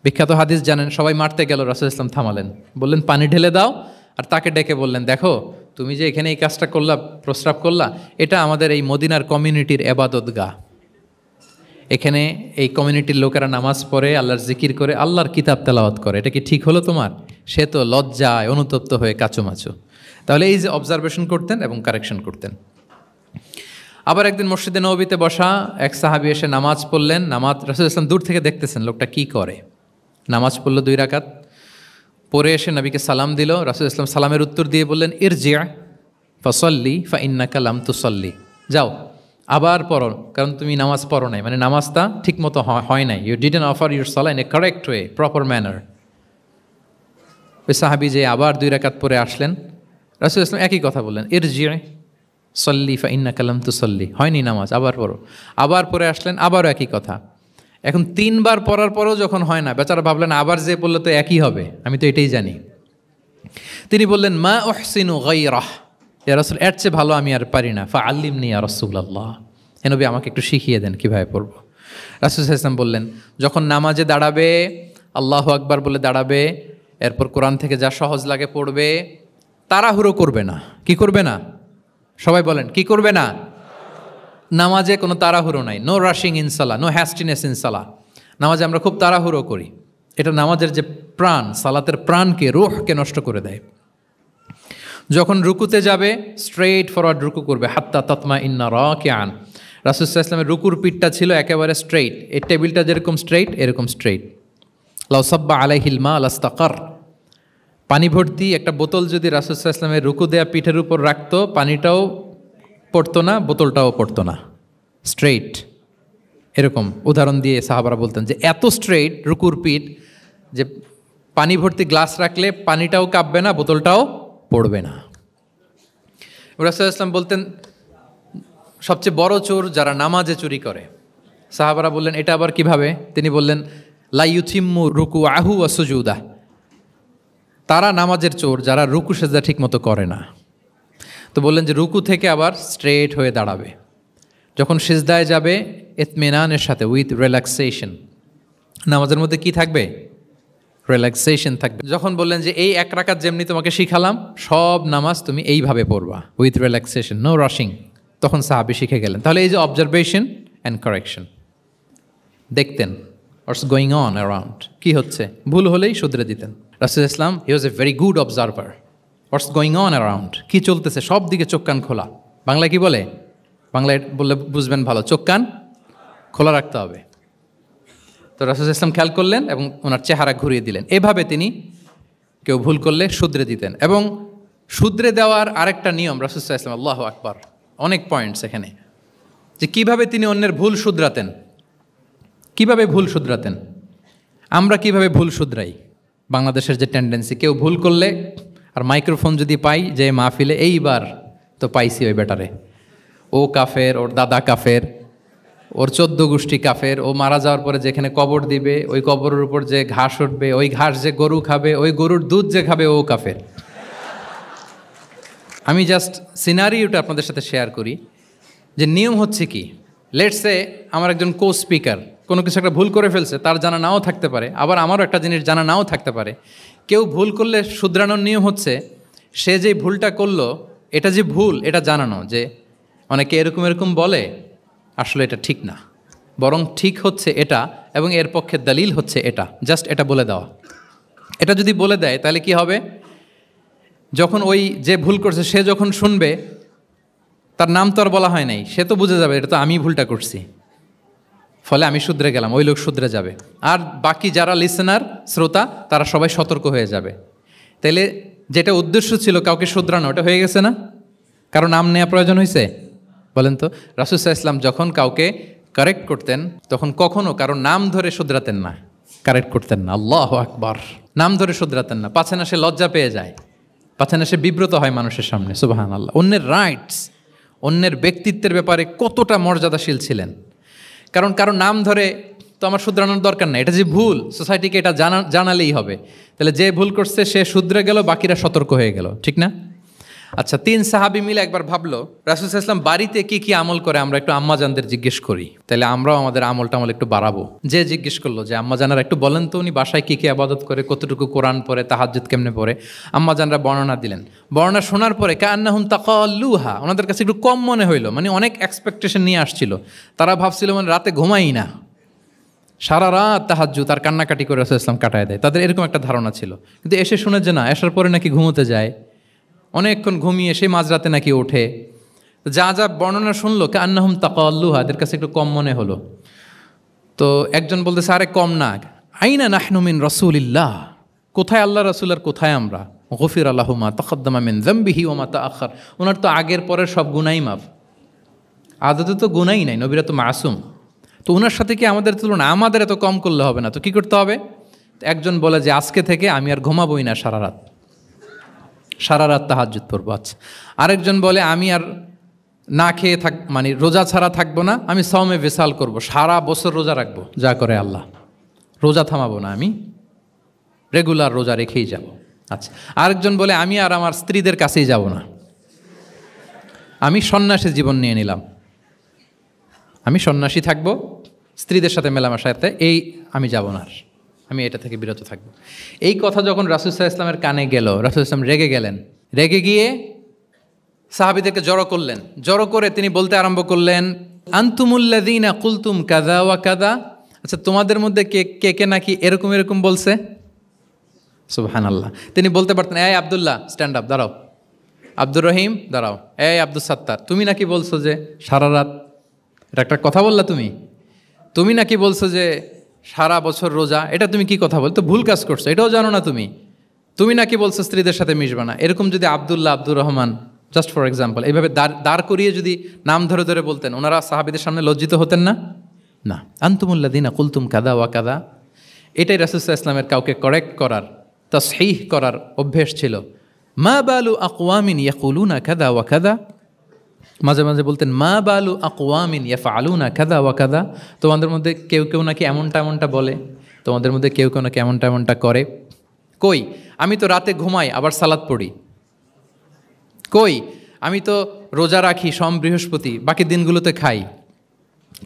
বিখ্যাত হাদিস জানেন, সবাই মারতে গেল, রাসূল ইসলাম থামালেন, বললেন পানি ঢেলে দাও, আর তাকে ডেকে বললেন, দেখো তুমি যে এখানে এই কাজটা করলা, প্রস্রাব করলা, এটা আমাদের এই মদিনার কমিউনিটির এবাদতগাহ। এখানে এই কমিউনিটির লোকেরা নামাজ পড়ে, আল্লাহর জিকির করে, আল্লাহর কিতাব তেলাওয়াত করে। এটা কি ঠিক হলো তোমার? সে তো লজ্জায় অনুতপ্ত হয়ে কাচুমাচু। তাহলে এই যে অবজারভেশন করতেন এবং কারেকশন করতেন। আবার একদিন মসজিদে নববীতে বসা এক সাহাবী এসে নামাজ পড়লেন। নামাজ রাসূল ইসলাম দূর থেকে দেখতেছেন লোকটা কি করে। নামাজ পড়লো 2 রাকাত, পরে এসে নবীকে সালাম দিল। রাসূল ইসলাম সালামের উত্তর দিয়ে বললেন, ইরজি' ফাসাল্লি ফাইন্নাকা লাম তুসাল্লি। যাও আবার পড়ো, কারণ তুমি নামাজ পড়ো নাই, মানে নামাজটা ঠিক মতো হয় নাই। ইউ ডিডন্ট অফার ইউর সালাহ in a correct way, proper manner. ওই সাহাবী যে আবার 2 রাকাত পরে আসলেন, রাসূল ইসলাম একই কথা বললেন, ইরজি' সল্লি ফাইন্নাকা লাম তুসাল্লি, হয়নি নামাজ, আবার পড়ো। আবার পরে আসলেন, আবারও একই কথা। এখন 3 বার পড়ার পরেও যখন হয় না, বেচারা ভাবলেন আবার যে বললে তো একই হবে, আমি তো এটাই জানি। তিনি বললেন, মা উহসিনু গায়রাহ, ইয়া রাসূল, এর চেয়ে ভালো আমি আর পারি না, ফাআল্লিমনি ইয়া রাসূলুল্লাহ, হে নবী আমাকে একটু শিখিয়ে দেন কীভাবে পড়ব। রাসূল সাল্লাল্লাহু আলাইহি ওয়াসাল্লাম বললেন, যখন নামাজে দাঁড়াবে, আল্লাহু আকবার বলে দাঁড়াবে, এরপর কোরআন থেকে যা সহজ লাগে পড়বে, তাড়াহুড়ো করবে না। কি করবে না? সবাই বলেন, কি করবে না? নামাজে কোনো তাড়াহুড়ো নাই, নো রাশিং ইন সালাহ, নো হ্যাস্টিনেস ইন সালাহ। নামাজে আমরা খুব তাড়াহুড়ো করি, এটা নামাজের যে প্রাণ, সালাতের প্রাণকে, রূহকে নষ্ট করে দেয়। যখন রুকুতে যাবে, স্ট্রেইট ফরওয়ার্ড রুকু করবে, হাত্তা তাতমা ইন্না রাকিআন। রাসূল সাল্লাল্লাহু আলাইহি ওয়াসাল্লামের রুকুর পিঠটা ছিল একেবারে স্ট্রেইট, এই টেবিলটা যেরকম স্ট্রেইট, এরকম স্ট্রেইট। লাউ সাব্বা আলাইহিল মা লাস্তাকার, পানি ভর্তি একটা বোতল যদি রাসূল সাল্লাল্লাহু আলাইহি ওয়াসাল্লামের রুকু দেয়া পিঠের উপর রাখতো, পানিটাও পড়তো না, বোতলটাও পড়তো না, স্ট্রেইট। এরকম উদাহরণ দিয়ে সাহাবারা বলতেন যে এত স্ট্রেইট রুকুর পিঠ যে পানি ভর্তি গ্লাস রাখলে পানিটাও কাঁপবে না, বোতলটাও পড়বে না। রাসূল সাল্লাল্লাহু আলাইহি ওয়াসাল্লাম বলতেন, সবচেয়ে বড় চোর যারা নামাজে চুরি করে। সাহাবারা বললেন, এটা আবার কিভাবে? তিনি বললেন, লা ইউতিম্মু রুকুআহু ওয়া সুজুদাহ, তারা নামাজের চোর যারা রুকু সেজদা ঠিক মতো করে না। তো বললেন যে রুকু থেকে আবার স্ট্রেট হয়ে দাঁড়াবে, যখন সিজদায় যাবে ইতমিনানের সাথে, উইথ রিল্যাক্সেশন। নামাজের মধ্যে কি থাকবে? রিল্যাক্সেশন থাকবে। যখন বললেন যে এই 1 রাকাত যেমনি তোমাকে শিখালাম, সব নামাজ তুমি এইভাবে পড়বা, উইথ রিল্যাক্সেশন, নো রাশিং, তখন সাহাবী শিখে গেলেন। তাহলে এই যে অবজারভেশন অ্যান্ড কারেকশন, দেখতেন হোয়াটস গোয়িং অন অ্যারাউন্ড, কী হচ্ছে, ভুল হলেই শুধরে দিতেন। রাসূল ইসলাম, he was a very good observer, what's going on around, কী চলতেছে, সব দিকে চোখ কান খোলা। বাংলায় কি বলে? বাংলায় বললে বুঝবেন ভালো, চোখ কান খোলা রাখতে হবে। তো রাসূল ইসলাম খেয়াল করলেন এবং ওনার চেহারা ঘুরিয়ে দিলেন। এভাবে তিনি কেউ ভুল করলে শুধরে দিতেন। এবং শুধরে দেওয়ার আরেকটা নিয়ম রাসূল ইসলাম, আল্লাহু আকবার, অনেক পয়েন্টস এখানে, যে কিভাবে তিনি অন্যের ভুল শুধরাতেন। কিভাবে ভুল শুধরাতেন? আমরা কিভাবে ভুল শুধরাই? বাংলাদেশের যে টেন্ডেন্সি, কেউ ভুল করলে আর মাইক্রোফোন যদি পাই যে মাহফিলে, এইবার তো পাইছি ওই বেটারে, ও কাফের, ওর দাদা কাফের, ওর 14 গোষ্ঠী কাফের, ও মারা যাওয়ার পরে যেখানে কবর দিবে, ওই কবরের উপর যে ঘাস উঠবে, ওই ঘাস যে গরু খাবে, ওই গরুর দুধ যে খাবে, ও কাফের। আমি জাস্ট সিনারিওটা আপনাদের সাথে শেয়ার করি যে নিয়ম হচ্ছে কি। লেটস সে আমার একজন কো স্পিকার কোনো কিছু একটা ভুল করে ফেলছে, তার জানা নাও থাকতে পারে, আবার আমারও একটা জিনিস জানা নাও থাকতে পারে। কেউ ভুল করলে শুধরানোর নিয়ম হচ্ছে, সে যে ভুলটা করলো এটা যে ভুল এটা জানানো, যে অনেকে এরকম এরকম বলে, আসলে এটা ঠিক না, বরং ঠিক হচ্ছে এটা এবং এর পক্ষে দলিল হচ্ছে এটা, জাস্ট এটা বলে দেওয়া। এটা যদি বলে দেয় তাহলে কি হবে, যখন ওই যে ভুল করছে সে যখন শুনবে, তার নাম তো আর বলা হয় নাই, সে তো বুঝে যাবে এটা তো আমি ভুলটা করছি, ফলে আমি শুধরে গেলাম, ওই লোক শুধরে যাবে। আর বাকি যারা লিসেনার, শ্রোতা, তারা সবাই সতর্ক হয়ে যাবে। তাইলে যেটা উদ্দেশ্য ছিল কাউকে শুধরানো, ওটা হয়ে গেছে না? কারো নাম নেওয়া প্রয়োজন হয়েছে? বলেন তো। রাসূল সাল্লাল্লাহু আলাইহি ওয়াসাল্লাম যখন কাউকে কারেক্ট করতেন, তখন কখনো কারো নাম ধরে শুধরাতেন না, কারেক্ট করতেন না। আল্লাহু আকবার। নাম ধরে শুধরাতেন না, পাছে না সে লজ্জা পেয়ে যায়। পাচ্ছে না, সে বিব্রত হয় মানুষের সামনে। সুবহানাল্লাহ। অন্যের রাইটস, অন্যের ব্যক্তিত্বের ব্যাপারে কতটা মর্যাদাশীল ছিলেন। কারণ কারো নাম ধরে তো আমার শুধরানোর দরকার নেই, এটা যে ভুল সোসাইটিকে এটা জানালেই হবে। তাহলে যে ভুল করছে সে শুধরে গেল, বাকিরা সতর্ক হয়ে গেল, ঠিক না? আচ্ছা, 3 সাহাবী মিলে একবার ভাবলো রাসূল সাল্লাল্লাহু আলাইহি ওয়াসাল্লাম বাড়িতে কি কি আমল করে, আমরা একটু আম্মাজানদের জিজ্ঞেস করি, তাহলে আমরাও আমাদের আমল টামল একটু বাড়াবো। যে জিজ্ঞেস করলো যে আম্মাজানারা একটু বলেন তো উনি বাসায় কি কি ইবাদত করে, কতটুকু কোরআন পড়ে, তাহাজ্জুদ কেমনে পড়ে। আম্মাজানরা বর্ণনা দিলেন। বর্ণনা শোনার পরে কান্নাহুম তাকাল্লুহা, ওনাদের কাছে একটু কম মনে হইলো, মানে অনেক এক্সপেকটেশন নিয়ে আসছিল। তারা ভাবছিল মানে রাতে ঘুমাই না, সারা রাত তাহাজ্জুদ আর কান্নাকাটি করে রাসূল সাল্লাল্লাহু আলাইহি ওয়াসাল্লাম কাটায় দেয়, তাদের এরকম একটা ধারণা ছিল। কিন্তু এসে শুনে যে না, আসার পরে নাকি ঘুমোতে যায়, অনেকক্ষণ ঘুমিয়ে সেই মাঝরাতে নাকি ওঠে। যা যা বর্ণনা শুনলো কান্নাহুম তাকাল্লুহা, এদের কাছে একটু কম মনে হলো। তো একজন বলতেছে আরে কম না, আইনা নাহনু মিন রাসূলিল্লাহ, কোথায় আল্লাহ রাসূল আর কোথায় আমরা। গফিরা লাহু মা তাকাদ্দামা মিন যামবিহি ওয়া মা তাআখার, ওনার তো আগের পরের সব গুনাহই মাফ। আদতে তো গুনাহই নাই, নবীরা তো মাসুম। তো ওনার সাথে কি আমাদের তুলনা, আমাদের এত কম করলে হবে না, তো কি করতে হবে? একজন বলে যে আজকে থেকে আমি আর ঘুমাবোই না সারা রাত তাহাজ্জুদ পড়বো। আচ্ছা, আরেকজন বলে আমি আর না খেয়ে মানে রোজা ছাড়া থাকবো না, আমি সাওমে ভিসাল করব, সারা বছর রোজা রাখবো, যা করে আল্লাহ, রোজা থামাবো না, আমি রেগুলার রোজা রেখেই যাব। আচ্ছা, আরেকজন বলে আমি আর আমার স্ত্রীদের কাছেই যাব না, আমি সন্ন্যাসী জীবন নিয়ে নিলাম, আমি সন্ন্যাসী থাকবো, স্ত্রীদের সাথে মেলামেশাতে এই আমি যাব না, আর আমি এটা থেকে বিরত থাকবো। এই কথা যখন রাসূল সাল্লাল্লাহু আলাইহি ওয়াসাল্লামের কানে গেল, রাসূল সাল্লাল্লাহু আলাইহি ওয়াসাল্লাম রেগে গেলেন। রেগে গিয়ে সাহাবীদেরকে জড়ো করলেন। জড়ো করে তিনি বলতে আরম্ভ করলেন, আনতুমুল্লাযীনা কুলতুম কাযা ওয়া কাযা, আচ্ছা তোমাদের মধ্যে কে কে নাকি এরকম এরকম বলছে। সুবহানাল্লাহ। তিনি বলতে পারতেন এই আব্দুল্লাহ স্ট্যান্ড আপ, দাঁড়াও, আব্দুর রহিম দাঁড়াও, এই আব্দুস সাত্তার তুমি নাকি বলছো যে সারা রাত, এটা একটা কথা বললা তুমি নাকি বলছো যে সারা বছর রোজা, এটা তুমি কি কথা বল, তো ভুল কাজ করছো, এটাও জানো না তুমি নাকি বলছো স্ত্রীদের সাথে মিশবা না। এরকম যদি Abdullah, Abdur Rahman, just for example, এইভাবে দাঁড় করিয়ে যদি নাম ধরে ধরে বলতেন, ওনারা সাহাবীদের সামনে লজ্জিত হতেন না? না। আনতুমুল্লাযীনা কুলতুম কাযা ওয়া কাযা, এটাই রাসূল সাল্লাল্লাহু আলাইহি ওয়াসাল্লামের কাউকে কারেক্ট করার, তাসহিহ করার অভ্যেস ছিল। মা বালু আকওয়ামিন ইয়াকুলুনা কাযা ওয়া কাযা, মাঝে মাঝে বলতেন মা বালু আকওয়ামিন ইয়াফআলুনা কাযা ওয়া কাযা, তোমাদের মধ্যে কেউ কেউ নাকি এমনটা বলে, তোমাদের মধ্যে কেউ কেউ নাকি এমনটা করে। কই আমি তো রাতে ঘুমাই আবার সালাত পড়ি, কই আমি তো রোজা রাখি সোম বৃহস্পতি, বাকি দিনগুলোতে খাই,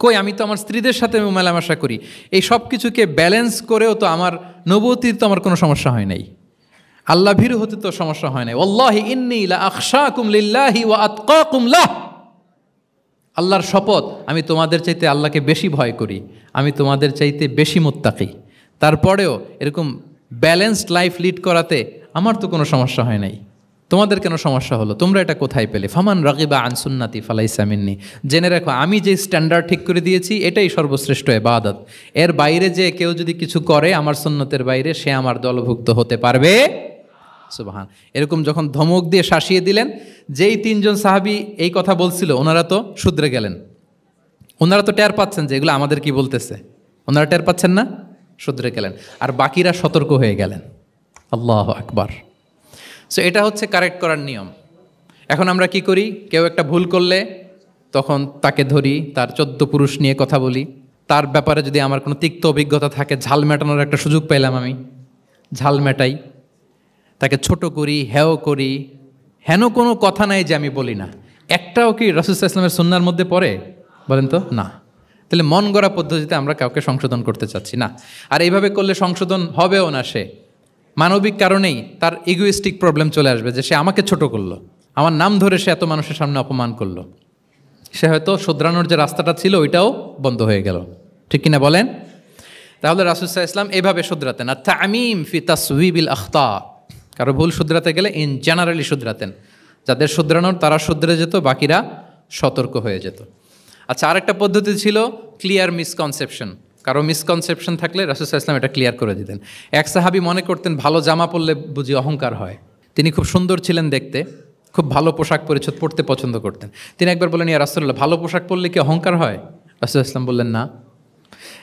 কই আমি তো আমার স্ত্রীদের সাথে মেলামেশা করি, এই সব কিছুকে ব্যালেন্স করেও তো আমার নবুয়তির তো আমার কোনো সমস্যা হয় নাই, আল্লাহ ভীরু হতে তো সমস্যা হয় নাই। ওয়াল্লাহি ইন্নী লা আখশাকুম লিল্লাহি ওয়া আতকাকুম লাহ, আল্লাহর শপথ আমি তোমাদের চাইতে আল্লাহকে বেশি ভয় করি, আমি তোমাদের চাইতে বেশি মুত্তাকি। তারপরেও এরকম ব্যালেন্সড লাইফ লিড করাতে আমার তো কোনো সমস্যা হয় নাই, তোমাদের কেন সমস্যা হলো, তোমরা এটা কোথায় পেলে? ফামান রাগিবা আন সুন্নতি ফালাইসা মিন্নি, জেনে রাখো আমি যে স্ট্যান্ডার্ড ঠিক করে দিয়েছি এটাই সর্বশ্রেষ্ঠ ইবাদত, এর বাইরে যে কেউ যদি কিছু করে আমার সুন্নতের বাইরে, সে আমার দলভুক্ত হতে পারবে। সুবহান। এরকম যখন ধমক দিয়ে শাসিয়ে দিলেন, যেই 3 জন সাহাবী এই কথা বলছিল ওনারা তো শুধরে গেলেন, ওনারা তো টের পাচ্ছেন যে এগুলো আমাদের কি বলতেছে, ওনারা টের পাচ্ছেন না, শুধরে গেলেন, আর বাকিরা সতর্ক হয়ে গেলেন। আল্লাহু আকবার। সো এটা হচ্ছে কারেক্ট করার নিয়ম। এখন আমরা কি করি, কেউ একটা ভুল করলে তখন তাকে ধরি, তার 14 পুরুষ নিয়ে কথা বলি, তার ব্যাপারে যদি আমার কোনো তিক্ত অভিজ্ঞতা থাকে, ঝাল মেটানোর একটা সুযোগ পেলাম, আমি ঝাল মেটাই, তাকে ছোট করি, হেয় করি, হেন কোনো কথা নাই যে আমি বলি না। একটাও কি রাসূল সাল্লাল্লাহু আলাইহি ওয়াসাল্লামের সুন্নাহর মধ্যে পড়ে বলেন তো? না। তাহলে মন গড়া পদ্ধতিতে আমরা কাউকে সংশোধন করতে চাচ্ছি না, আর এইভাবে করলে সংশোধন হবেও না। সে মানবিক কারণেই তার ইগোইস্টিক প্রবলেম চলে আসবে, যে সে আমাকে ছোট করলো, আমার নাম ধরে সে এত মানুষের সামনে অপমান করলো, সে হয়তো শুধরানোর যে রাস্তাটা ছিল ওইটাও বন্ধ হয়ে গেল, ঠিক কিনা বলেন? তাহলে রাসূল সাল্লাল্লাহু আলাইহি ওয়াসাল্লাম এভাবে শুধরাতেন। আর তামিম ফি তাসওয়িবিল আখতা, কারো ভুল শুধরাতে গেলে ইন জেনারেলি শুধরাতেন, যাদের শুধরানোর তারা শুধরে যেত, বাকিরা সতর্ক হয়ে যেত। আচ্ছা, আরেকটা পদ্ধতি ছিল ক্লিয়ার মিসকনসেপশন। কারো মিসকনসেপশন থাকলে রাসূল সাল্লাল্লাহু আলাইহি ওয়াসাল্লাম এটা ক্লিয়ার করে দিতেন। এক সাহাবী মনে করতেন ভালো জামা পরলে বুঝি অহংকার হয়, তিনি খুব সুন্দর ছিলেন দেখতে, খুব ভালো পোশাক পরিচ্ছদ পরতে পছন্দ করতেন। তিনি একবার বললেন, ইয়া রাসূলুল্লাহ, ভালো পোশাক পরলে কি অহংকার হয়? রাসূল সাল্লাল্লাহু আলাইহি ওয়াসাল্লাম বললেন, না।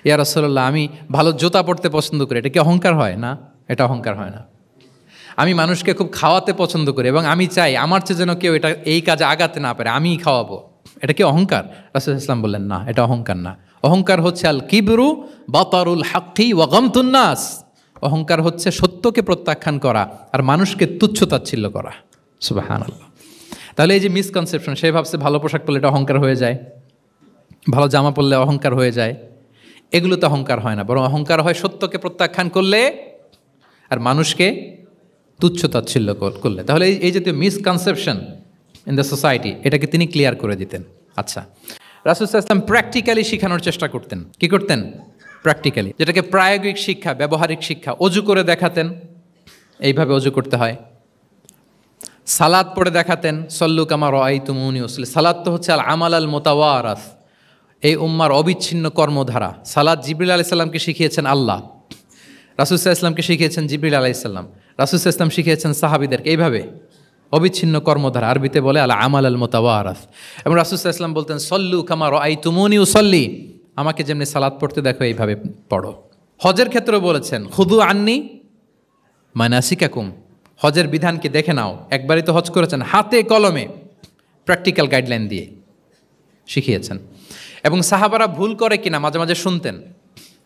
ইয়া রাসূলুল্লাহ, আমি ভালো জুতা পরতে পছন্দ করি, এটা কি অহংকার হয়? না, এটা অহংকার হয় না। আমি মানুষকে খুব খাওয়াতে পছন্দ করি এবং আমি চাই আমার চেয়ে যেন কেউ এটা এই কাজে আগাতে না পারে, আমিই খাওয়াবো। এটা কি অহংকার? রাসূল ইসলাম বললেন না, এটা অহংকার না। অহংকার হচ্ছে আল কিবরু বাতারুল হাক্কি ওয়া গামতুন নাস। অহংকার হচ্ছে সত্যকে প্রত্যাখ্যান করা আর মানুষকে তুচ্ছ-তাচ্ছিল্য করা। সুবহানাল্লাহ। তাহলে এই যে মিসকনসেপশন, সে ভাবছে ভালো পোশাক পরলে এটা অহংকার হয়ে যায়, ভালো জামা পরলে অহংকার হয়ে যায়, এগুলো তো অহংকার হয় না, বরং অহংকার হয় সত্যকে প্রত্যাখ্যান করলে আর মানুষকে তুচ্ছ-তাচ্ছিল্য করলে। তাহলে এই জাতীয় মিসকনসেপশন ইন দ্য সোসাইটি, এটাকে তিনি ক্লিয়ার করে দিতেন। আচ্ছা, রাসূল সাল্লাল্লাহু আলাইহি ওয়াসাল্লাম প্র্যাকটিক্যালি শেখানোর চেষ্টা করতেন। কি করতেন? প্র্যাকটিক্যালি, যেটাকে প্রায়োগিক শিক্ষা, ব্যবহারিক শিক্ষা। অজু করে দেখাতেন, এইভাবে অজু করতে হয়। সালাত পড়ে দেখাতেন, সল্লু কামা রাআইতুমুনি উসাল্লি। সালাত তো হচ্ছে আল আমাল আল মুতাওয়ারাস, এই উম্মার অবিচ্ছিন্ন কর্মধারা। সালাত জিবরিল আলাইহিস সালামকে শিখিয়েছেন আল্লাহ, রাসূল সাল্লাল্লাহু আলাইহি ওয়াসাল্লামকে শিখিয়েছেন জিবরিল আলাইহিস সালাম, রাসূল সাল্লাল্লাহু আলাইহি ওয়াসাল্লাম শিখিয়েছেন সাহাবীদেরকে। এইভাবে অবিচ্ছিন্ন কর্মধারা, আরবিতে বলে আল আমাল আল মুতাওয়ারাস। এবং রাসূল সাল্লাল্লাহু আলাইহি ওয়াসাল্লাম বলতেন সল্লু কামা রাআইতুমুনি উসাল্লি, আমাকে যেমনি সালাত পড়তে দেখো এইভাবে পড়ো। হজের ক্ষেত্রেও বলেছেন খুদু আন্নি মানাসিকাকুম, হজের বিধানকে দেখে নাও। একবারই তো হজ করেছেন, হাতে কলমে প্র্যাকটিক্যাল গাইডলাইন দিয়ে শিখিয়েছেন। এবং সাহাবারা ভুল করে কিনা মাঝে মাঝে শুনতেন,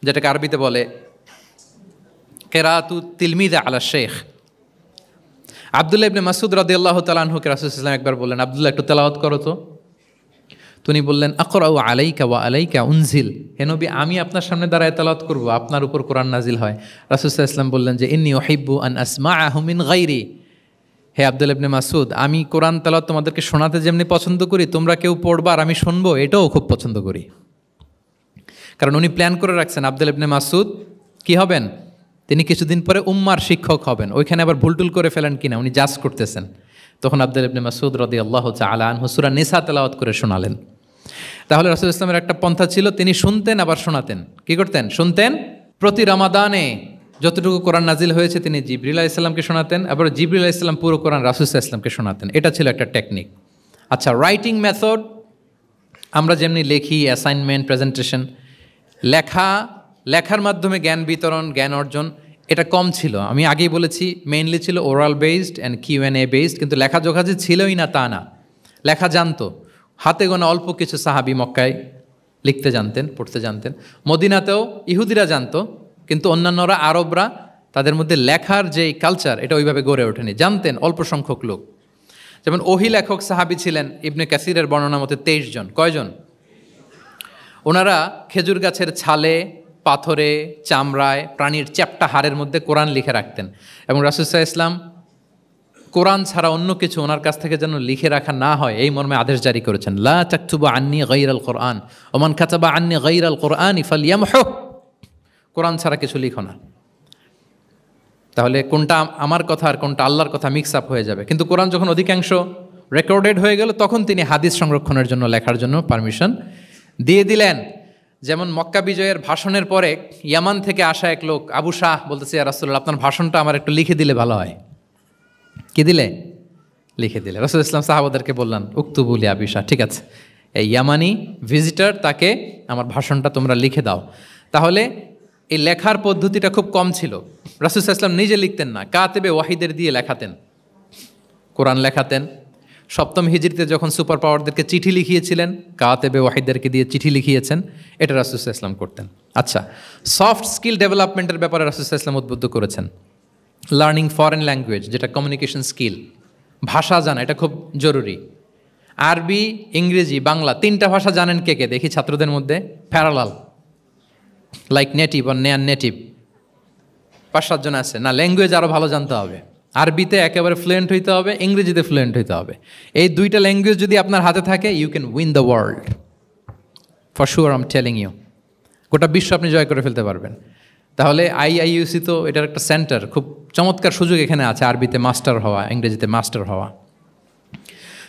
যেটাকে আরবিতে বলে কেরাতু তিলমিদা আলা শেখ। আব্দুল্লাহ ইবনে মাসউদ রাদিয়াল্লাহু তাআলা আনহুকে রাসূল সাল্লাল্লাহু আলাইহি ওয়াসাল্লাম একবার বললেন, আব্দুল্লাহ একটু তেলাওয়াত করো তো। তিনি বললেন আকরাউ আলাইকা ওয়া আলাইকা উনজিল, হে নবী আমি আপনার সামনে দাঁড়ায় তেলাওয়াত করব, আপনার উপর কোরআন নাজিল হয়। রাসূল সাল্লাল্লাহু আলাইহি ওয়াসাল্লাম বললেন যে ইন্নী উহিব্বু আন আসমাআহু মিন গায়রি, হে আব্দুল্লাহ ইবনে মাসউদ, আমি কোরআন তেলাওয়াত তোমাদেরকে শোনাতে যেমনি পছন্দ করি, তোমরা কেউ পড়বা আর আমি শুনবো, এটাও খুব পছন্দ করি। কারণ উনি প্ল্যান করে রাখছেন আব্দুল্লাহ ইবনে মাসউদ কি হবেন, তিনি কিছুদিন পরে উম্মার শিক্ষক হবেন। ওইখানে আবার ভুলটুল করে ফেলেন কিনা উনি জাজ করতেছেন। তখন আব্দুল্লাহ ইবনে মাসউদ রাদিয়াল্লাহু তাআলা আনহু সূরা নিসা তেলাওয়াত করে শোনালেন। তাহলে রাসূল ইসলামের একটা পন্থা ছিল, তিনি শুনতেন আবার শোনাতেন। কি করতেন? শুনতেন। প্রতি রমাদানে যতটুকু কোরআন নাজিল হয়েছে তিনি জিবরিল আলাইহিস সালামকে শোনাতেন, আবার জিবরিল আলাইহিস সালাম পুরো কোরআন রাসূল সাল্লাল্লাহু আলাইহি ওয়াসাল্লামকে শোনাতেন। এটা ছিল একটা টেকনিক। আচ্ছা, রাইটিং মেথড, আমরা যেমনি লেখি, অ্যাসাইনমেন্ট, প্রেজেন্টেশন, লেখার মাধ্যমে জ্ঞান বিতরণ, জ্ঞান অর্জন, এটা কম ছিল। আমি আগেই বলেছি মেইনলি ছিল oral based and Q and A based, কিন্তু লেখাজোখা যে ছিলই না তা না, লেখা জানতো। হাতে গোনা অল্প কিছু সাহাবী মক্কায় লিখতে জানতেন, পড়তে জানতেন। মদিনাতেও ইহুদিরা জানতো, কিন্তু অন্যান্যরা, আরবরা, তাদের মধ্যে লেখার যে কালচার এটা ওইভাবে গড়ে ওঠেনি, জানতেন অল্প সংখ্যক লোক। যেমন ওহী লেখক সাহাবী ছিলেন ইবনে কাসিরের বর্ণনা মতে 23 জন। কয়জন? ওনারা খেজুর গাছের ছালে, পাথরে, চামড়ায়, প্রাণীর চ্যাপ্টা হাড়ের মধ্যে কোরআন লিখে রাখতেন। এবং রাসূল সাল্লাল্লাহু আলাইহি ওয়াসাল্লাম কোরআন ছাড়া অন্য কিছু ওনার কাছ থেকে যেন লিখে রাখা না হয় এই মর্মে আদেশ জারি করেছেন, লা তাকতুবু আন্নি গায়রাল কোরআন ওমান কাতাবা আন্নি গায়রাল কোরআনি ফালইয়ামহু, কোরআন ছাড়া কিছু লিখো না। তাহলে কোনটা আমার কথা আর কোনটা আল্লাহর কথা মিক্স আপ হয়ে যাবে। কিন্তু কোরআন যখন অধিকাংশ রেকর্ডেড হয়ে গেল, তখন তিনি হাদিস সংরক্ষণের জন্য, লেখার জন্য পারমিশন দিয়ে দিলেন। যেমন মক্কা বিজয়ের ভাষণের পরে ইয়ামান থেকে আসা এক লোক আবু শাহ বলতেছে, ইয়া রাসূলুল্লাহ আপনার ভাষণটা আমার একটু লিখে দিলে ভালো হয়। কি দিলে? লিখে দিলে। রাসূল ইসলাম সাহাবাদেরকে বললেন উক্তুবু লি আবি শাহ, ঠিক আছে, এই ইয়ামানি ভিজিটর, তাকে আমার ভাষণটা তোমরা লিখে দাও। তাহলে এই লেখার পদ্ধতিটা খুব কম ছিল। রাসূল ইসলাম নিজে লিখতেন না, কাতেবে ওয়াহিদের দিয়ে লেখাতেন, কোরআন লেখাতেন। সপ্তম হিজরিতে যখন সুপার পাওয়ারদেরকে চিঠি লিখিয়েছিলেন, কাতেবে ওয়াহিদদেরকে দিয়ে চিঠি লিখিয়েছেন, এটা রাসূল ইসলাম করতেন। আচ্ছা, সফট স্কিল ডেভেলপমেন্টের ব্যাপারে রাসূল ইসলাম উদ্বুদ্ধ করেছেন। লার্নিং ফরেন ল্যাঙ্গুয়েজ, যেটা কমিউনিকেশন স্কিল, ভাষা জানা, এটা খুব জরুরি। আরবি, ইংরেজি, বাংলা, 3টা ভাষা জানেন কে কে দেখি ছাত্রদের মধ্যে? প্যারালাল, লাইক নেটিভ আর নেয়ার নেটিভ, 5-7 জন আছে না? ল্যাঙ্গুয়েজ আরও ভালো জানতে হবে। আরবিতে একেবারে ফ্লুয়েন্ট হইতে হবে, ইংরেজিতে ফ্লুয়েন্ট হইতে হবে। এই 2টা ল্যাঙ্গুয়েজ যদি আপনার হাতে থাকে, you can win the world for sure, I am telling you. গোটা বিশ্ব আপনি জয় করে ফেলতে পারবেন। তাহলে আইআইইউসি তো এটার একটা সেন্টার, খুব চমৎকার সুযোগ এখানে আছে আরবিতে মাস্টার হওয়া, ইংরেজিতে মাস্টার হওয়া।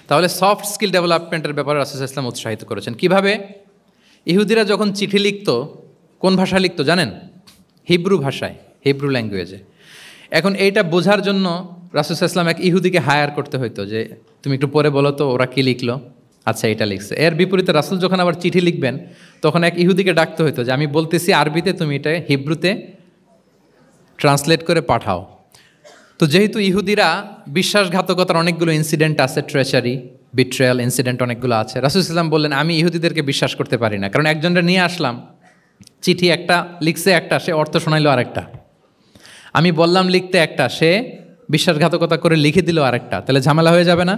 তাহলে সফট স্কিল ডেভেলপমেন্টের ব্যাপারে রাসূল ইসলাম উৎসাহিত করেছেন। কিভাবে? ইহুদিরা যখন চিঠি লিখত, কোন ভাষায় লিখত জানেন? হিব্রু ভাষায়, হিব্রু ল্যাঙ্গুয়েজে। এখন এইটা বোঝার জন্য রাসূল ইসলাম এক ইহুদিকে হায়ার করতে হইতো, যে তুমি একটু পরে বলো তো ওরা কী লিখলো। আচ্ছা, এটা লিখছে। এর বিপরীতে রাসূল যখন আবার চিঠি লিখবেন, তখন এক ইহুদিকে ডাকতে হইতো যে আমি বলতেছি আরবিতে, তুমি এটা হিব্রুতে ট্রান্সলেট করে পাঠাও। তো যেহেতু ইহুদিরা বিশ্বাসঘাতকতার অনেকগুলো ইনসিডেন্ট আছে, ট্রেচারি, বিট্রেয়াল ইনসিডেন্ট অনেকগুলো আছে, রাসূল সাল্লাল্লাহু আলাইহি ওয়াসাল্লাম বললেন আমি ইহুদিদেরকে বিশ্বাস করতে পারি না, কারণ একজনটা নিয়ে আসলাম, চিঠি একটা লিখছে একটা, সে অর্থ শোনাইলো আরেকটা, আমি বললাম লিখতে একটা, সে বিশ্বাসঘাতকতা করে লিখে দিল আরেকটা, তাহলে ঝামেলা হয়ে যাবে না?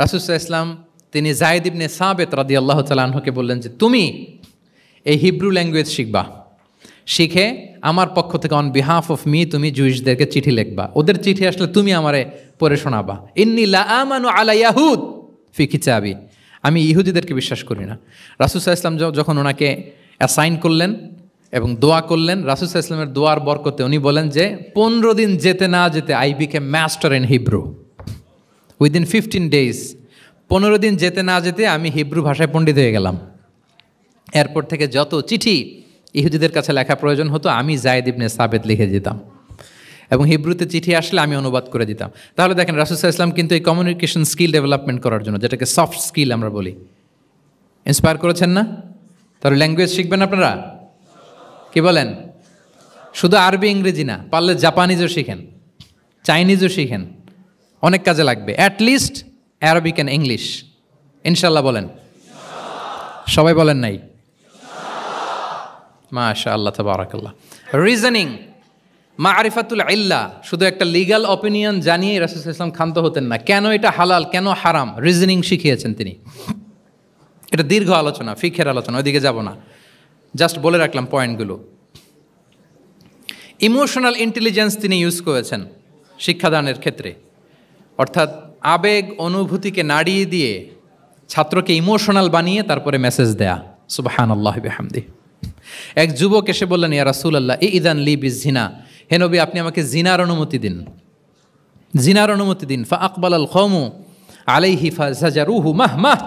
রাসূল সাল্লাল্লাহু আলাইহি ওয়াসাল্লাম তিনি যায়েদ ইবনে সাবিত রাদিয়াল্লাহু তাআলা আনহুকে বললেন যে তুমি এই হিব্রু ল্যাঙ্গুয়েজ শিখবা, শিখে আমার পক্ষ থেকে অন বিহাফ অফ মি তুমি জুইশদেরকে চিঠি লিখবা, ওদের চিঠি আসলে তুমি আমারে পড়ে শোনাবা। ইন্নী লা আমানু আলা ইয়াহুদ ফি কিতাবি, আমি ইহুদিদেরকে বিশ্বাস করি না। রাসূল সাল্লাল্লাহু আলাইহি ওয়াসাল্লাম যখন ওনাকে অ্যাসাইন করলেন এবং দোয়া করলেন, রাসূল সাল্লাল্লাহু আলাইহি ওয়াসাল্লামের দোয়ার বরকতে উনি বলেন যে 15 দিন যেতে না যেতে I became master in Hebrew within 15 days, 15 দিন যেতে না যেতে আমি হিব্রু ভাষায় পণ্ডিত হয়ে গেলাম। এরপর থেকে যত চিঠি ইহুদিদের কাছে লেখা প্রয়োজন হতো আমি যায়েদ ইবনে সাবিত লিখে দিতাম, এবং হিব্রুতে চিঠি আসলে আমি অনুবাদ করে দিতাম। তাহলে দেখেন রাসূল সাল্লাল্লাহু আলাইহি ওয়াসাল্লাম কিন্তু এই কমিউনিকেশন স্কিল ডেভেলপমেন্ট করার জন্য, যেটাকে সফট স্কিল আমরা বলি, ইন্সপায়ার করেছেন না? তাহলে ল্যাঙ্গুয়েজ শিখবেন আপনারা, কি বলেন? শুধু আরবি ইংরেজি না, পারলে জাপানিজও শিখেন, চাইনিজও শিখেন, অনেক কাজে লাগবে। অ্যাটলিস্ট অ্যারাবিক অ্যান্ড ইংলিশ, ইনশাল্লাহ বলেন, সবাই বলেন নাই? মাশাআল্লাহ তাবারাকাল্লাহ। রিজনিং, মারিফাতুল ইল্লা, শুধু একটা লিগ্যাল অপিনিয়ন জানিয়ে রাসূল সাল্লাল্লাহু আলাইহি ওয়াসাল্লাম ক্ষান্ত হতেন না, কেন এটা হালাল কেন হারাম, রিজনিং শিখিয়েছেন তিনি। এটা দীর্ঘ আলোচনা, ফিকহের আলোচনা, ওইদিকে যাব না, জাস্ট বলে রাখলাম পয়েন্টগুলো। ইমোশনাল ইন্টেলিজেন্স তিনি ইউজ করেছেন শিক্ষাদানের ক্ষেত্রে, অর্থাৎ আবেগ অনুভূতিকে নাড়িয়ে দিয়ে ছাত্রকে ইমোশনাল বানিয়ে তারপরে মেসেজ দেয়া। সুবহানাল্লাহি বিহামদিহি। এক যুবক এসে বললেন ইয়া রাসূলুল্লাহ ইযান লি বিজিনা, হে নবী আপনি আমাকে জিনার অনুমতি দিন, জিনার অনুমতি দিন। ফা আকবালাল কওমু আলাইহি ফাজাজারুহু মাহমাহ,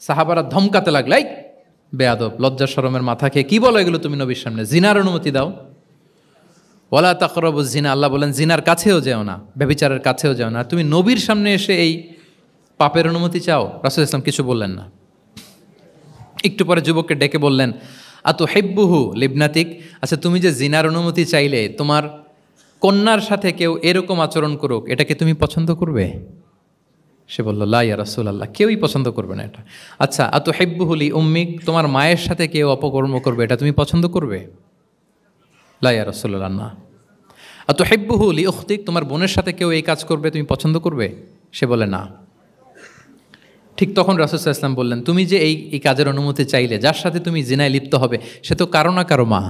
সাহাবারা ধমকাতে লাগলো, এই বেয়াদব, লজ্জা শরমের মাথা খেয়ে কি বলো এগুলো তুমি নবীর সামনে, জিনার অনুমতি দাও। ওয়ালা তাকরাবুজ জিনা, আল্লাহ বলেন জিনার কাছেও যেও না, ব্যভিচারের কাছেও যেও না, তুমি নবীর সামনে এসে এই পাপের অনুমতি চাও? রাসূল ইসলাম কিছু বললেন না। একটু পরে যুবককে ডেকে বললেন আতুহিব্বুহু লিবনাতিক, আচ্ছা তুমি যে জিনার অনুমতি চাইলে তোমার কন্যার সাথে কেউ এরকম আচরণ করুক, এটাকে তুমি পছন্দ করবে? সে বলল লা ইয়া রাসূলুল্লাহ, কেউই পছন্দ করবে না এটা। আচ্ছা আতুহিব্বুহু লি উম্মিক, তোমার মায়ের সাথে কেউ অপকর্ম করবে, এটা তুমি পছন্দ করবে? লা ইয়া রাসূলুল্লাহ না। আতুহিব্বুহু লি উখতিক, তোমার বোনের সাথে কেউ এই কাজ করবে, তুমি পছন্দ করবে? সে বলে না। ঠিক তখন রাসূল সাল্লাল্লাহু আলাইহি ওয়াসাল্লাম বললেন তুমি যে এই কাজের অনুমতি চাইলে, যার সাথে তুমি জিনায় লিপ্ত হবে সে তো কারো না কারো মা,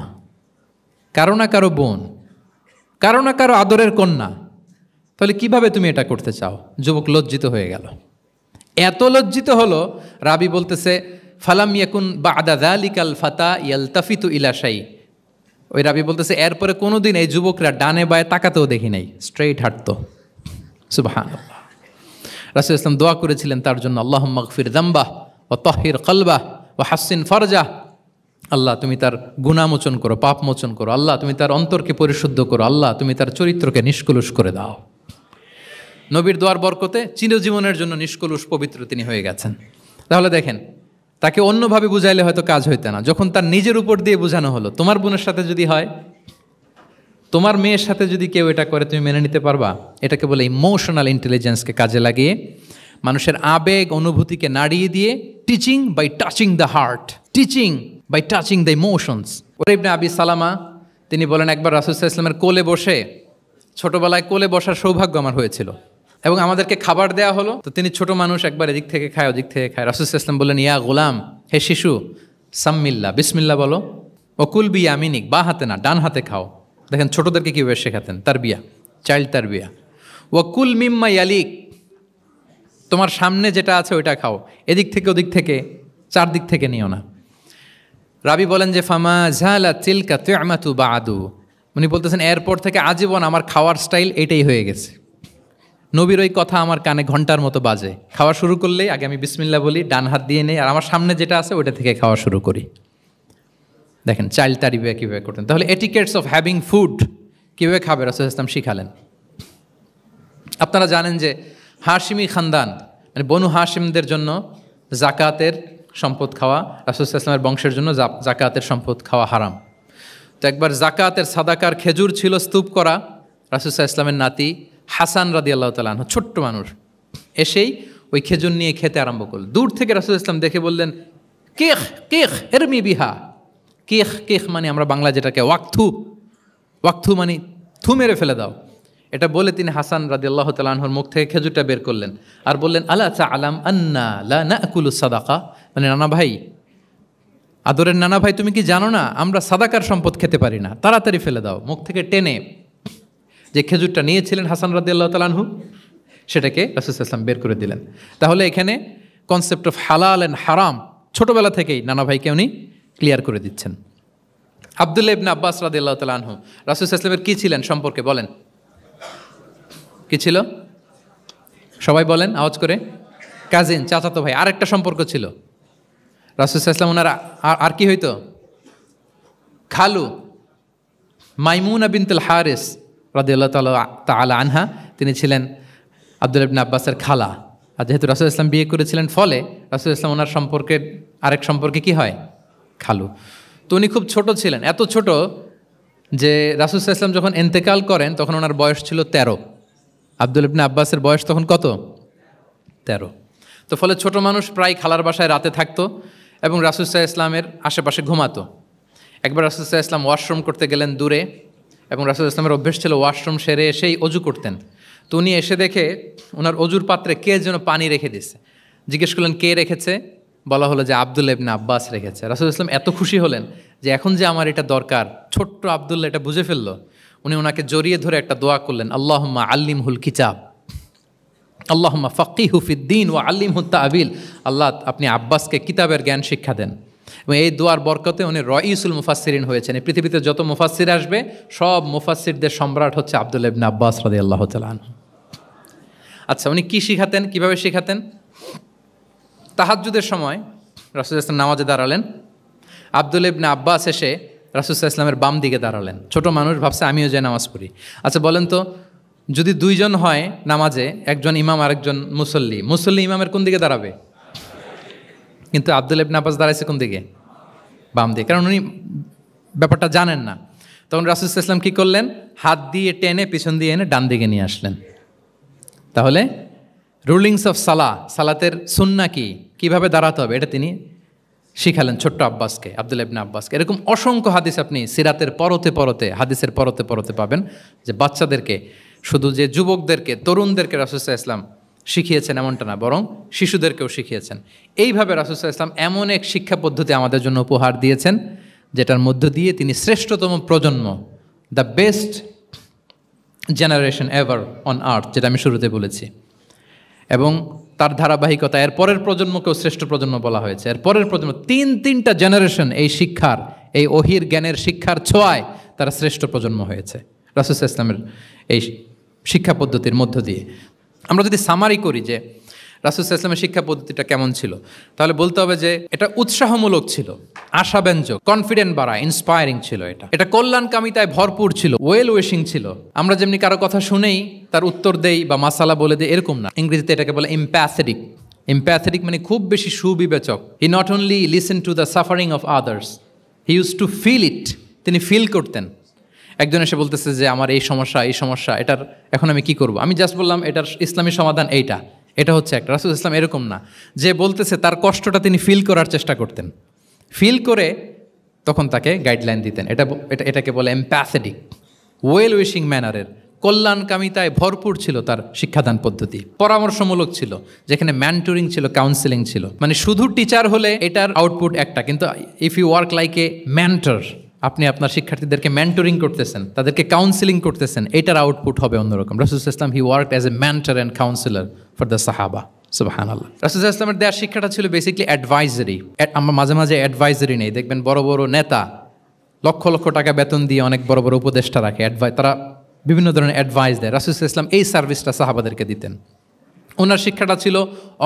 কারো না কারো বোন, কারো না কারো আদরের কন্যা, তাহলে কিভাবে তুমি এটা করতে চাও? যুবক লজ্জিত হয়ে গেল, এত লজ্জিত হলো, রাবি বলতেছে ফালাম ইয়াকুন বা'দা যালিকাল ফাতা ইয়ালতাফিতু ইলা শাই, ওই রাবি বলতেছে এরপরে কোনোদিন এই যুবকরা ডানে বায়ে তাকাতেও দেখি নাই, স্ট্রেইট হাঁটতো। সুবহানাল্লাহ। রাসূল ইসলাম দোয়া করেছিলেন তার জন্য, আল্লাহুম্মা গফির যামবাহ ওয়া তাহহির কলবাহ ওয়া হাসসিন ফারজাহ, আল্লাহ তুমি তার গুনাহ মোচন করো, পাপ মোচন করো, আল্লাহ তুমি তার অন্তরকে পরিশুদ্ধ করো, আল্লাহ তুমি তার চরিত্রকে নিষ্কলুষ করে দাও। নবীর দোয়ার বরকতে চিরজীবনের জন্য নিষ্কলুষ পবিত্র তিনি হয়ে গেছেন। তাহলে দেখেন, তাকে অন্যভাবে বুঝাইলে হয়তো কাজ হইতে না, যখন তার নিজের উপর দিয়ে বোঝানো হলো, তোমার বোনের সাথে যদি হয়, তোমার মেয়ের সাথে যদি কেউ এটা করে তুমি মেনে নিতে পারবা? এটাকে বলে ইমোশনাল ইন্টেলিজেন্সকে কাজে লাগিয়ে মানুষের আবেগ অনুভূতিকে নাড়িয়ে দিয়ে teaching by touching the heart, teaching by touching the emotions. ওরে ইবনে আবি সালামা তিনি বলেন একবার রাসূল সাল্লাল্লাহু আলাইহি ওয়াসাল্লামের কোলে বসে, ছোটবেলায় কোলে বসার সৌভাগ্য আমার হয়েছিল, এবং আমাদেরকে খাবার দেয়া হলো, তো তিনি ছোট মানুষ, একবার এদিক থেকে খায় ওদিক থেকে খায়। রাসূল সাল্লাল্লাহু আলাইহি ওয়াসাল্লাম বললেন ইয়া গোলাম, হে শিশু, সাম্মিল্লাহ, বিসমিল্লাহ বলো, ওকুল বিয়ামিনিক, বা হাতে না ডান হাতে খাও। দেখেন ছোটদেরকে কীভাবে শেখাতেন, তারবিয়া, চাইল্ড তারবিয়া। ওয়াকুল মিম্মা ইয়ালিক, তোমার সামনে যেটা আছে ওইটা খাও, এদিক থেকে ওদিক থেকে চারদিক থেকে নিও না। রাবি বলেন যে ফামা ঝালা তিলকা তু'মাতু বাদু, উনি বলতেছেন এরপর থেকে আজীবন আমার খাওয়ার স্টাইল এটাই হয়ে গেছে। নবীর ওই কথা আমার কানে ঘন্টার মতো বাজে, খাওয়া শুরু করলেই আগে আমি বিসমিল্লাহ বলি, ডান হাত দিয়ে নেই, আর আমার সামনে যেটা আছে ওইটা থেকে খাওয়া শুরু করি। দেখেন চাইল্ড তারবিয়া কীভাবে করতেন। তাহলে এটিকেটস অফ হ্যাভিং ফুড কীভাবে খাবে রাসূল ইসলাম শিখালেন। আপনারা জানেন যে হাশিমি খানদান, মানে বনু হাশিমদের জন্য জাকাতের সম্পদ খাওয়া, রাসূল ইসলামের বংশের জন্য জাকাতের সম্পদ খাওয়া হারাম। তো একবার জাকাতের সাদাকার খেজুর ছিল স্তূপ করা, রাসূল ইসলামের নাতি হাসান রাদিয়াল্লাহু তাআলা আনহু, ছোট্ট মানুষ, এসেই ওই খেজুর নিয়ে খেতে আরম্ভ করল। দূর থেকে রাসূল ইসলাম দেখে বললেন, কেখ কেখ এরমি বিহা। কেখ কেখ মানে আমরা বাংলা যেটাকে ওয়াক্থু, ওয়াক্থু মানে থু মেরে ফেলে দাও। এটা বলে তিনি হাসান রাদিয়াল্লাহু তাআলা আনহুর মুখ থেকে খেজুরটা বের করলেন আর বললেন, আলা তা'লাম আন্না লা নাকুলু সাদাকা, মানে নানা ভাই, আদরের নানা ভাই, তুমি কি জানো না আমরা সাদাকার সম্পদ খেতে পারি না, তাড়াতাড়ি ফেলে দাও। মুখ থেকে টেনে যে খেজুরটা নিয়েছিলেন হাসান রাদিয়াল্লাহু তাআলা আনহু, সেটাকে রাসূল সাল্লাল্লাহু আলাইহি ওয়াসাল্লাম বের করে দিলেন। তাহলে এখানে কনসেপ্ট অফ হালাল অ্যান্ড হারাম ছোটবেলা থেকেই নানা ভাইকে উনি ক্লিয়ার করে দিচ্ছেন। আব্দুল্লাহ ইবনে আব্বাস রাদিয়াল্লাহু তাআলা আনহু রাসূল সাল্লাল্লাহু আলাইহি ওয়াসাল্লামের কি ছিলেন সম্পর্কে বলেন, কি ছিল? সবাই বলেন আওয়াজ করে। কাজিন, চাচাতো ভাই। আরেকটা সম্পর্ক ছিল রাসূল সাল্লাল্লাহু আলাইহি ওয়াসাল্লাম ওনার আর কি হইতো? খালু মাইমুনা বিনতুল হারিস রাদিয়াল্লাহু তাআলা আনহা, তিনি ছিলেন আব্দুল্লাহ ইবনে আব্বাসের খালা। আর যেহেতু রাসূল ইসলাম বিয়ে করেছিলেন, ফলে রাসূল ইসলাম ওনার সম্পর্কের আরেক সম্পর্কে কি হয়? খালু। তো উনি খুব ছোট ছিলেন, এত ছোট যে রাসূল ইসলাম যখন ইন্তেকাল করেন তখন ওনার বয়স ছিল 13। আব্দুল্লাহ ইবনে আব্বাসের বয়স তখন কত? 13। তো ফলে ছোট মানুষ প্রায় খালার বাসায় রাতে থাকতো এবং রাসূল ইসলামের আশেপাশে ঘুমাতো। একবার রাসূল ইসলাম ওয়াশরুম করতে গেলেন দূরে, এবং রাসূল ইসলামের অভ্যেস ছিল ওয়াশরুম সেরে এসেই অজু করতেন। তো উনি এসে দেখে ওনার অজুর পাত্রে কে যেন পানি রেখে দিচ্ছে। জিজ্ঞেস করলেন কে রেখেছে? বলা হলো যে আব্দুল্লাহ ইবনে আব্বাস রেখেছে। রাসূল ইসলাম এত খুশি হলেন যে এখন যে আমার এটা দরকার, ছোট্ট আব্দুল্লাহ এটা বুঝে ফেললো। উনি ওনাকে জড়িয়ে ধরে একটা দোয়া করলেন, আল্লাহুম্মা আল্লিমহুল কিতাব, আল্লাহুম্মা ফাক্কিহু ফিদ্দীন ওয়া আল্লিমহু তা'বীল। আল্লাহ, আপনি আব্বাসকে কিতাবের জ্ঞান শিক্ষা দেন। এবং এই দোয়ার বরকতে উনি রাইসুল মুফাসসিরিন হয়েছেন। এই পৃথিবীতে যত মুফাসসির আসবে সব মুফাসসিরদের সম্রাট হচ্ছে আব্দুল্লাহ ইবনে আব্বাস রাদিয়াল্লাহু তাআলা আনহু। আচ্ছা, উনি কি শিখাতেন, কিভাবে শিখাতেন? তাহাজ্জুদের সময় রাসূল ইসলাম নামাজে দাঁড়ালেন, আব্দুল্লাহ ইবনে আব্বাস এসে রাসূল ইসলামের বাম দিকে দাঁড়ালেন। ছোট মানুষ, ভাবছে আমিও যে নামাজ পড়ি। আচ্ছা বলেন তো, যদি দুইজন হয় নামাজে, একজন ইমাম আরেকজন মুসল্লি, মুসল্লি ইমামের কোন দিকে দাঁড়াবে? কিন্তু আব্দুল্লাহ ইবনে আব্বাস দাঁড়াইছে কোন দিকে? বাম দিকে, কারণ উনি ব্যাপারটা জানেন না। তখন রাসূল ইসলাম কি করলেন? হাত দিয়ে টেনে পিছন দিয়ে এনে ডান দিকে নিয়ে আসলেন। তাহলে রুলিংস অফ সালাতের সুন্নাহ কি, কিভাবে দাঁড়াতে হবে, এটা তিনি শিখালেন ছোট্ট আব্বাসকে, আব্দুল্লাহ ইবনে আব্বাসকে। এরকম অসংখ্য হাদিস আপনি সিরাতের পরতে পরতে, হাদিসের পরতে পরতে পাবেন, যে বাচ্চাদেরকে, শুধু যে যুবকদেরকে, তরুণদেরকে রাসূল সাল্লাল্লাহু আলাইহি ওয়াসাল্লাম শিখিয়েছেন এমনটা না, বরং শিশুদেরকেও শিখিয়েছেন। এইভাবে রাসূল সাল্লাল্লাহু আলাইহি ওয়াসাল্লাম এমন এক শিক্ষা পদ্ধতি আমাদের জন্য উপহার দিয়েছেন, যেটার মধ্য দিয়ে তিনি শ্রেষ্ঠতম প্রজন্ম, the best generation ever on আর্থ, যেটা আমি শুরুতে বলেছি, এবং তার ধারাবাহিকতা এর পরের প্রজন্মকেও শ্রেষ্ঠ প্রজন্ম বলা হয়েছে। এর পরের প্রজন্ম, তিনটা জেনারেশন এই শিক্ষার, এই ওহির জ্ঞানের শিক্ষার ছোঁয়ায় তারা শ্রেষ্ঠ প্রজন্ম হয়েছে রাসূল সাল্লাল্লাহু আলাইহি ওয়াসাল্লামের এই শিক্ষা পদ্ধতির মধ্য দিয়ে। আমরা যদি সামারি করি যে রাসূল সাল্লাল্লাহু আলাইহি ওয়াসাল্লামের শিক্ষা পদ্ধতিটা কেমন ছিল, তাহলে বলতে হবে যে এটা উৎসাহমূলক ছিল, আশাব্যঞ্জক, কনফিডেন্ট বাড়া, ইন্সপায়ারিং ছিল। এটা কল্যাণকামিতায় ভরপুর ছিল, ওয়েল উইশিং ছিল। আমরা যেমনি কারো কথা শুনেই তার উত্তর দেই বা মাসালা বলে দেই, এরকম না। ইংরেজিতে এটাকে বলে এমপ্যাথেটিক। এমপ্যাথেটিক মানে খুব বেশি সুবিবেচক। He not only listen to the suffering of others, he use to feel it. তিনি ফিল করতেন। একজন এসে বলতেছে যে আমার এই সমস্যা, এটার এখন আমি কি করব? আমি জাস্ট বললাম এটার ইসলামী সমাধান এটা হচ্ছে একটা। রাসূল ইসলাম এরকম না, যে বলতেছে তার কষ্টটা তিনি ফিল করার চেষ্টা করতেন, ফিল করে তখন তাকে গাইডলাইন দিতেন। এটাকে বলে এমপ্যাথেটিক, ওয়েল উইশিং ম্যানারের, কল্যাণকামিতায় ভরপুর ছিল তার শিক্ষাদান পদ্ধতি। পরামর্শমূলক ছিল, যেখানে ম্যান্টরিং ছিল, কাউন্সেলিং ছিল। মানে শুধু টিচার হলে এটার আউটপুট একটা, কিন্তু if you work like a mentor, আপনি আপনার শিক্ষার্থীদেরকে মেন্টরিং করতেছেন, তাদেরকে কাউন্সেলিং করতেছেন, এটার আউটপুট হবে অন্যরকম। রাসূল সাল্লাল্লাহু আলাইহি ওয়াসাল্লাম হি worked as a mentor and councillor for the সাহাবা। সুবহানাল্লাহ। রাসূল সাল্লাল্লাহু আলাইহি ওয়াসাল্লামের দেওয়ার শিক্ষাটা ছিল বেসিক্যালি অ্যাডভাইজারি। আমরা মাঝে মাঝে অ্যাডভাইজারি নেই, দেখবেন বড় বড় নেতা লক্ষ লক্ষ টাকা বেতন দিয়ে অনেক বড় বড় উপদেষ্টা রাখে, তারা বিভিন্ন ধরনের অ্যাডভাইস দেয়। রাসূল সাল্লাল্লাহু আলাইহি ওয়াসাল্লাম এই সার্ভিসটা সাহাবাদেরকে দিতেন। ওনার শিক্ষাটা ছিল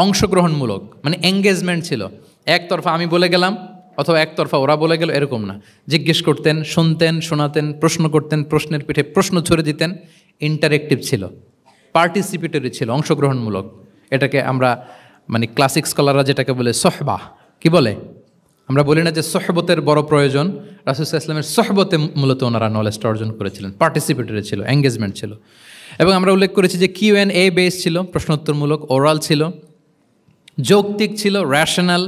অংশগ্রহণমূলক, মানে এঙ্গেজমেন্ট ছিল। একতরফা আমি বলে গেলাম অথবা একতরফা ওরা বলে গেল, এরকম না। জিজ্ঞেস করতেন, শুনতেন, শোনাতেন, প্রশ্ন করতেন, প্রশ্নের পিঠে প্রশ্ন ছড়ে দিতেন। ইন্টারেক্টিভ ছিল, পার্টিসিপেটরি ছিল, অংশগ্রহণমূলক। এটাকে আমরা মানে ক্লাসিক স্কলাররা যেটাকে বলে সোহবা, কি বলে? আমরা বলি না যে সোহবতের বড় প্রয়োজন? রাসূল সাল্লাল্লাহু আলাইহি ওয়াসাল্লামের সোহবতে মূলত ওনারা নলেজটা অর্জন করেছিলেন। পার্টিসিপেটরি ছিল, এঙ্গেজমেন্ট ছিল। এবং আমরা উল্লেখ করেছি যে Q&A বেস ছিল, প্রশ্নোত্তরমূলক, ওরাল ছিল, যৌক্তিক ছিল, র্যাশনাল,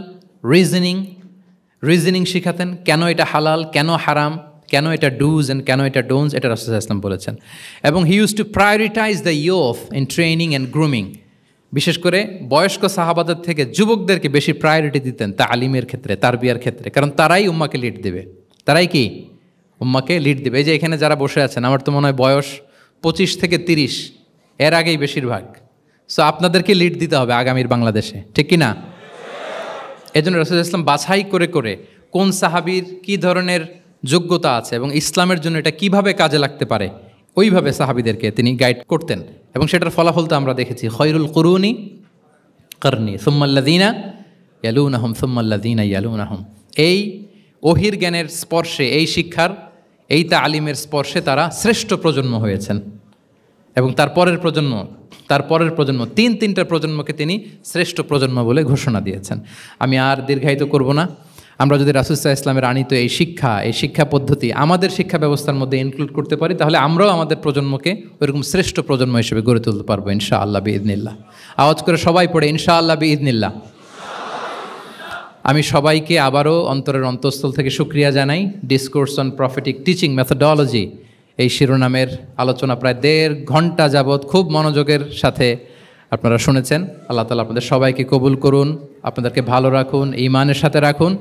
রিজনিং শিখাতেন, কেন এটা হালাল, কেন হারাম, কেন এটা ডুজ অ্যান্ড কেন এটা ডোন্টস, এটা রাসূল সাল্লাল্লাহু আলাইহি ওয়াসাল্লাম বলেছেন। এবং হি use two prioritise the youth in training and grooming. বিশেষ করে বয়স্ক সাহাবাদের থেকে যুবকদেরকে বেশি প্রায়োরিটি দিতেন তালিমের ক্ষেত্রে, তারবিয়ার ক্ষেত্রে, কারণ তারাই উম্মাকে লিড দেবে। তারাই কি উম্মাকে লিড দেবে। এই যে এখানে যারা বসে আছেন, আমার তো মনে হয় বয়স 25 থেকে 30, এর আগেই বেশিরভাগ। সো আপনাদেরকে লিড দিতে হবে আগামীর বাংলাদেশে, ঠিক কি না? এই জন্য রাসূল সাল্লাল্লাহু আলাইহি ওয়াসাল্লাম বাছাই করে করে কোন সাহাবীর কী ধরনের যোগ্যতা আছে এবং ইসলামের জন্য এটা কিভাবে কাজে লাগতে পারে, ওইভাবে সাহাবীদেরকে তিনি গাইড করতেন। এবং সেটার ফলাফল তো আমরা দেখেছি, খয়রুল কুরুনি করনি সুম্মাল্লাযীনা ইয়ালুনাহুম সুম্মাল্লাযীনা ইয়ালুনাহুম। এই ওহির জ্ঞানের স্পর্শে, এই শিক্ষার, এই তালিমের স্পর্শে তারা শ্রেষ্ঠ প্রজন্ম হয়েছেন। এবং তার পরের প্রজন্ম তিনটা প্রজন্মকে তিনি শ্রেষ্ঠ প্রজন্ম বলে ঘোষণা দিয়েছেন। আমি আর দীর্ঘায়িত করব না। আমরা যদি রাসূল সাল্লাল্লাহু আলাইহি ওয়াসাল্লামের আনিত এই শিক্ষা পদ্ধতি আমাদের শিক্ষা ব্যবস্থার মধ্যে ইনক্লুড করতে পারি, তাহলে আমরাও আমাদের প্রজন্মকে ওইরকম শ্রেষ্ঠ প্রজন্ম হিসেবে গড়ে তুলতে পারবো ইনশাআল্লাহ বিইذনিল্লাহ। আওয়াজ করে সবাই পড়ে ইনশাআল্লাহ বিইذনিল্লাহ। আমি সবাইকে আবারও অন্তরের অন্তঃস্থল থেকে শুকরিয়া জানাই। Discourse on prophetic teaching methodology এই শিরোনামের আলোচনা প্রায় 1.5 ঘন্টা যাবৎ খুব মনোযোগের সাথে আপনারা শুনেছেন। আল্লাহ তাআলা আপনাদের সবাইকে কবুল করুন, আপনাদেরকে ভালো রাখুন, ঈমানের সাথে রাখুন।